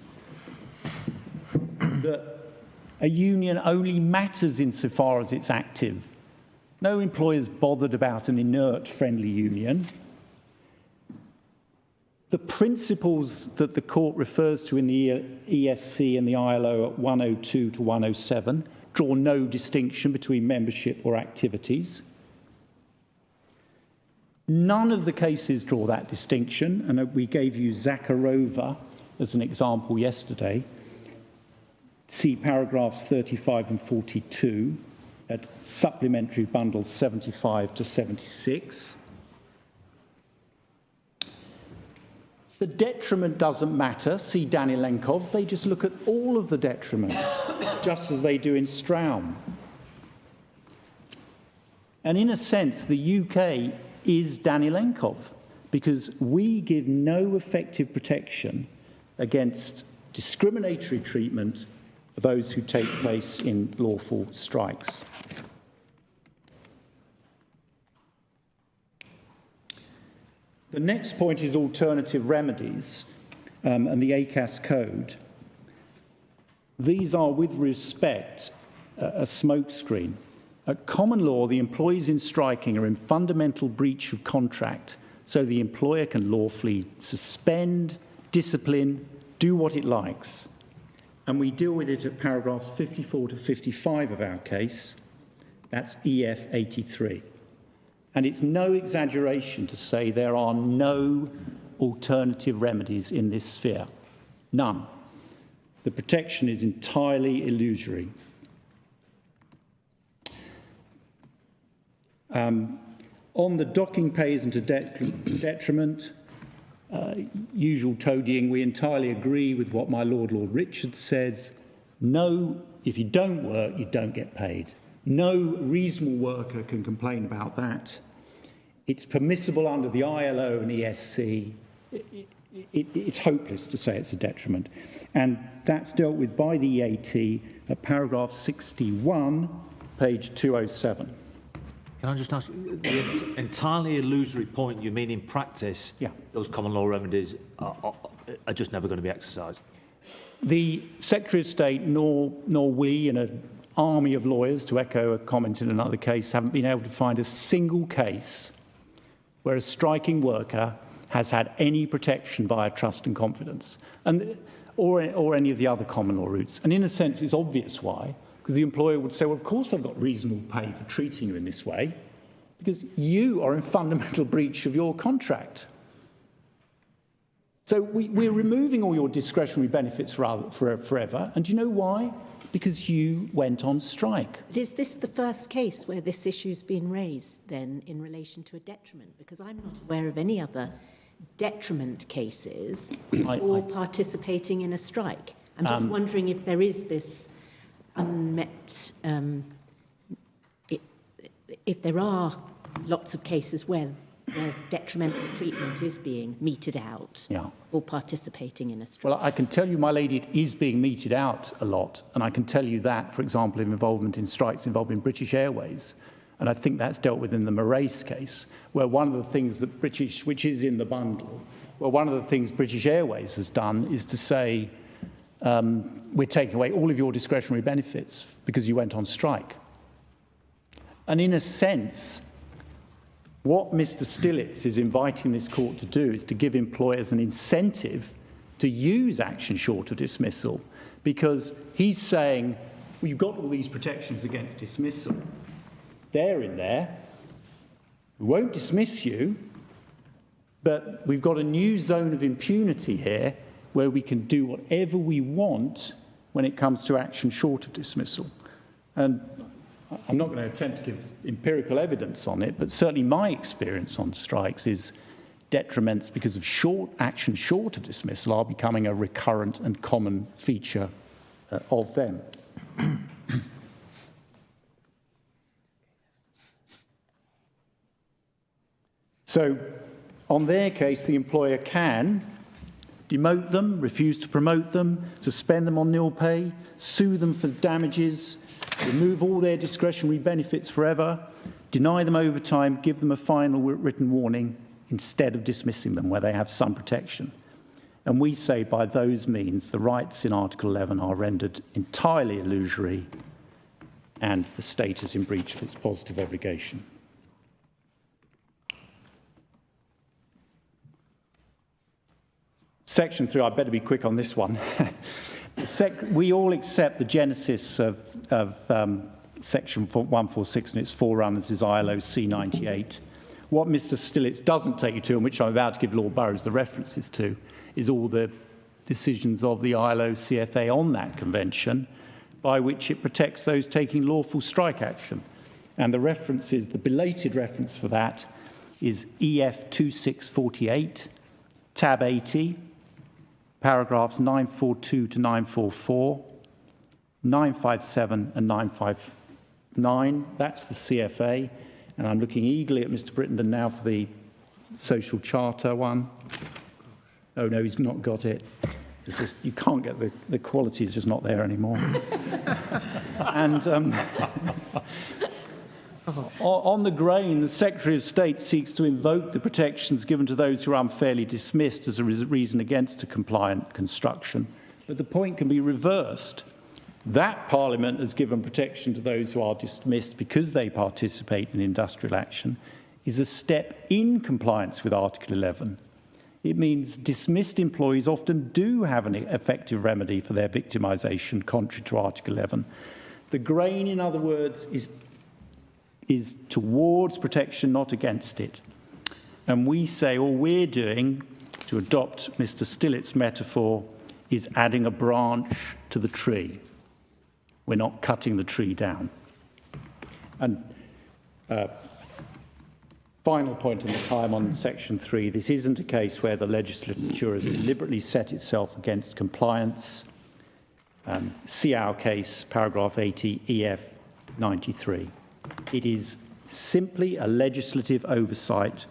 that a union only matters insofar as it's active. No employer's bothered about an inert friendly union. The principles that the court refers to in the ESC and the ILO at 102 to 107 draw no distinction between membership or activities. None of the cases draw that distinction, and we gave you Zakharova as an example yesterday. See paragraphs 35 and 42 at supplementary bundles 75 to 76. The detriment doesn't matter. See Danielenko. They just look at all of the detriments, just as they do in Straum. And in a sense, the UK is Danielenko, because we give no effective protection against discriminatory treatment for those who take place in lawful strikes. The next point is alternative remedies and the ACAS code. These are, with respect, a smokescreen. At common law, the employees in striking are in fundamental breach of contract, so the employer can lawfully suspend, discipline, do what it likes. And we deal with it at paragraphs 54 to 55 of our case. That's EF 83. And it's no exaggeration to say there are no alternative remedies in this sphere. None. The protection is entirely illusory. On the docking pays and to detriment, usual toadying, we entirely agree with what my Lord Richard says. No, if you don't work, you don't get paid. No reasonable worker can complain about that. It's permissible under the ILO and ESC. It's hopeless to say it's a detriment. And that's dealt with by the EAT at paragraph 61, page 207. Can I just ask you, the entirely illusory point, you mean in practice, yeah, those common law remedies are just never going to be exercised? The Secretary of State, nor we, in an army of lawyers, to echo a comment in another case, haven't been able to find a single case where a striking worker has had any protection via trust and confidence, or any of the other common law routes. And in a sense, it's obvious why, because the employer would say, well, of course I've got reasonable pay for treating you in this way, because you are in fundamental breach of your contract. So we're removing all your discretionary benefits forever. And do you know why? Because you went on strike. But is this the first case where this issue's been raised, then, in relation to a detriment? Because I'm not aware of any other detriment cases or participating in a strike. I'm just wondering if there is this unmet... if there are lots of cases where detrimental treatment is being meted out or participating in a strike. Well, I can tell you, my lady, it is being meted out a lot. And I can tell you that, for example, in involvement in strikes involving British Airways. And I think that's dealt with in the Mercer case, where one of the things that which is in the bundle, well, one of the things British Airways has done is to say, we're taking away all of your discretionary benefits because you went on strike. And in a sense, what Mr. Stillitz is inviting this court to do is to give employers an incentive to use action short of dismissal, because he's saying, well, you've got all these protections against dismissal. They're in there. We won't dismiss you, but we've got a new zone of impunity here where we can do whatever we want when it comes to action short of dismissal. And I'm not going to attempt to give empirical evidence on it, but certainly my experience on strikes is detriments because of action short of dismissal are becoming a recurrent and common feature of them. So, on their case, the employer can demote them, refuse to promote them, suspend them on nil pay, sue them for damages, remove all their discretionary benefits forever, deny them overtime, give them a final written warning instead of dismissing them where they have some protection. And we say by those means the rights in Article 11 are rendered entirely illusory and the state is in breach of its positive obligation. Section 3, I better be quick on this one. We all accept the genesis of Section 146 and its forerunners is ILO C98. What Mr. Stillitz doesn't take you to, and which I'm about to give Lord Burrows the references to, is all the decisions of the ILO CFA on that convention, by which it protects those taking lawful strike action. And the references, the belated reference for that is EF 2648, tab 80, paragraphs 942 to 944, 957 and 959. That's the CFA. And I'm looking eagerly at Mr. Brittenden now for the social charter one. Oh, no, he's not got it. You can't get the quality is just not there anymore. And on the grain, the Secretary of State seeks to invoke the protections given to those who are unfairly dismissed as a reason against a compliant construction. But the point can be reversed. That Parliament has given protection to those who are dismissed because they participate in industrial action is a step in compliance with Article 11. It means dismissed employees often do have an effective remedy for their victimisation, contrary to Article 11. The grain, in other words, is towards protection, not against it. And we say all we're doing, to adopt Mr. Stillett's metaphor, is adding a branch to the tree. We're not cutting the tree down. And final point in the time on Section 3, this isn't a case where the legislature has deliberately set itself against compliance. See our case, paragraph 80, EF 93. It is simply a legislative oversight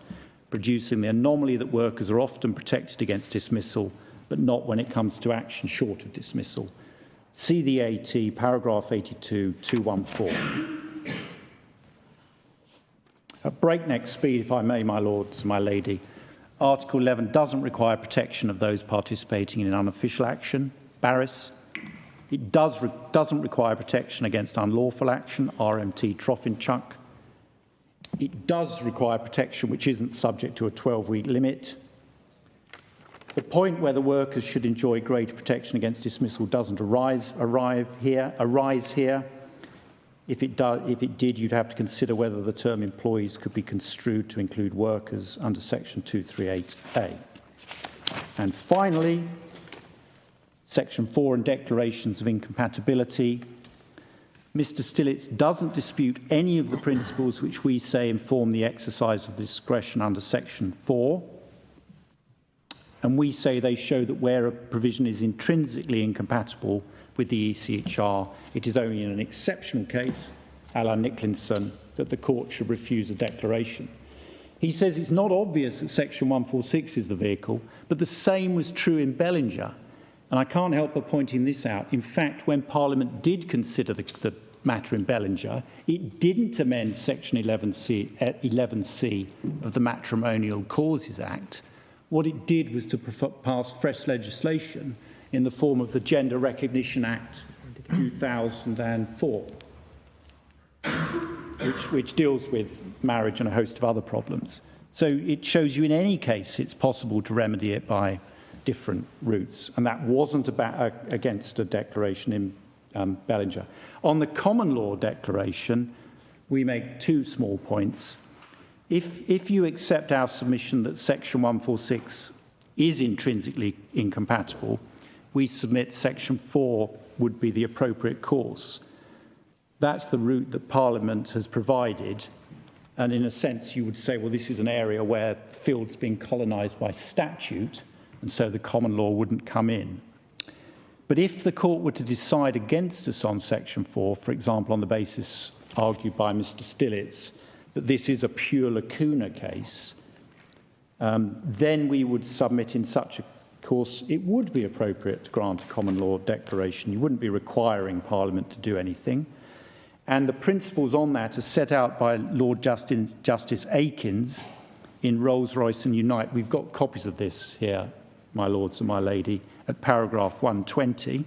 producing the anomaly that workers are often protected against dismissal, but not when it comes to action short of dismissal. See the AT, paragraph 82, 214. At breakneck speed, if I may, my lords, my lady, Article 11 doesn't require protection of those participating in unofficial action, Barris. It doesn't require protection against unlawful action, RMT, Trofinchuk. It does require protection which isn't subject to a 12-week limit, The point where the workers should enjoy greater protection against dismissal doesn't arise here. If it did, you'd have to consider whether the term employees could be construed to include workers under Section 238A. And finally, Section 4 and declarations of incompatibility. Mr. Stillitz doesn't dispute any of the principles which we say inform the exercise of discretion under Section 4. And we say they show that where a provision is intrinsically incompatible with the ECHR, it is only in an exceptional case, a la Nicklinson, that the court should refuse a declaration. He says it's not obvious that Section 146 is the vehicle, but the same was true in Bellinger. And I can't help but pointing this out. In fact, when Parliament did consider the matter in Bellinger, it didn't amend Section 11C of the Matrimonial Causes Act. What it did was to pass fresh legislation in the form of the Gender Recognition Act 2004, which deals with marriage and a host of other problems. So it shows you in any case it's possible to remedy it by different routes, and that wasn't against a declaration in Bellinger. On the common law declaration, we make two small points. If you accept our submission that Section 146 is intrinsically incompatible, we submit Section 4 would be the appropriate course. That's the route that Parliament has provided, and in a sense you would say, well, this is an area where field's been colonised by statute, and so the common law wouldn't come in. But if the court were to decide against us on Section 4, for example, on the basis argued by Mr. Stillitz, that this is a pure lacuna case, then we would submit in such a course it would be appropriate to grant a common law declaration. You wouldn't be requiring Parliament to do anything. And the principles on that are set out by Lord Justice Akins in Rolls-Royce and Unite. We've got copies of this here, my lords and my lady, at paragraph 120.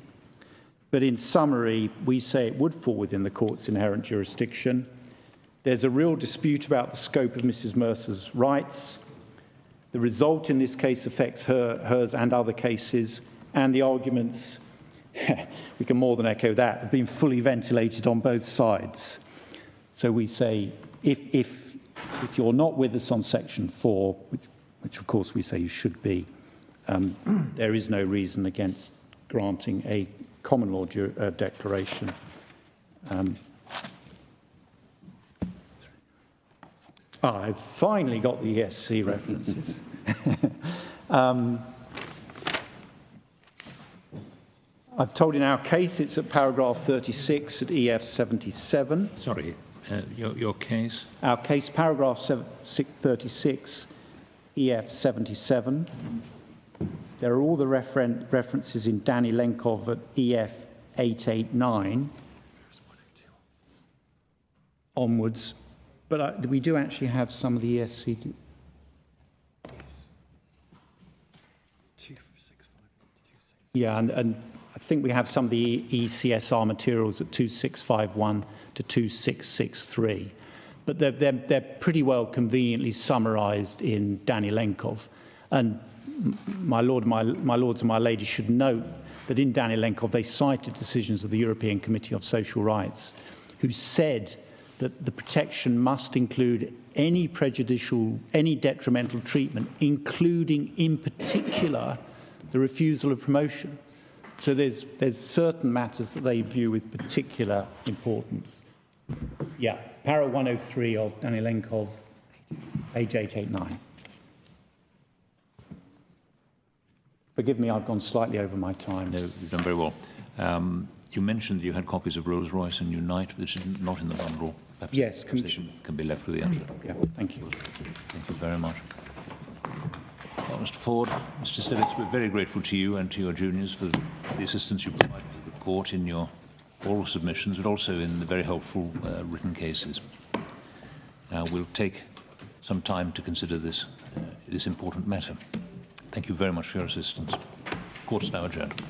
But in summary, we say it would fall within the court's inherent jurisdiction. There's a real dispute about the scope of Mrs. Mercer's rights. The result in this case affects hers and other cases, and the arguments, we can more than echo that, have been fully ventilated on both sides. So we say, if you're not with us on Section 4, which of course we say you should be, there is no reason against granting a common law declaration. I've finally got the ESC references. I've told in our case it's at paragraph 36 at EF 77. Sorry, your case? Our case, paragraph 36, EF 77. There are all the references in Danny Lenkov at EF 889 onwards. But we do actually have some of the ESC. Yeah, and I think we have some of the ECSR materials at 2651 to 2663. But they're pretty well conveniently summarised in Danny Lenkov. And my lords and my ladies should note that in Danny Lenkov they cited decisions of the European Committee of Social Rights, who said that the protection must include any prejudicial, any detrimental treatment, including, in particular, the refusal of promotion. So there's certain matters that they view with particular importance. Yeah, para 103 of Danny Lenkov, page 889. Forgive me, I've gone slightly over my time. No, you've done very well. You mentioned you had copies of Rolls-Royce and Unite, which is not in the bundle. Perhaps yes, can be left with the editor. Yeah, thank you. Thank you very much. Well, Mr. Ford, Mr. Stillitz, we're very grateful to you and to your juniors for the assistance you provided to the court in your oral submissions, but also in the very helpful written cases. We'll take some time to consider this important matter. Thank you very much for your assistance. Court's now adjourned.